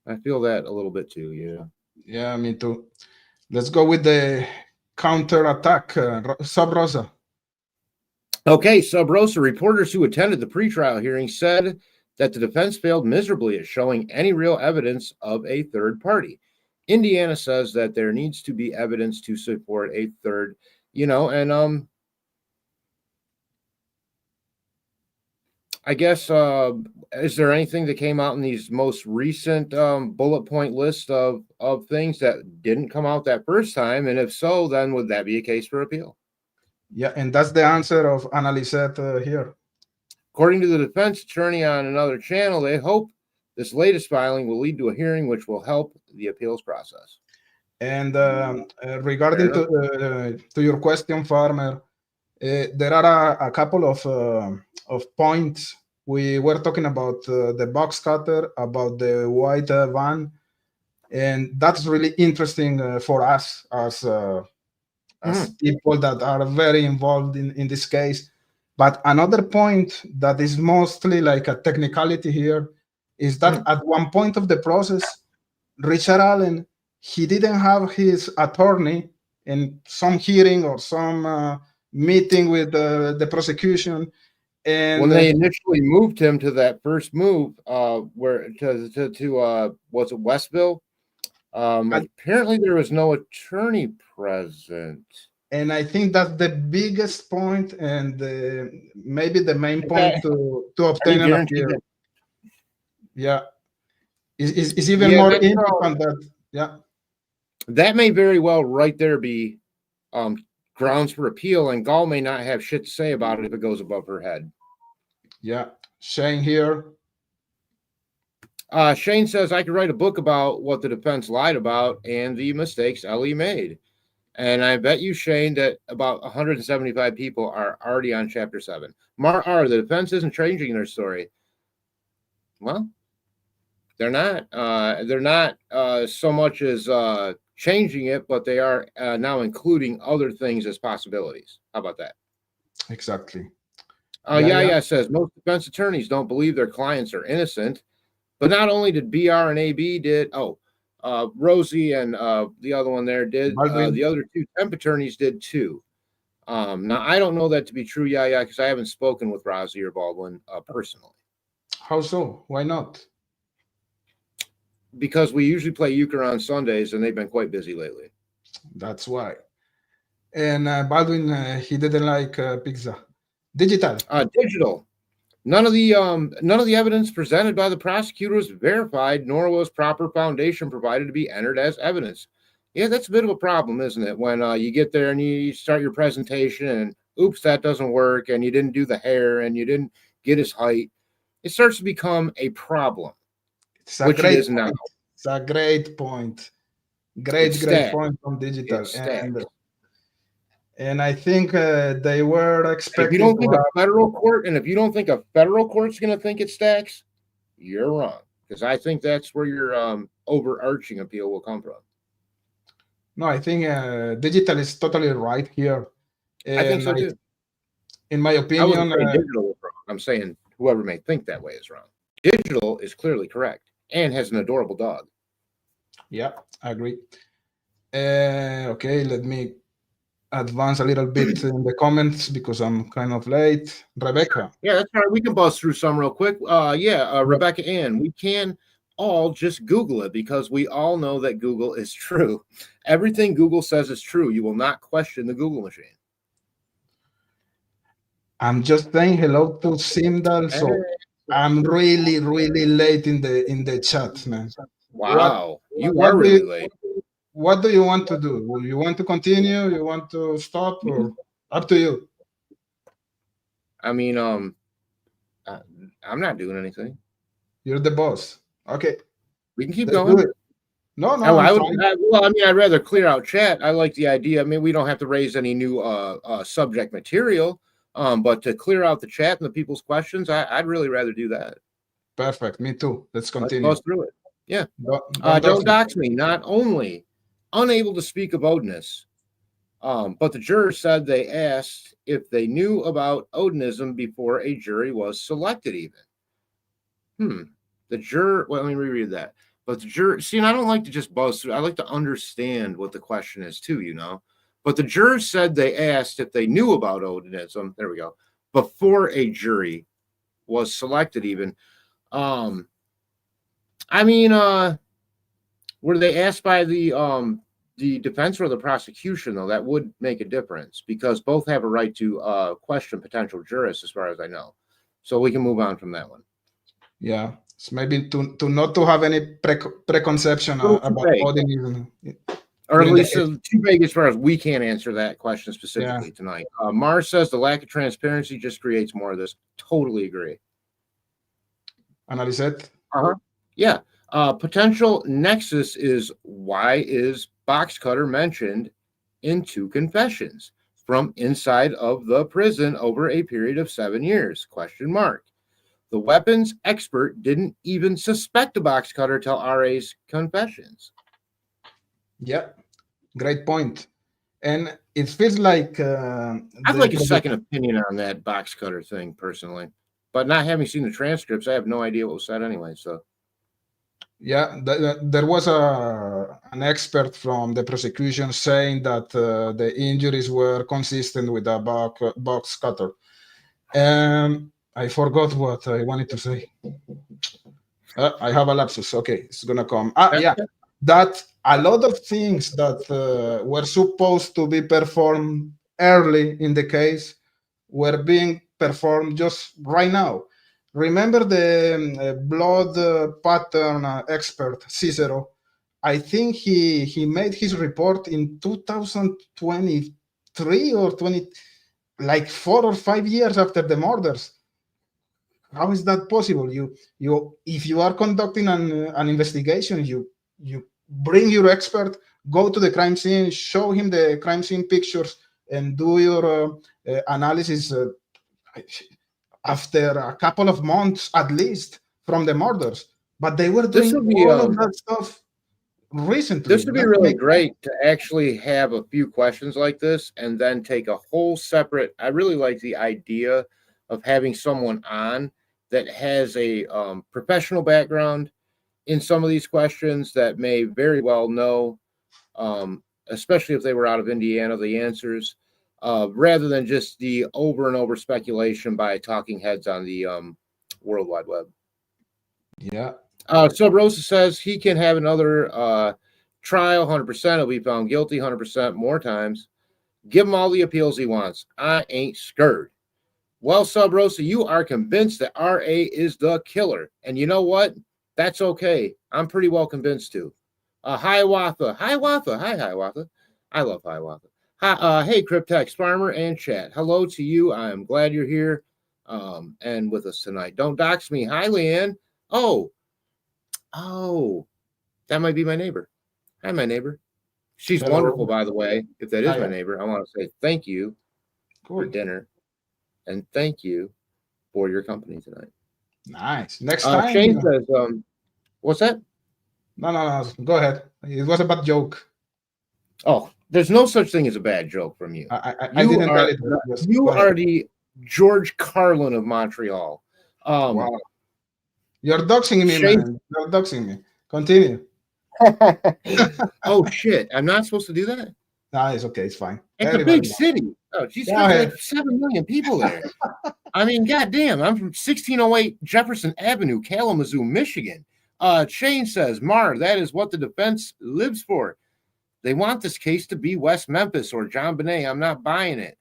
I feel that a little bit too. Yeah, me too. Let's go with the counter-attack. Sub Rosa. Okay, Sub Rosa, reporters who attended the pretrial hearing said that the defense failed miserably at showing any real evidence of a third party. Indiana says that there needs to be evidence to support a third, and I guess, is there anything that came out in these most recent bullet point list of things that didn't come out that first time? And if so, then would that be a case for appeal? Yeah, and that's the answer of Annalisette here. According to the defense attorney on another channel, they hope this latest filing will lead to a hearing which will help the appeals process. And regarding to your question, Farmer, there are a couple of points. We were talking about the box cutter, about the white van, and that's really interesting for us as people that are very involved in this case. But another point that is mostly like a technicality here is that at one point of the process, Richard Allen, he didn't have his attorney in some hearing or some meeting with the prosecution. And when they initially moved him to that first move, where to was it Westville? Apparently there was no attorney present. And I think that's the biggest point and maybe the main point to obtain an appeal. Yeah. It's even more important that, yeah. That may very well right there be grounds for appeal, and Gall may not have shit to say about it if it goes above her head. Yeah. Shane here. Shane says, I could write a book about what the defense lied about and the mistakes Ellie made. And I bet you, Shane, that about 175 people are already on chapter 7. The defense isn't changing their story. Well, they're not. They're not so much as changing it, but they are now including other things as possibilities. How about that? Exactly. Yeah, says most defense attorneys don't believe their clients are innocent. But not only did BR and AB Rosie and the other one there did, the other two temp attorneys did too. Now, I don't know that to be true, because I haven't spoken with Rosie or Baldwin personally. How so? Why not? Because we usually play euchre on Sundays, and they've been quite busy lately. That's why. And Baldwin, he didn't like pizza. Digital. Digital. None of the evidence presented by the prosecutor was verified, nor was proper foundation provided to be entered as evidence. Yeah, that's a bit of a problem, isn't it? When you get there and you start your presentation and oops, that doesn't work, and you didn't do the hair and you didn't get his height, it starts to become a problem. It's a great point. It's a great point. Great point from Digital. And I think they were expecting. If you don't think a federal court, and if you don't think a federal court's going to think it stacks, you're wrong. Because I think that's where your overarching appeal will come from. No, I think Digital is totally right here. And I think so too. In my opinion, Digital is wrong. I'm saying whoever may think that way is wrong. Digital is clearly correct and has an adorable dog. Yeah, I agree. Okay, let me advance a little bit in the comments because I'm kind of late. Rebecca. Yeah, that's right. We can buzz through some real quick. Rebecca Ann, we can all just Google it because we all know that Google is true. Everything Google says is true. You will not question the Google machine. I'm just saying hello to Simdal. So I'm really late in the chat, man. Wow, you are really late. What do you want to do? You want to continue? You want to stop? Or up to you? I mean, I'm not doing anything. You're the boss. Okay. We can keep going. No. I'd rather clear out chat. I like the idea. I mean, we don't have to raise any new subject material, but to clear out the chat and the people's questions, I'd really rather do that. Perfect. Me too. Let's continue. Let's go through it. Yeah. Don't dox me. Not only unable to speak of Odinus, but the jurors said they asked if they knew about Odinism before a jury was selected even. The juror, well, let me reread that. But the juror, see, and I don't like to just buzz through. I like to understand what the question is too, you know. But the jurors said they asked if they knew about Odinism, there we go, before a jury was selected even. Were they asked by the defense or the prosecution, though? That would make a difference because both have a right to question potential jurists, as far as I know. So we can move on from that one. Yeah, it's maybe to not to have any preconception about Odinism. Or at least too vague as far as we can't answer that question specifically tonight. Mars says the lack of transparency just creates more of this. Totally agree. Analyzet? Yeah. Potential nexus is why is Box Cutter mentioned in 2 confessions from inside of the prison over a period of 7 years? ? The weapons expert didn't even suspect a box cutter till RA's confessions. Yeah, great point. And it feels like I'd like a second opinion on that box cutter thing personally, but not having seen the transcripts, I have no idea what was said anyway. So yeah, there was an expert from the prosecution saying that the injuries were consistent with a box cutter. I forgot what I wanted to say. I have a lapsus. Okay, it's gonna come. Yeah, that a lot of things that were supposed to be performed early in the case were being performed just right now. Remember the blood pattern expert Cicero? I think he made his report in 2023 or 20, like 4 or 5 years after the murders. How is that possible? You if you are conducting an investigation, you bring your expert, go to the crime scene, show him the crime scene pictures, and do your analysis after a couple of months at least from the murders. But they were doing all of that stuff recently. This would be really great to actually have a few questions like this and then take a whole separate. I really like the idea of having someone on that has a professional background in some of these questions that may very well know, especially if they were out of Indiana, the answers, rather than just the over and over speculation by talking heads on the World Wide Web. Yeah. Sub Rosa says he can have another trial, 100%. He'll be found guilty 100% more times. Give him all the appeals he wants. I ain't scared. Well, Sub Rosa, you are convinced that R.A. is the killer. And you know what? That's okay. I'm pretty well convinced too. Hiawatha. Hiawatha. Hi, Hiawatha. I love Hiawatha. Hi, hey, Cryptex Farmer and chat. Hello to you. I am glad you're here and with us tonight. Don't dox me. Hi, Leanne. Oh, that might be my neighbor. Hi, my neighbor. She's Hello. wonderful, by the way. If that is my neighbor, I want to say thank you for dinner and thank you for your company tonight. Nice. Next time. Shane says, what's that? No. Go ahead. It was a bad joke. Oh, there's no such thing as a bad joke from you. I didn't tell it. You are the George Carlin of Montreal. Wow. You're doxing me, man. You're doxing me. Continue. Oh, shit. I'm not supposed to do that? No, it's okay. It's fine. It's a big city. Oh, geez, there's like 7 million people there. I mean, goddamn. I'm from 1608 Jefferson Avenue, Kalamazoo, Michigan. Shane says, Mar, that is what the defense lives for. They want this case to be West Memphis or John Bonet. I'm not buying it.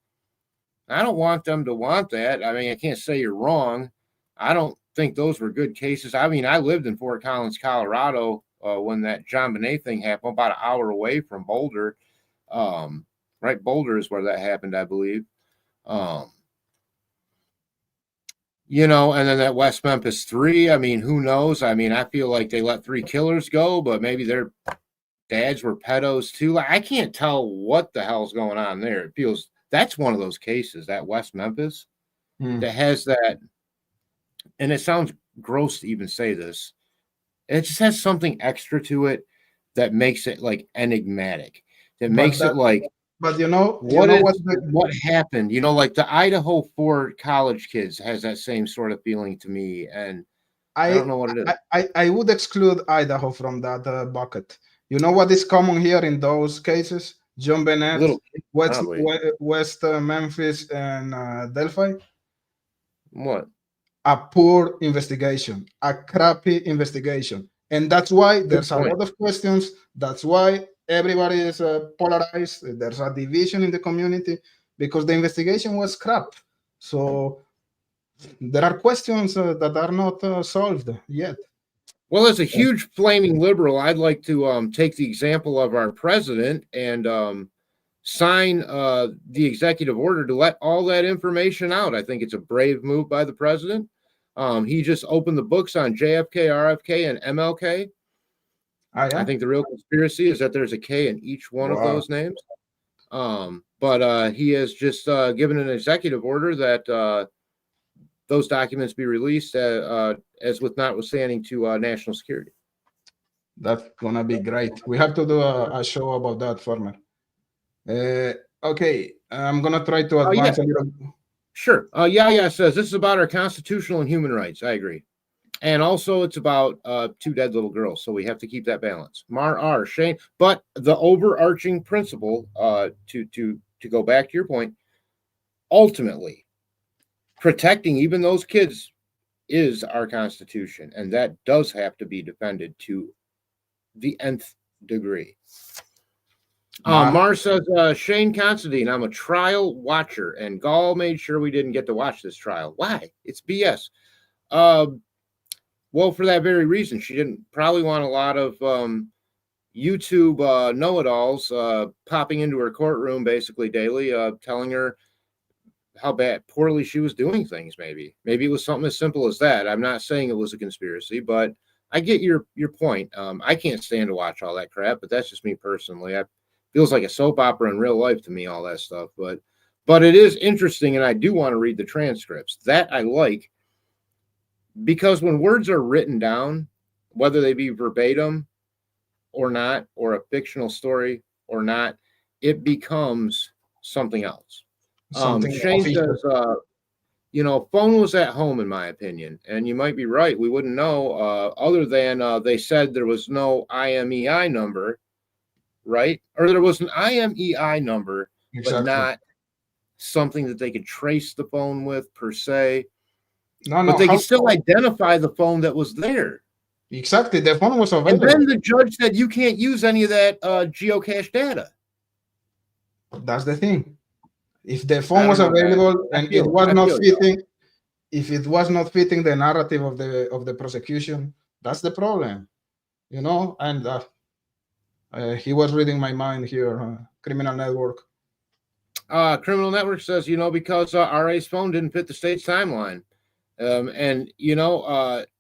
I don't want them to want that. I mean, I can't say you're wrong. I don't think those were good cases. I mean, I lived in Fort Collins, Colorado when that John Bonet thing happened, about an hour away from Boulder. Right, Boulder is where that happened, I believe. You know, and then that West Memphis 3, I mean, who knows? I mean, I feel like they let 3 killers go, but maybe their dads were pedos too. Like, I can't tell what the hell's going on there. It feels that's one of those cases, that West Memphis, that has that, and it sounds gross to even say this. It just has something extra to it that makes it like enigmatic. That makes it like, but you know what happened? You know, like the Idaho 4 college kids has that same sort of feeling to me, and I don't know what it is. I would exclude Idaho from that bucket. You know what is common here in those cases? John Bennett, West Memphis, and Delphi. What? A poor investigation, a crappy investigation. And that's why there's a lot of questions. That's why everybody is polarized. There's a division in the community because the investigation was crap. So there are questions that are not solved yet. Well, as a huge flaming liberal, I'd like to take the example of our president and sign the executive order to let all that information out. I think it's a brave move by the president. He just opened the books on JFK, RFK, and MLK. I think the real conspiracy is that there's a K in each one of those names. But he has just given an executive order that those documents be released as with notwithstanding to national security. That's gonna be great. We have to do a show about that, Farmer. Okay, I'm gonna try to Yeah. advance a little. Sure. Yeah says this is about our constitutional and human rights. I agree. And also it's about two dead little girls. So we have to keep that balance. Mar R. Shane. But the overarching principle, to go back to your point, ultimately protecting even those kids is our Constitution. And that does have to be defended to the nth degree. Mar says, Shane Considine, I'm a trial watcher, and Gall made sure we didn't get to watch this trial. Why? It's BS. Well, for that very reason, she didn't probably want a lot of YouTube know-it-alls popping into her courtroom basically daily, telling her how poorly she was doing things. Maybe it was something as simple as that. I'm not saying it was a conspiracy, but I get your point. I can't stand to watch all that crap, but that's just me personally. Feels like a soap opera in real life to me, all that stuff. But it is interesting, and I do want to read the transcripts. That I like, because when words are written down, whether they be verbatim or not, or a fictional story or not, it becomes something else. Shane says, phone was at home, in my opinion, and you might be right. We wouldn't know, other than they said there was no IMEI number, right? Or there was an IMEI number, but not something that they could trace the phone with per se. But they could still identify the phone that was there. Exactly, the phone was available. And then the judge said you can't use any of that geocache data. That's the thing. If the phone was available and it was not fitting, if it was not fitting the narrative of the prosecution, that's the problem, And he was reading my mind here. Criminal Network. Criminal Network says, because RA's phone didn't fit the state's timeline.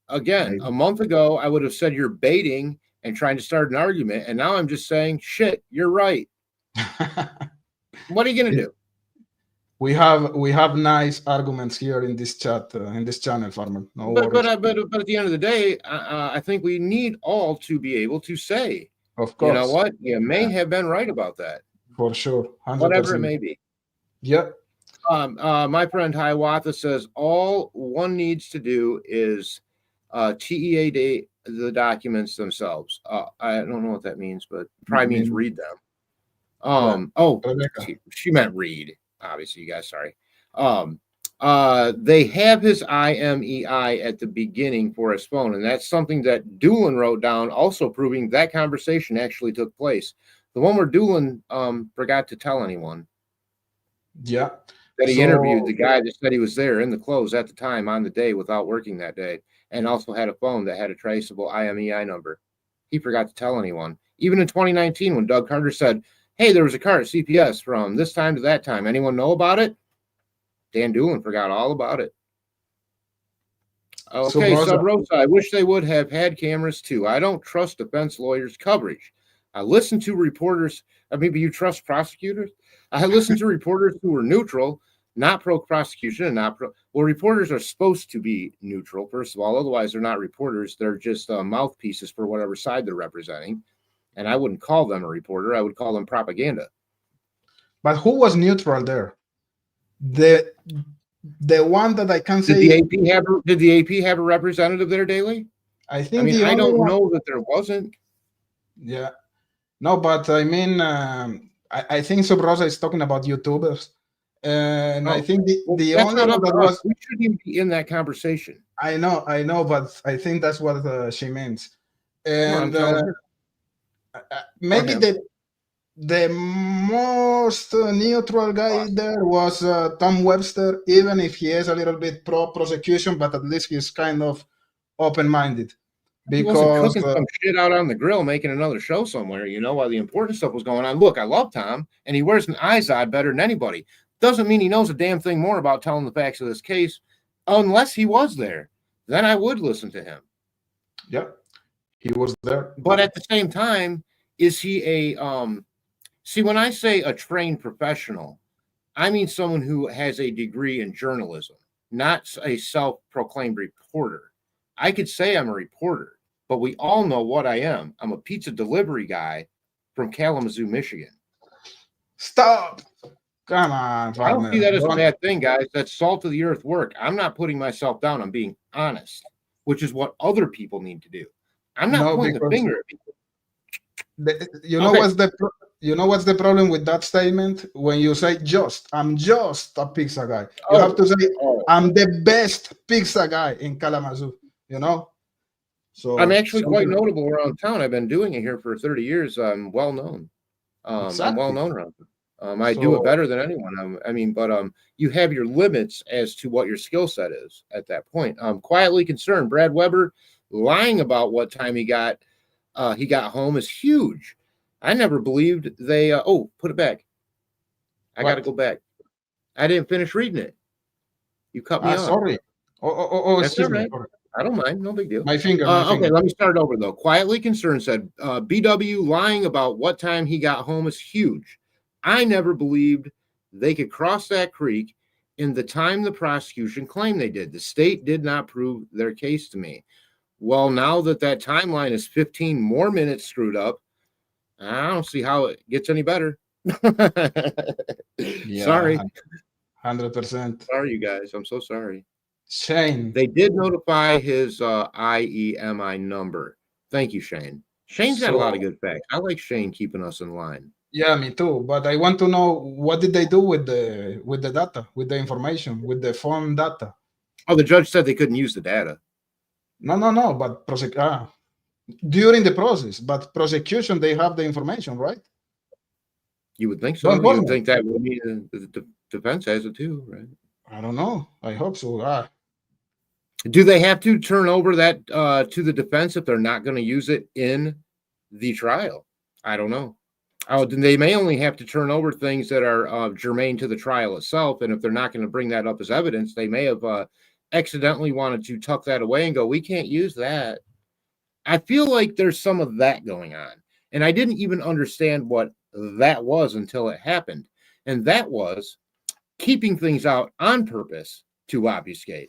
Again, a month ago, I would have said you're baiting and trying to start an argument. And now I'm just saying, shit, you're right. What are you going to do? We have nice arguments here in this chat, in this channel, Farmer. But at the end of the day, I think we need all to be able to say, of course, you know what? You may have been right about that. For sure. 100%. Whatever it may be. Yep. My friend Hiawatha says all one needs to do is TEAD the documents themselves. I don't know what that means, but probably means read them. She meant read. Obviously, you guys, sorry. They have his IMEI at the beginning for his phone, and that's something that Doolin wrote down, also proving that conversation actually took place. The one where Doolin forgot to tell anyone. Yeah. That he interviewed the guy that said he was there in the clothes at the time on the day without working that day, and also had a phone that had a traceable IMEI number. He forgot to tell anyone. Even in 2019, when Doug Carter said, hey, there was a car at CPS from this time to that time. Anyone know about it? Dan Doolin forgot all about it. Okay, Sub Rosa, I wish they would have had cameras too. I don't trust defense lawyers' coverage. I listen to reporters. Maybe you trust prosecutors? I listen to reporters who are neutral, not pro-prosecution and not pro. Well, reporters are supposed to be neutral, first of all. Otherwise, they're not reporters. They're just mouthpieces for whatever side they're representing. And I wouldn't call them a reporter. I would call them propaganda. But who was neutral there? The one that I can say. Did the AP have a representative there daily? I think. I don't know that there wasn't. Yeah. No, but I mean, I think Sub Rosa is talking about YouTubers. And I think the only one that was. We shouldn't even be in that conversation. I know, but I think that's what she means. And maybe the most neutral guy there was Tom Webster, even if he is a little bit pro-prosecution, but at least he's kind of open-minded. He wasn't cooking some shit out on the grill, making another show somewhere, while the important stuff was going on. Look, I love Tom, and he wears an Izod better than anybody. Doesn't mean he knows a damn thing more about telling the facts of this case, unless he was there. Then I would listen to him. Yep, he was there. But at the same time, is he a see, when I say a trained professional, I mean someone who has a degree in journalism, not a self-proclaimed reporter. I could say I'm a reporter, but we all know what I am. I'm a pizza delivery guy from Kalamazoo, Michigan. Stop. Come on, I don't partner. see that as a Don't- bad thing, guys. That's salt of the earth work. I'm not putting myself down. I'm being honest, which is what other people need to do. I'm not No, pointing the because finger at people. you know Okay. what's the problem with that statement? When you say I'm just a pizza guy. You Oh. have to say Oh. I'm the best pizza guy in Kalamazoo. You know. So I'm actually quite something- notable around town. I've been doing it here for 30 years. I'm well known. I'm Exactly. well known around here. I do it better than anyone. But you have your limits as to what your skill set is at that point. Quietly concerned, Brad Weber lying about what time he got home is huge. I never believed they. Put it back. I got to go back. I didn't finish reading it. You cut me off. Sorry. That's Excuse all right. me. I don't mind. No big deal. My finger. Okay, let me start over though. Quietly concerned said, BW lying about what time he got home is huge. I never believed they could cross that creek in the time the prosecution claimed they did. The state did not prove their case to me. Well, now that timeline is 15 more minutes screwed up, I don't see how it gets any better. Yeah, sorry. 100%. Sorry, you guys. I'm so sorry. Shane. They did notify his IEMI number. Thank you, Shane. Shane's got a lot of good facts. I like Shane keeping us in line. Yeah, me too. But I want to know, what did they do with the data, with the information, with the phone data? Oh, the judge said they couldn't use the data. No. But during the process, but prosecution, they have the information, right? You would think so. You would think that would mean the defense has it too, right? I don't know. I hope so. Do they have to turn over that to the defense if they're not going to use it in the trial? I don't know. Then they may only have to turn over things that are germane to the trial itself. And if they're not going to bring that up as evidence, they may have accidentally wanted to tuck that away and go, we can't use that. I feel like there's some of that going on. And I didn't even understand what that was until it happened. And that was keeping things out on purpose to obfuscate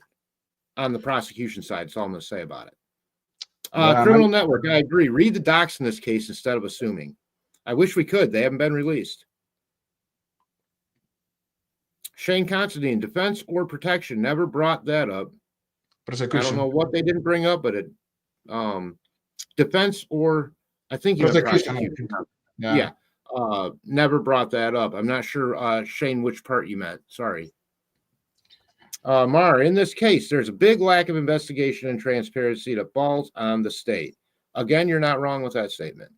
on the prosecution side. That's all I'm going to say about it. Criminal Network, I agree. Read the docs in this case instead of assuming. I wish we could. They haven't been released. Shane Constantine, defense or protection, never brought that up. Prosecution. I don't know what they didn't bring up, but it defense or I think prosecution. Yeah. Never brought that up. I'm not sure, Shane, which part you meant. Sorry. Mar, in this case, there's a big lack of investigation and transparency that falls on the state. Again, you're not wrong with that statement.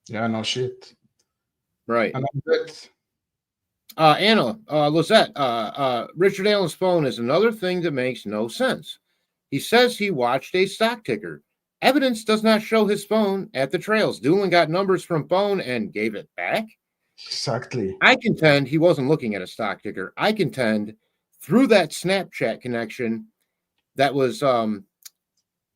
Yeah, no shit. Right. And I'm good. Anna, Lizette, Richard Allen's phone is another thing that makes no sense. He says he watched a stock ticker. Evidence does not show his phone at the trails. Doolin got numbers from phone and gave it back. Exactly. I contend he wasn't looking at a stock ticker. I contend through that Snapchat connection that was owned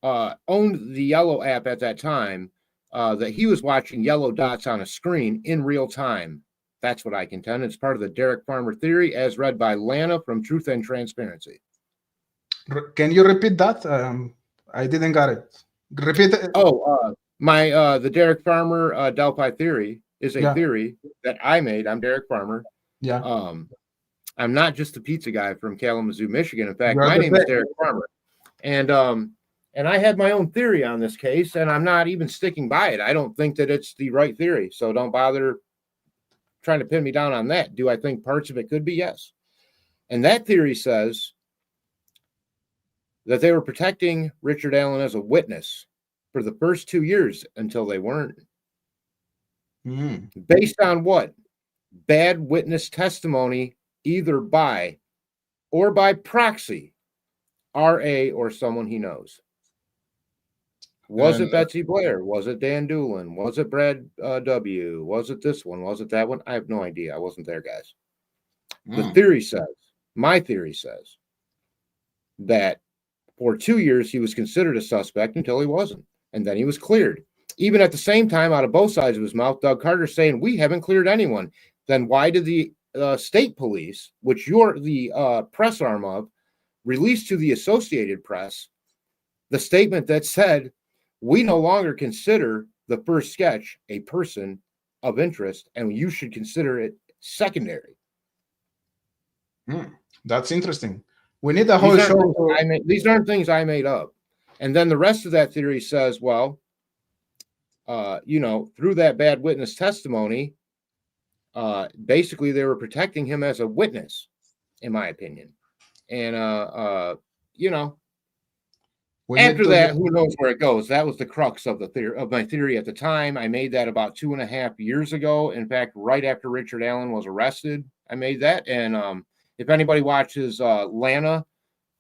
the Yellow app at that time, that he was watching yellow dots on a screen in real time. That's what I contend. It's part of the Derek Farmer theory as read by Lana from Truth and Transparency. Can you repeat that? I didn't get it. Repeat it. The Derek Farmer Delphi theory is a theory that I made. I'm Derek Farmer. Yeah. I'm not just a pizza guy from Kalamazoo, Michigan. In fact, my name is Derek Farmer. And I had my own theory on this case, and I'm not even sticking by it. I don't think that it's the right theory. So don't bother trying to pin me down on that. Do I think parts of it could be? Yes. And that theory says that they were protecting Richard Allen as a witness for the first 2 years until they weren't. Based on what? Bad witness testimony, either by or by proxy, RA or someone he knows. Was it Betsy Blair? Was it Dan Doolin? Was it Brad W? Was it this one? Was it that one? I have no idea. I wasn't there, guys. The theory says, my theory says, that for 2 years he was considered a suspect until he wasn't. And then he was cleared. Even at the same time, out of both sides of his mouth, Doug Carter saying, we haven't cleared anyone. Then why did the state police, which you're the press arm of, release to the Associated Press the statement that said, we no longer consider the first sketch a person of interest, and you should consider it secondary. That's interesting. We need a whole show. These aren't things I made up. And then the rest of that theory says, well, through that bad witness testimony, basically they were protecting him as a witness, in my opinion. And, after that, who knows where it goes? That was the crux of my theory at the time. I made that about 2.5 years ago. In fact, right after Richard Allen was arrested, I made that. And if anybody watches Lana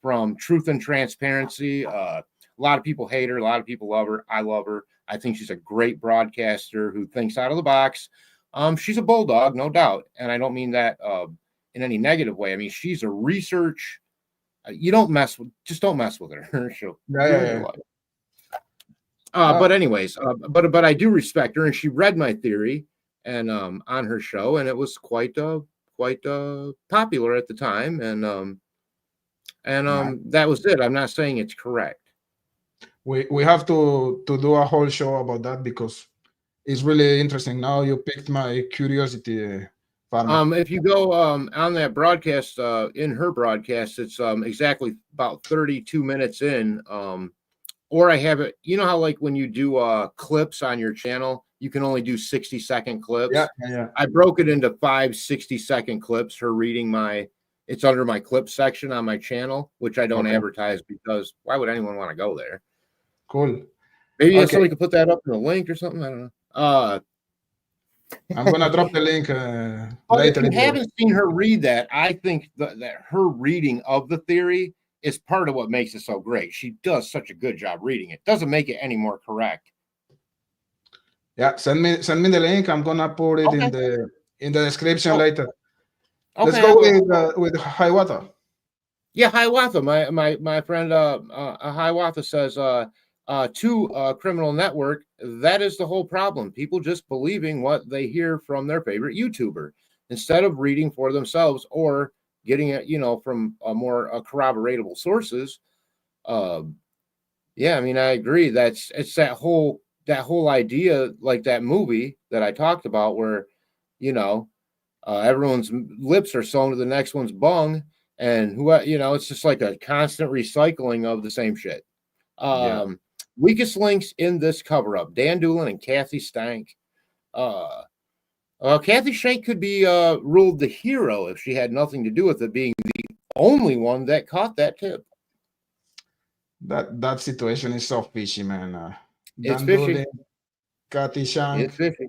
from Truth and Transparency, a lot of people hate her, a lot of people love her. I love her. I think she's a great broadcaster who thinks out of the box. She's a bulldog, no doubt, and I don't mean that in any negative way. I mean, she's a research. You don't mess with her. She'll ruin your life. But anyways, but I do respect her, and she read my theory and on her show, and it was quite popular at the time, and that was it. I'm not saying it's correct. We have to do a whole show about that because it's really interesting. Now you piqued my curiosity. If you go on that broadcast, in her broadcast, it's exactly about 32 minutes in. Or I have it. You know how like when you do clips on your channel, you can only do 60-second clips. Yeah. I broke it into 5 60-second clips. Her reading it's under my clip section on my channel, which I don't advertise because why would anyone want to go there? Cool. Maybe somebody could put that up in the link or something. I don't know. I'm gonna drop the link later. If you haven't seen her read that, I think that her reading of the theory is part of what makes it so great. She does such a good job reading it. Doesn't make it any more correct. Yeah, send me the link. I'm gonna put it in the description later. Let's go with Hiawatha. Yeah, Hiawatha. My friend Hiawatha says to Criminal Network, that is the whole problem. People just believing what they hear from their favorite YouTuber instead of reading for themselves or getting it, from more corroboratable sources. Yeah, I mean, I agree. It's that whole idea, like that movie that I talked about, where everyone's lips are sewn to the next one's bung, and it's just like a constant recycling of the same shit. Weakest links in this cover-up: Dan Doolin and Kathy Stank. Kathy Shank could be ruled the hero if she had nothing to do with it, being the only one that caught that tip. That situation is so fishy, man. It's fishy. Kathy Shank. It's fishy.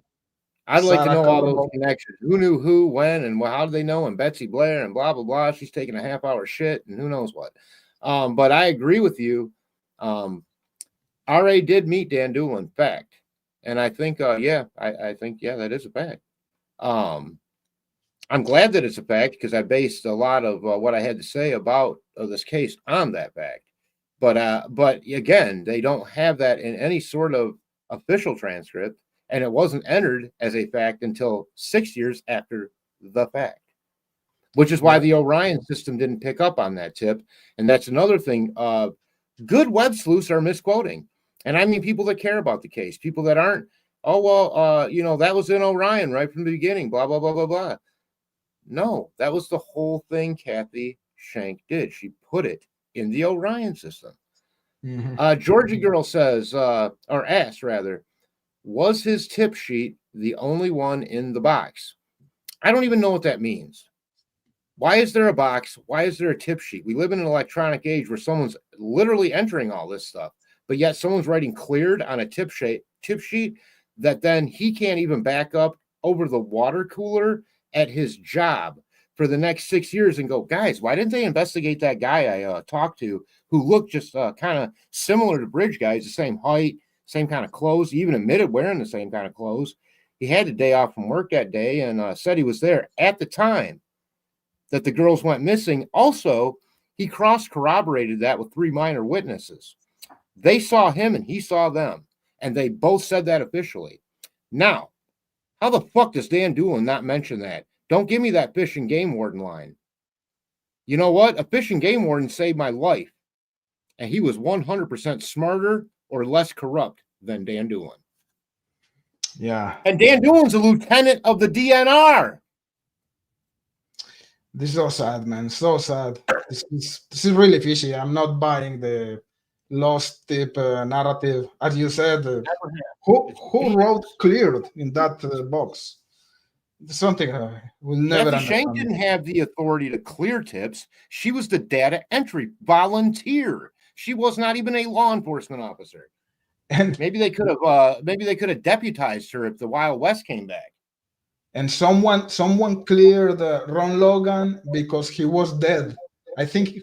I'd like to know all those connections. Who knew who, when, and how did they know? And Betsy Blair and blah, blah, blah. She's taking a half-hour shit and who knows what. But I agree with you. RA did meet Dan Doolin, fact. And I think, I think that is a fact. I'm glad that it's a fact because I based a lot of what I had to say about this case on that fact. But again, they don't have that in any sort of official transcript, and it wasn't entered as a fact until 6 years after the fact, which is why the Orion system didn't pick up on that tip. And that's another thing. Good web sleuths are misquoting. And I mean people that care about the case, people that aren't, that was in Orion right from the beginning, blah, blah, blah, blah, blah. No, that was the whole thing Kathy Shank did. She put it in the Orion system. Mm-hmm. Georgia Girl says, or asked rather, was his tip sheet the only one in the box? I don't even know what that means. Why is there a box? Why is there a tip sheet? We live in an electronic age where someone's literally entering all this stuff, but yet someone's writing cleared on a tip sheet that then he can't even back up over the water cooler at his job for the next 6 years and go, guys, why didn't they investigate that guy I talked to who looked just kind of similar to Bridge guys, the same height, same kind of clothes. He even admitted wearing the same kind of clothes. He had a day off from work that day and said he was there at the time that the girls went missing. Also, he cross-corroborated that with 3 minor witnesses. They saw him and he saw them, and they both said that officially. Now, how the fuck does Dan Doolin not mention that? Don't give me that fish and game warden line. You know what? A fish and game warden saved my life, and he was 100% smarter or less corrupt than Dan Doolin. Yeah. And Dan Doolin's a lieutenant of the DNR. This is so sad, man. So sad. This is really fishy. I'm not buying the lost tip narrative. As you said, who wrote cleared in that box? Something we'll never Kathy Shank understand. didn't have the authority to clear tips. She was the data entry volunteer. She was not even a law enforcement officer. And maybe they could have deputized her if the Wild West came back. And someone cleared Ron Logan because he was dead. I think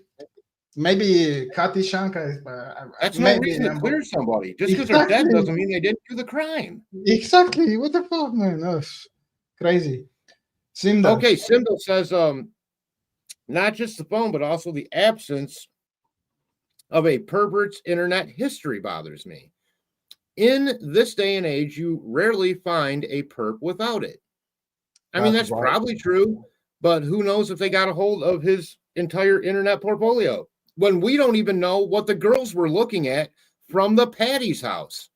maybe Kathy Shank. That's no reason to clear somebody. Just because they're dead doesn't mean they didn't do the crime. Exactly. What the fuck, man? Oh, crazy. Simda. Okay, Simda says not just the phone, but also the absence of a pervert's internet history bothers me. In this day and age, you rarely find a perp without it. I mean, that's probably true, but who knows if they got a hold of his entire internet portfolio when we don't even know what the girls were looking at from the Patty's house.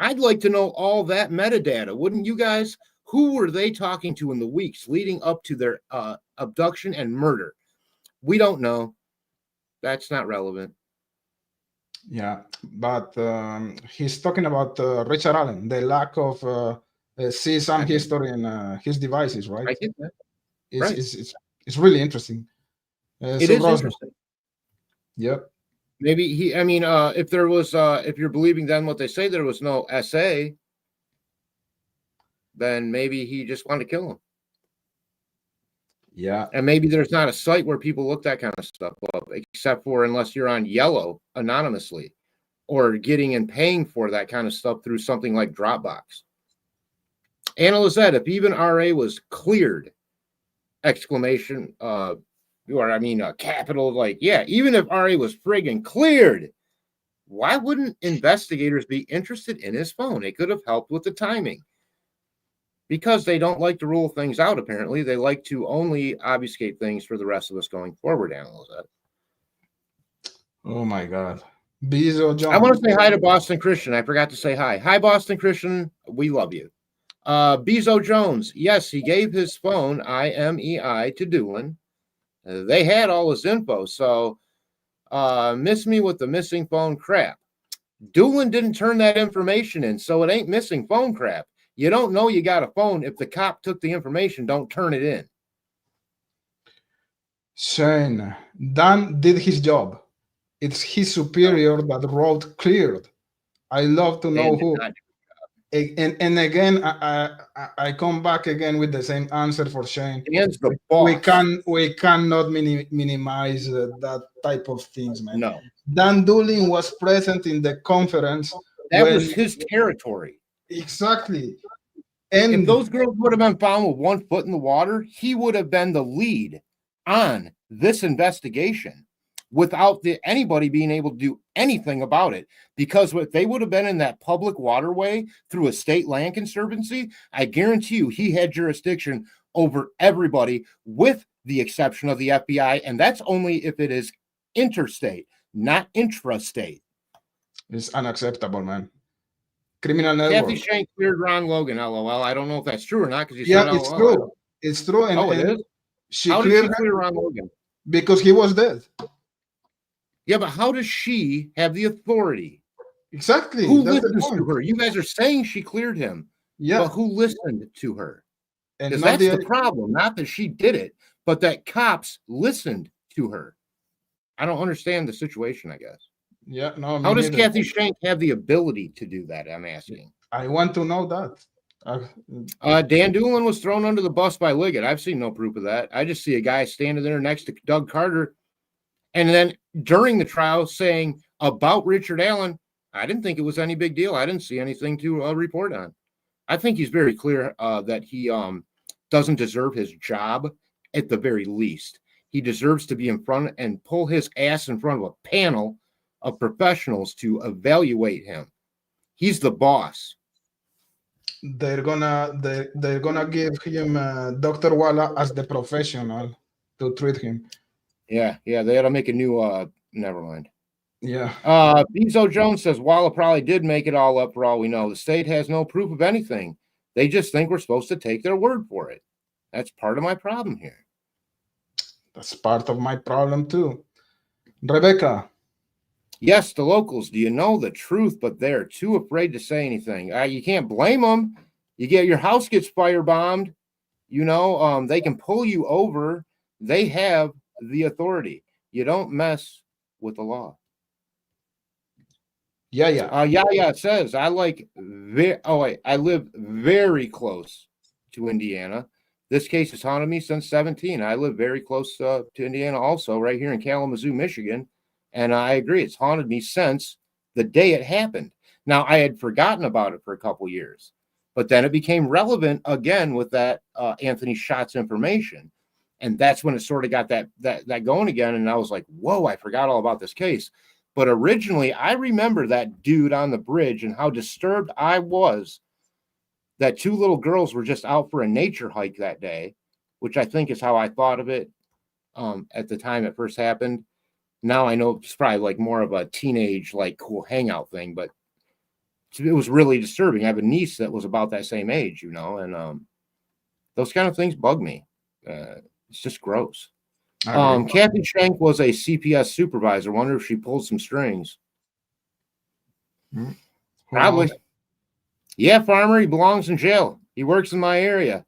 I'd like to know all that metadata, wouldn't you guys? Who were they talking to in the weeks leading up to their abduction and murder? We don't know. That's not relevant. Yeah, but he's talking about Richard Allen, the lack of CSAM history in his devices, right? I get that. It's really interesting. It is interesting. Yep. Maybe if there was, if you're believing then what they say, there was no SA, then maybe he just wanted to kill him. Yeah. And maybe there's not a site where people look that kind of stuff up, except for unless you're on Yellow anonymously or getting and paying for that kind of stuff through something like Dropbox. Anna Lizette, if even RA was cleared, exclamation, capital, like, yeah, even if RA was friggin' cleared, why wouldn't investigators be interested in his phone? It could have helped with the timing. Because they don't like to rule things out, apparently. They like to only obfuscate things for the rest of us going forward, Anna Lizette. Oh, my God. Bezo John. I want to say hi to Boston Christian. I forgot to say hi. Hi, Boston Christian. We love you. Bezo Jones. Yes, he gave his phone, IMEI, to Doolin. They had all his info, so miss me with the missing phone crap. Doolin didn't turn that information in, so it ain't missing phone crap. You don't know you got a phone if the cop took the information, don't turn it in. Shane, Dan did his job. It's his superior that wrote cleared. I love to know who. And again, I come back again with the same answer for Shane. The boss. We cannot minimize that type of things, man. No. Dan Doolin was present in the conference. That was his territory. Exactly. And if those girls would have been found with 1 foot in the water, he would have been the lead on this investigation without anybody being able to do anything about it. Because if they would have been in that public waterway through a state land conservancy, I guarantee you he had jurisdiction over everybody with the exception of the FBI. And that's only if it is interstate, not intrastate. It's unacceptable, man. Criminal network. Kathy Shank cleared Ron Logan, LOL. I don't know if that's true or not because you said LOL. It's true. It's true. And, it is? How did she clear Ron Logan? Because he was dead. Yeah, but how does she have the authority? Exactly. Who listens to her? You guys are saying she cleared him. Yeah. But who listened to her? And that's the problem. Not that she did it, but that cops listened to her. I don't understand the situation, I guess. Yeah, no. How does Kathy Shank have the ability to do that? I'm asking. I want to know that. Dan Doolin was thrown under the bus by Liggett. I've seen no proof of that. I just see a guy standing there next to Doug Carter. And then during the trial saying about Richard Allen, I didn't think it was any big deal. I didn't see anything to report on. I think he's very clear that he doesn't deserve his job at the very least. He deserves to be in front and pull his ass in front of a panel of professionals to evaluate him. He's the boss. They're gonna give him Dr. Walla as the professional to treat him. Yeah, they ought to make a new never mind. Yeah. Bezo Jones says Walla probably did make it all up for all we know. The state has no proof of anything. They just think we're supposed to take their word for it. That's part of my problem here. That's part of my problem too. Rebecca. Yes, the locals, do you know the truth, but they're too afraid to say anything. You can't blame them. Your house gets firebombed. They can pull you over. They have the authority. You don't mess with the law. Yeah. It says I live very close to Indiana. This case has haunted me since 17. I live very close to Indiana also, right here in Kalamazoo, Michigan. And I agree, it's haunted me since the day it happened. Now, I had forgotten about it for a couple years, but then it became relevant again with that Anthony Schatz information. And that's when it sort of got that going again. And I was like, whoa, I forgot all about this case. But originally, I remember that dude on the bridge and how disturbed I was that two little girls were just out for a nature hike that day, which I think is how I thought of it at the time it first happened. Now I know it's probably like more of a teenage, like cool hangout thing, but it was really disturbing. I have a niece that was about that same age, and those kind of things bug me. It's just gross. Kathy Schenk was a CPS supervisor. Wonder if she pulled some strings. Probably. Yeah, Farmer, he belongs in jail. He works in my area.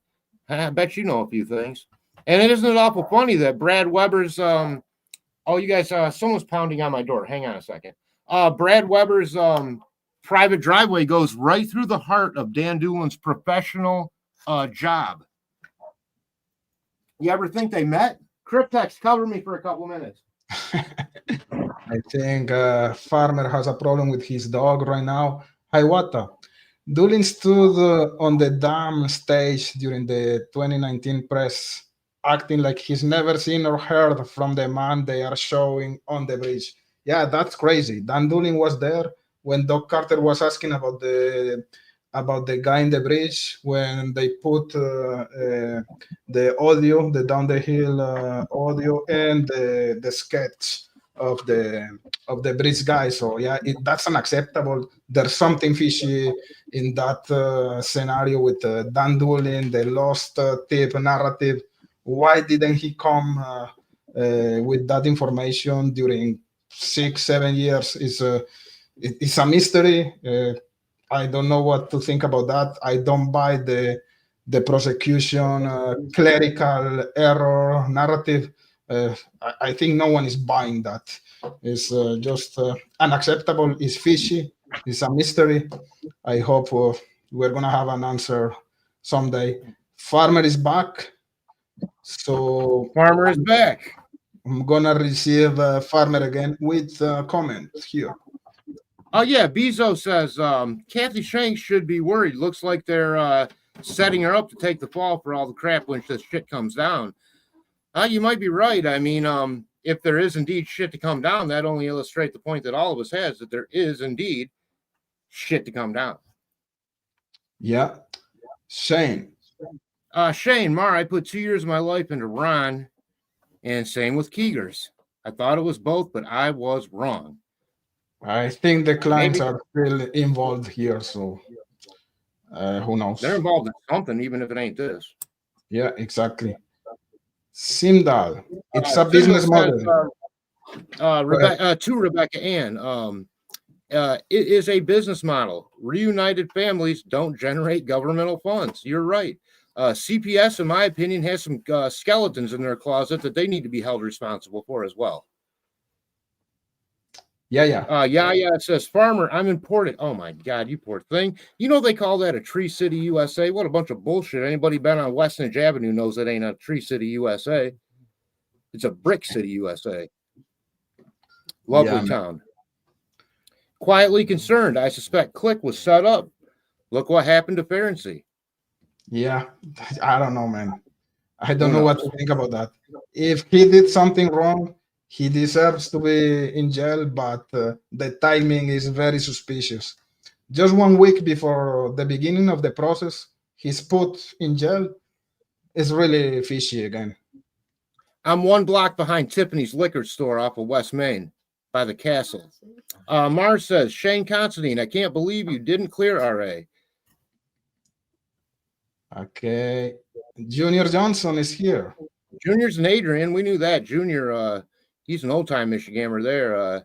I bet you know a few things. And isn't it awful funny that Brad Weber's you guys, someone's pounding on my door. Hang on a second. Brad Weber's private driveway goes right through the heart of Dan Doolin's professional job. You ever think they met? Cryptex, cover me for a couple minutes. I think Farmer has a problem with his dog right now. Hiawatha. Doolin stood on the dam stage during the 2019 press, acting like he's never seen or heard from the man they are showing on the bridge. Yeah, that's crazy. Dan Doolin was there when Doc Carter was asking about the guy in the bridge, when they put the audio, the down the hill audio, and the sketch of the bridge guy. So yeah, that's unacceptable. There's something fishy in that scenario with Dan Doolin, the lost tip narrative. Why didn't he come with that information during 6-7 years? It's a mystery. I don't know what to think about that. I don't buy the prosecution clerical error narrative. I think no one is buying that. It's just unacceptable. It's fishy. It's a mystery. I hope we're going to have an answer someday. Farmer is back. So Farmer is back. I'm going to receive Farmer again with a comment here. Oh, yeah. Bezo says Kathy Shanks should be worried. Looks like they're setting her up to take the fall for all the crap when this shit comes down. You might be right. I mean, if there is indeed shit to come down, that only illustrates the point that all of us has, that there is indeed shit to come down. Yeah. Shane. Shane, Mar, I put 2 years of my life into Ron, and same with Keegers. I thought it was both, but I was wrong. I think the clients are still involved here, so who knows? They're involved in something, even if it ain't this. Yeah, exactly. Simdal, it's a business model. To Rebecca Ann, it is a business model. Reunited families don't generate governmental funds. You're right. CPS, in my opinion, has some skeletons in their closet that they need to be held responsible for as well. Yeah. It says, Farmer, I'm imported. Oh, my God, you poor thing. You know they call that a Tree City, USA? What a bunch of bullshit. Anybody been on Westnedge Avenue knows it ain't a Tree City, USA. It's a Brick City, USA. Lovely town. Quietly concerned. I suspect Click was set up. Look what happened to Ferenczi. Yeah, I don't know, man. I don't know what to think about that. If he did something wrong, he deserves to be in jail, but the timing is very suspicious. Just 1 week before the beginning of the process, he's put in jail. It's really fishy again. I'm 1 block behind Tiffany's liquor store off of West Main by the Castle. Mars says, Shane Constantine, I can't believe you didn't clear RA. Okay. Junior Johnson is here. Junior's and Adrian. We knew that. Junior, he's an old time Michiganer there.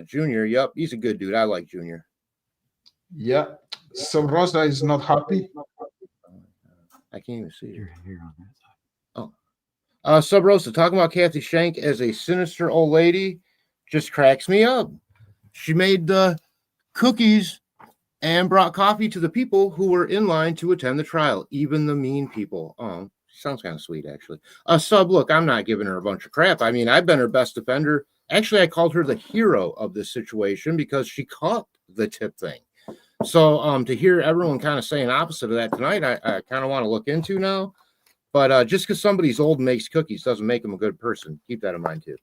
Junior, yep, he's a good dude. I like Junior. Yeah. So Rosa is not happy. I can't even see her here on that side. Oh. Sub Rosa, talking about Kathy Shank as a sinister old lady just cracks me up. She made cookies and brought coffee to the people who were in line to attend the trial, even the mean people. Oh, sounds kind of sweet, actually. Sub, look, I'm not giving her a bunch of crap. I mean, I've been her best defender. Actually, I called her the hero of this situation because she caught the tip thing. So to hear everyone kind of saying opposite of that tonight, I kind of want to look into now. But just because somebody's old and makes cookies doesn't make them a good person. Keep that in mind, too.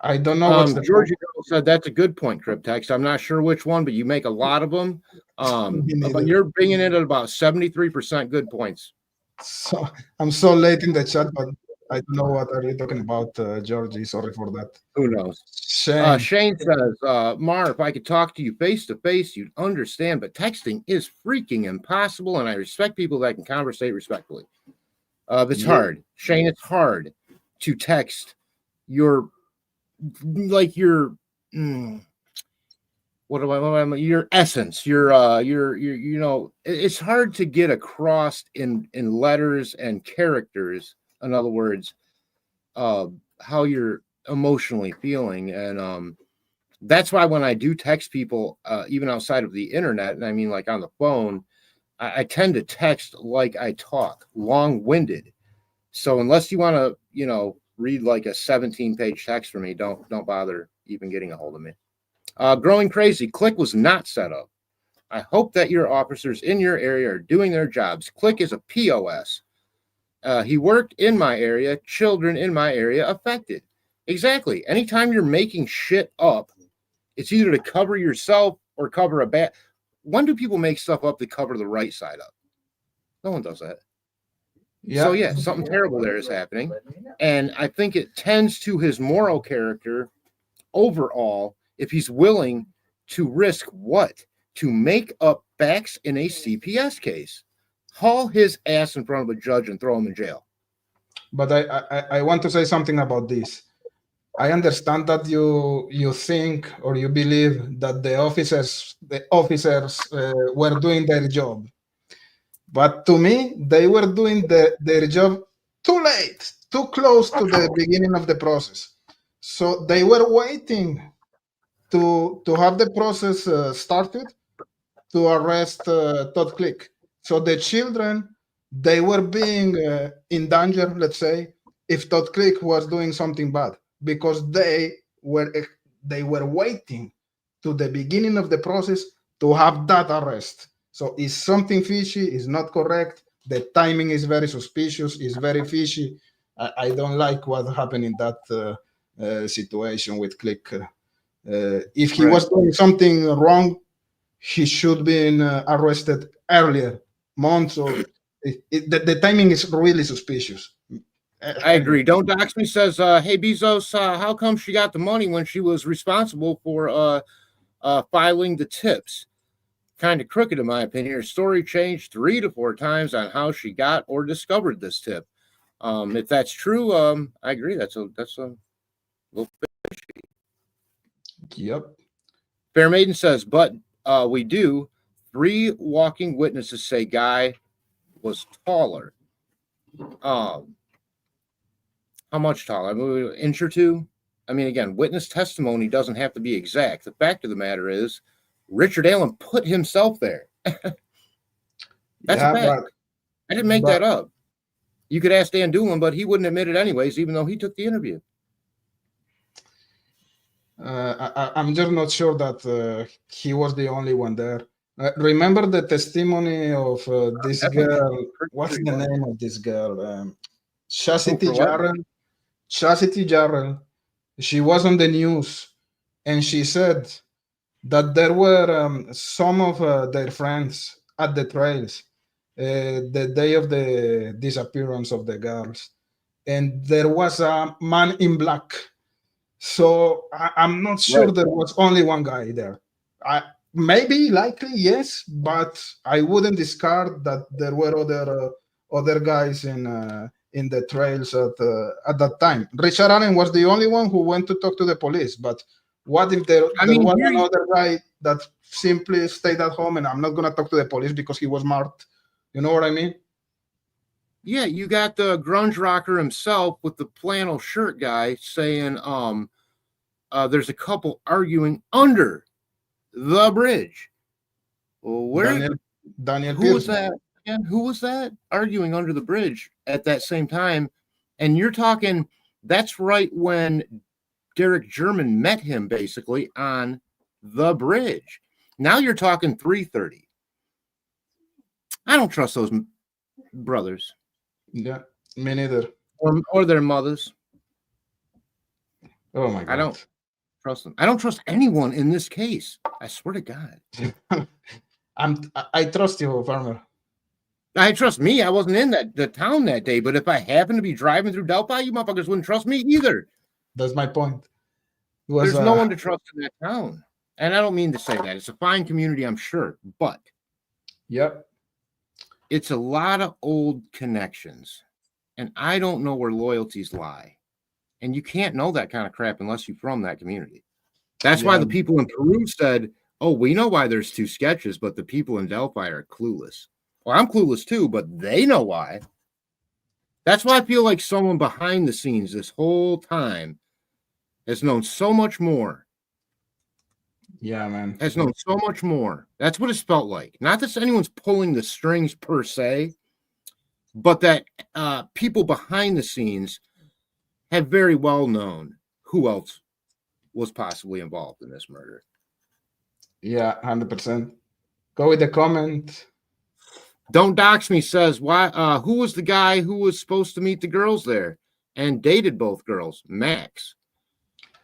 I don't know what's Georgie said that's a good point, Cryptex. I'm not sure which one, but you make a lot of them. But you're bringing it at about 73% good points. So I'm so late in the chat, but I don't know what are you talking about, Georgie. Sorry for that. Who knows? Shane says, Mar, if I could talk to you face to face, you'd understand, but texting is freaking impossible, and I respect people that can conversate respectfully. It's hard. Shane, it's hard to text your your essence, you know, it's hard to get across in letters and characters, in other words, how you're emotionally feeling. And that's why when I do text people, even outside of the internet, and I mean like on the phone, I tend to text like I talk, long-winded. So unless you want to, you know, read like a 17-page text for me, don't bother even getting a hold of me. Growing Crazy, Click was not set up. I hope that your officers in your area are doing their jobs. Click is a POS. He worked in my area, children in my area affected. Exactly. Anytime you're making shit up, it's either to cover yourself or cover a bad. When do people make stuff up to cover the right side up? No one does that. Yeah. So yeah, something terrible there is happening. And I think it tends to his moral character overall, if he's willing to risk what? To make up facts in a CPS case. Haul his ass in front of a judge and throw him in jail. But I want to say something about this. I understand that you think or you believe that the officers were doing their job. But to me, they were doing their job too late, too close to the beginning of the process. So they were waiting to have the process started to arrest Todd Click. So the children, they were being in danger, let's say, if Todd Click was doing something bad, because they were waiting to the beginning of the process to have that arrest. So it's something fishy, it's not correct. The timing is very suspicious, it's very fishy. I don't like what happened in that situation with Click. If he was doing something wrong, he should have been arrested earlier, months. Or the timing is really suspicious. I agree. Don't Dox Me says, hey, Bezos, how come she got the money when she was responsible for filing the tips? Kind of crooked, in my opinion. Her story changed 3 to 4 times on how she got or discovered this tip. If that's true, I agree. That's a little fishy. Yep. Fair Maiden says, but we do. 3 walking witnesses say guy was taller. How much taller? I mean, an inch or 2? I mean, again, witness testimony doesn't have to be exact. The fact of the matter is, Richard Allen put himself there. That's a fact. I didn't make that up. You could ask Dan Doolin, but he wouldn't admit it anyways, even though he took the interview. I'm just not sure that he was the only one there. Remember the testimony of this girl? What's the name of this girl? Chastity Jarrell. Chastity Jarrell. She was on the news, and she said that there were some of their friends at the trails the day of the disappearance of the girls, and there was a man in black. So I'm not sure there was only one guy there. Maybe, likely, yes, but I wouldn't discard that there were other guys in the trails at that time. Richard Allen was the only one who went to talk to the police. But what if there was another guy that simply stayed at home and I'm not gonna talk to the police because he was marked? You know what I mean? Yeah, you got the grunge rocker himself with the flannel shirt guy saying, there's a couple arguing under the bridge. Where Daniel who Pearson. was that again? Who was that arguing under the bridge at that same time? And you're talking, that's right when Derek German met him basically on the bridge. Now you're talking 3:30. I don't trust those brothers. Yeah, me neither. Or their mothers. Oh my God. I don't trust them. I don't trust anyone in this case. I swear to God. I trust you, Farmer. I trust me. I wasn't in the town that day, but if I happened to be driving through Delphi, you motherfuckers wouldn't trust me either. That's my point. There's no one to trust in that town. And I don't mean to say that. It's a fine community, I'm sure. But yep, it's a lot of old connections. And I don't know where loyalties lie. And you can't know that kind of crap unless you're from that community. That's why the people in Peru said, oh, we know why there's 2 sketches, but the people in Delphi are clueless. Well, I'm clueless too, but they know why. That's why I feel like someone behind the scenes this whole time has known so much more. Yeah, man. Has known so much more. That's what it's felt like. Not that anyone's pulling the strings per se, but that people behind the scenes have very well known who else was possibly involved in this murder. Yeah, 100%. Go with the comment. Don't Dox Me says, why? Who was the guy who was supposed to meet the girls there and dated both girls? Max.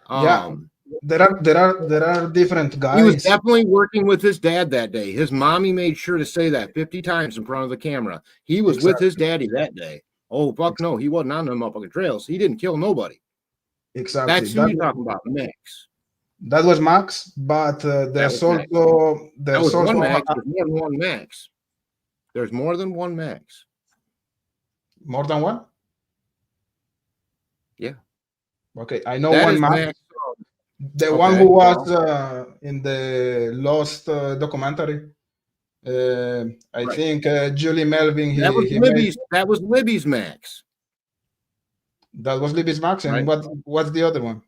Yeah, there are different guys. He was definitely working with his dad that day. His mommy made sure to say that 50 times in front of the camera. He was with his daddy that day. Oh, fuck no, he wasn't on them motherfucking trails. He didn't kill nobody. Exactly. That's who you're talking about, Max. That was Max, but there's also one Max. There's more than one Max. There's more than one Max. More than one? Yeah. Okay, I know one Max. The one who was in the Lost documentary. I think Julie Melvin. That was Libby's Max. That was Libby's Max. And what's the other one?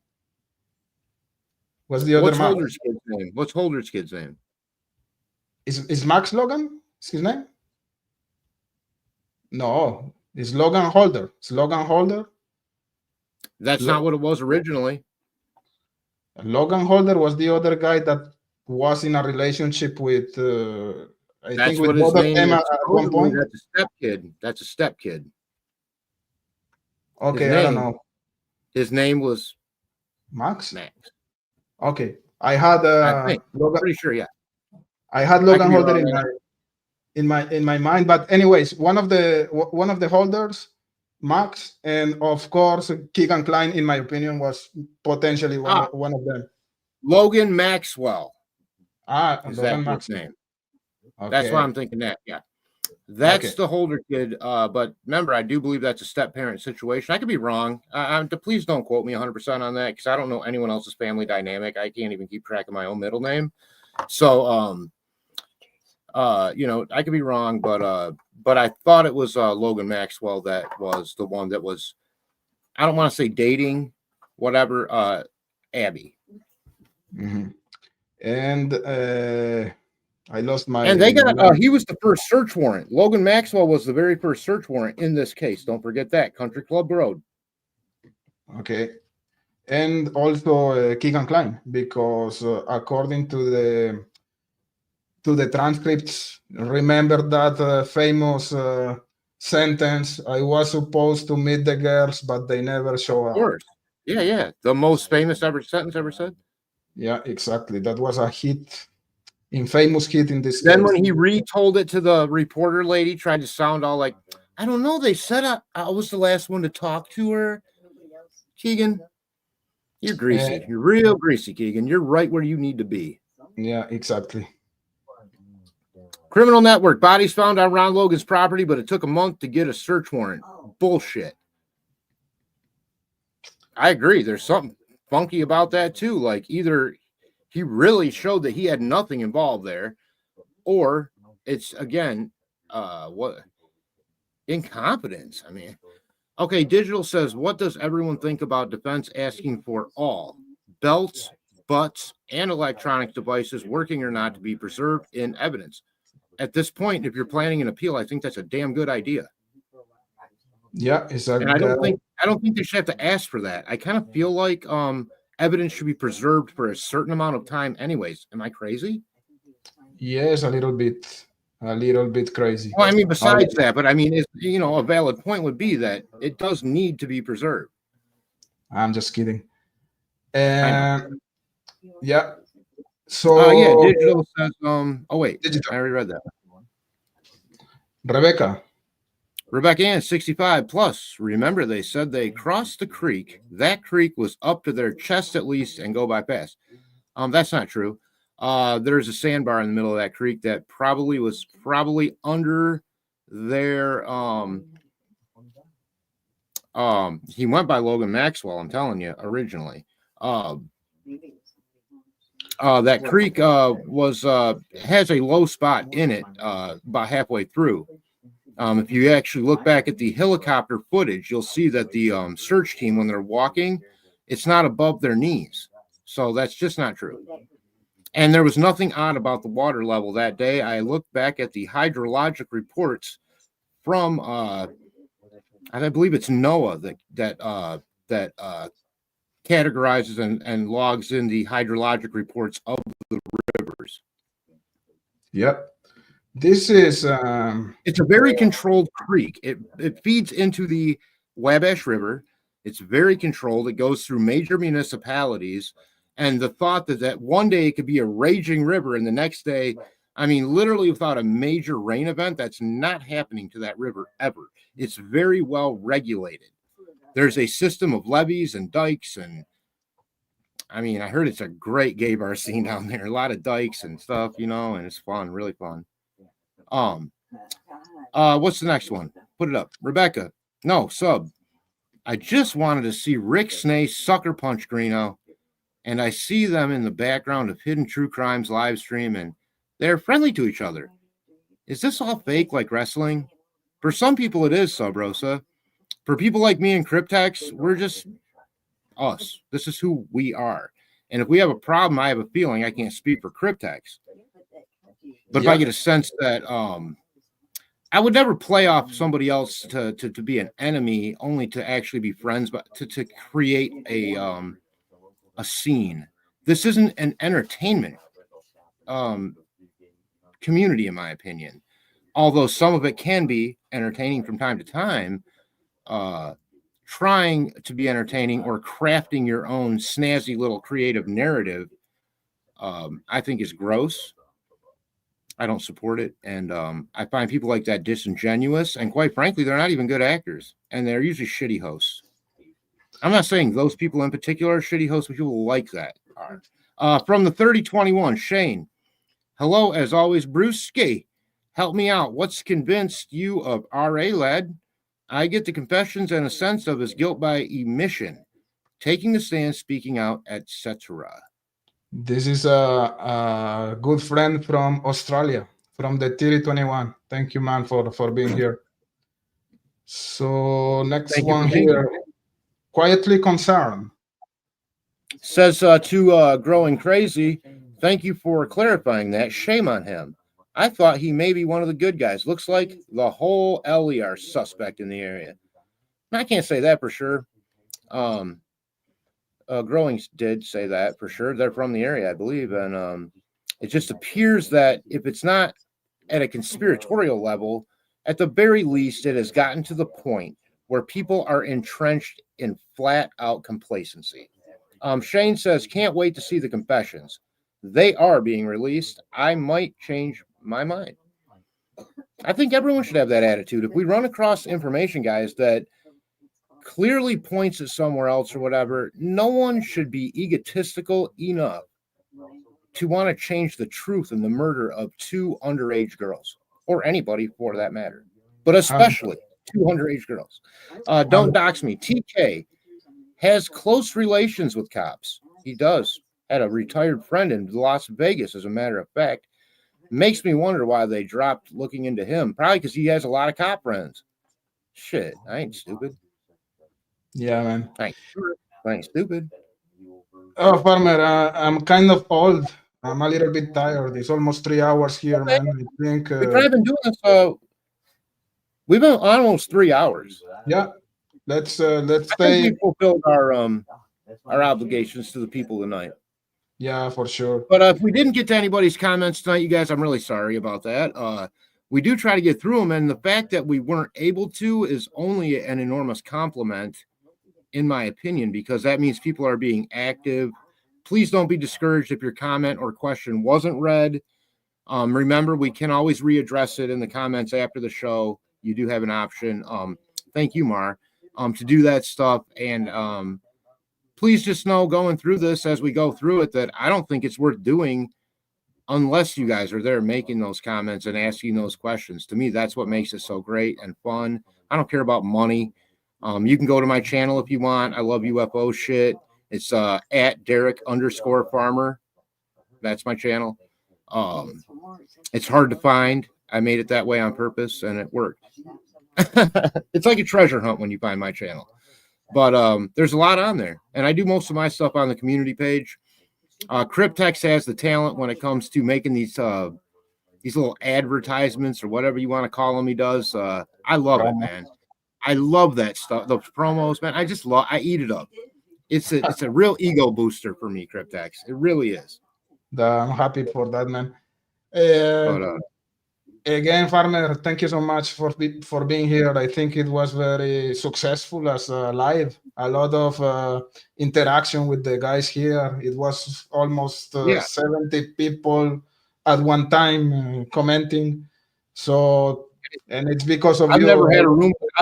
What's the other Max? Holder's kid's name? What's Holder's kid's name? Is Max Logan? Is his name? No, it's Logan Holder. It's Logan Holder. That's not what it was originally. Logan Holder was the other guy that was in a relationship with, I think, with both of them at one point. That's a step kid. That's a step kid. Okay, I don't know. His name was Max. Max. Okay, I had Logan. Pretty sure, yeah. I had Logan Holder in my mind, but anyways, one of the holders, Max, and of course Keegan Klein, in my opinion, was potentially one of them. Logan Maxwell. Is that Max's name? Okay. That's why I'm thinking that. Yeah, that's the Holder kid. But remember, I do believe that's a step parent situation. I could be wrong. Please don't quote me 100% on that because I don't know anyone else's family dynamic. I can't even keep track of my own middle name. So, I could be wrong, but I thought it was Logan Maxwell that was the one that was, I don't want to say dating, whatever, Abby. Mm-hmm. And I lost my. And they got. He was the first search warrant. Logan Maxwell was the very first search warrant in this case. Don't forget that. Country Club Road. Okay. And also Keegan Klein, because according to the transcripts, remember that famous sentence, I was supposed to meet the girls, but they never show up. Of course. Yeah. The most famous sentence ever said. Yeah, exactly. That was a hit, infamous hit in this Then case. when he retold it to the reporter lady, tried to sound all like, I don't know, they said I was the last one to talk to her. Keegan, you're greasy. You're real greasy, Keegan. You're right where you need to be. Yeah, exactly. Criminal network. Bodies found on Ron Logan's property, but it took a month to get a search warrant. Bullshit. I agree. There's something funky about that too. Like either he really showed that he had nothing involved there, or it's again, what incompetence. I mean, okay. Digital says, what does everyone think about defense asking for all belts, butts, and electronic devices, working or not, to be preserved in evidence? At this point, if you're planning an appeal, I think that's a damn good idea. Yeah, and I don't think they should have to ask for that. I kind of feel like evidence should be preserved for a certain amount of time anyways. Am I crazy? Yes, a little bit crazy. Well, I mean, besides that, but I mean, it's, you know, a valid point would be that it does need to be preserved. I'm just kidding. Yeah. So yeah, Digital says, oh wait, Digital. I already read that. Rebecca Ann, 65 plus. Remember, they said they crossed the creek. That creek was up to their chest at least and go by fast. That's not true. There's a sandbar in the middle of that creek that was probably under their he went by Logan Maxwell, I'm telling you, originally. That creek has a low spot in it about halfway through. If you actually look back at the helicopter footage, you'll see that the search team, when they're walking, it's not above their knees. So that's just not true. And there was nothing odd about the water level that day. I looked back at the hydrologic reports from, I believe it's NOAA that categorizes and logs in the hydrologic reports of the rivers. Yep. This is it's a very controlled creek. It feeds into the Wabash River. It's very controlled. It goes through major municipalities, and the thought that one day it could be a raging river and the next day, I mean, literally without a major rain event, that's not happening to that river ever. It's very well regulated. There's a system of levees and dikes, and I mean, I heard it's a great gay bar scene down there. A lot of dikes and stuff, you know, and it's fun, really fun. What's the next one? Put it up. Rebecca. No, sub. I just wanted to see Rick Snay sucker punch Greeno, and I see them in the background of Hidden True Crimes live stream, and they're friendly to each other. Is this all fake like wrestling? For some people it is, Sub Rosa. For people like me and Cryptex, we're just us. This is who we are. And if we have a problem, I have a feeling, I can't speak for Cryptex, but if I get a sense that I would never play off somebody else to be an enemy, only to actually be friends, but to create a scene. This isn't an entertainment community, in my opinion. Although some of it can be entertaining from time to time, trying to be entertaining or crafting your own snazzy little creative narrative, I think is gross. I don't support it. And I find people like that disingenuous. And quite frankly, they're not even good actors. And they're usually shitty hosts. I'm not saying those people in particular are shitty hosts, but people like that are. From the 3021, Shane. Hello, as always, Brewski. Help me out. What's convinced you of R.A., lad? I get the confessions and a sense of his guilt by emission, taking the stand, speaking out, etc. This is a good friend from Australia, from the 3021. Thank you, man, for being here. So next one here, quietly concerned. Says to Growing Crazy, thank you for clarifying that. Shame on him. I thought he may be one of the good guys. Looks like the whole Ellie are suspect in the area. I can't say that for sure. Growing did say that for sure. They're from the area, I believe. And it just appears that if it's not at a conspiratorial level, at the very least, it has gotten to the point where people are entrenched in flat out complacency. Shane says, can't wait to see the confessions. They are being released. I might change my mind. I think everyone should have that attitude. If we run across information, guys, that clearly points at somewhere else or whatever, no one should be egotistical enough to want to change the truth in the murder of 2 underage girls, or anybody for that matter, but especially 2 underage girls. Don't dox me. TK has close relations with cops. He does. Had a retired friend in Las Vegas, as a matter of fact. Makes me wonder why they dropped looking into him. Probably because he has a lot of cop friends. Shit, I ain't stupid. Yeah, man. I ain't stupid. Oh, Farmer, I'm kind of old. I'm a little bit tired. It's almost 3 hours here, man. I think. We've probably been doing this. We've been almost 3 hours. Yeah, let's I think stay. we fulfilled our obligations to the people tonight. Yeah, for sure. But if we didn't get to anybody's comments tonight, you guys, I'm really sorry about that. We do try to get through them, and the fact that we weren't able to is only an enormous compliment, in my opinion, because that means people are being active. Please don't be discouraged if your comment or question wasn't read. Remember, we can always readdress it in the comments after the show. You do have an option. Thank you, Mar, to do that stuff. And please just know, going through this as we go through it, that I don't think it's worth doing unless you guys are there making those comments and asking those questions. To me, that's what makes it so great and fun. I don't care about money. You can go to my channel if you want. I love UFO shit. It's at Derek_Farmer. That's my channel. It's hard to find. I made it that way on purpose, and it worked. It's like a treasure hunt when you find my channel. But there's a lot on there, and I do most of my stuff on the community page. Cryptex has the talent when it comes to making these little advertisements or whatever you want to call them. He does. I love it, man. I love that stuff. Those promos, man. I eat it up. It's a real ego booster for me, Cryptex. It really is. I'm happy for that, man. Again, Farmer, thank you so much for being here. I think it was very successful as live. A lot of interaction with the guys here. It was almost 70 people at one time commenting. So, and it's because of you. I've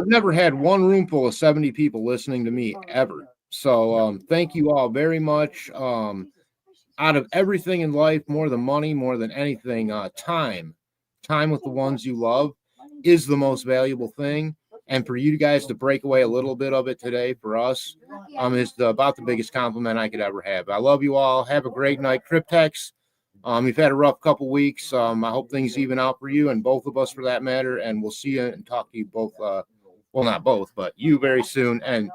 never had one room full of 70 people listening to me ever. So thank you all very much. Out of everything in life, more than money, more than anything, time with the ones you love is the most valuable thing. And for you guys to break away a little bit of it today for us is about the biggest compliment I could ever have. I love you all. Have a great night. Cryptex, you've had a rough couple weeks. I hope things even out for you and both of us for that matter. And we'll see you and talk to you both. Well, not both, but you very soon. And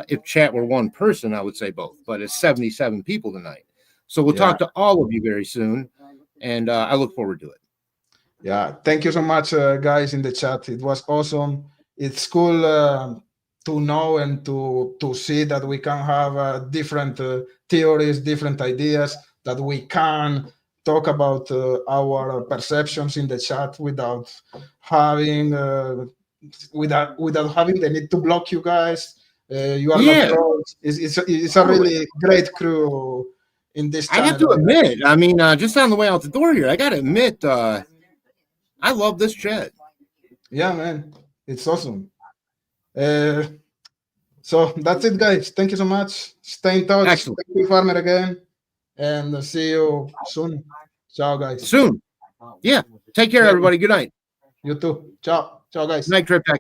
if chat were one person, I would say both. But it's 77 people tonight. So we'll talk to all of you very soon. And I look forward to it. Yeah, thank you so much, guys, in the chat. It was awesome. It's cool to know and to see that we can have different theories, different ideas, that we can talk about our perceptions in the chat without having the need to block you guys. You are not pros. It's a really great crew in this channel. I have to admit, I mean, just on the way out the door here, I got to admit, I love this chat. Yeah, man. It's awesome. So that's it, guys. Thank you so much. Stay in touch. Excellent. Thank you, Farmer, again. And see you soon. Ciao, guys. Soon. Yeah. Take care, everybody. Good night. You too. Ciao. Ciao, guys. Good night, Cryptex.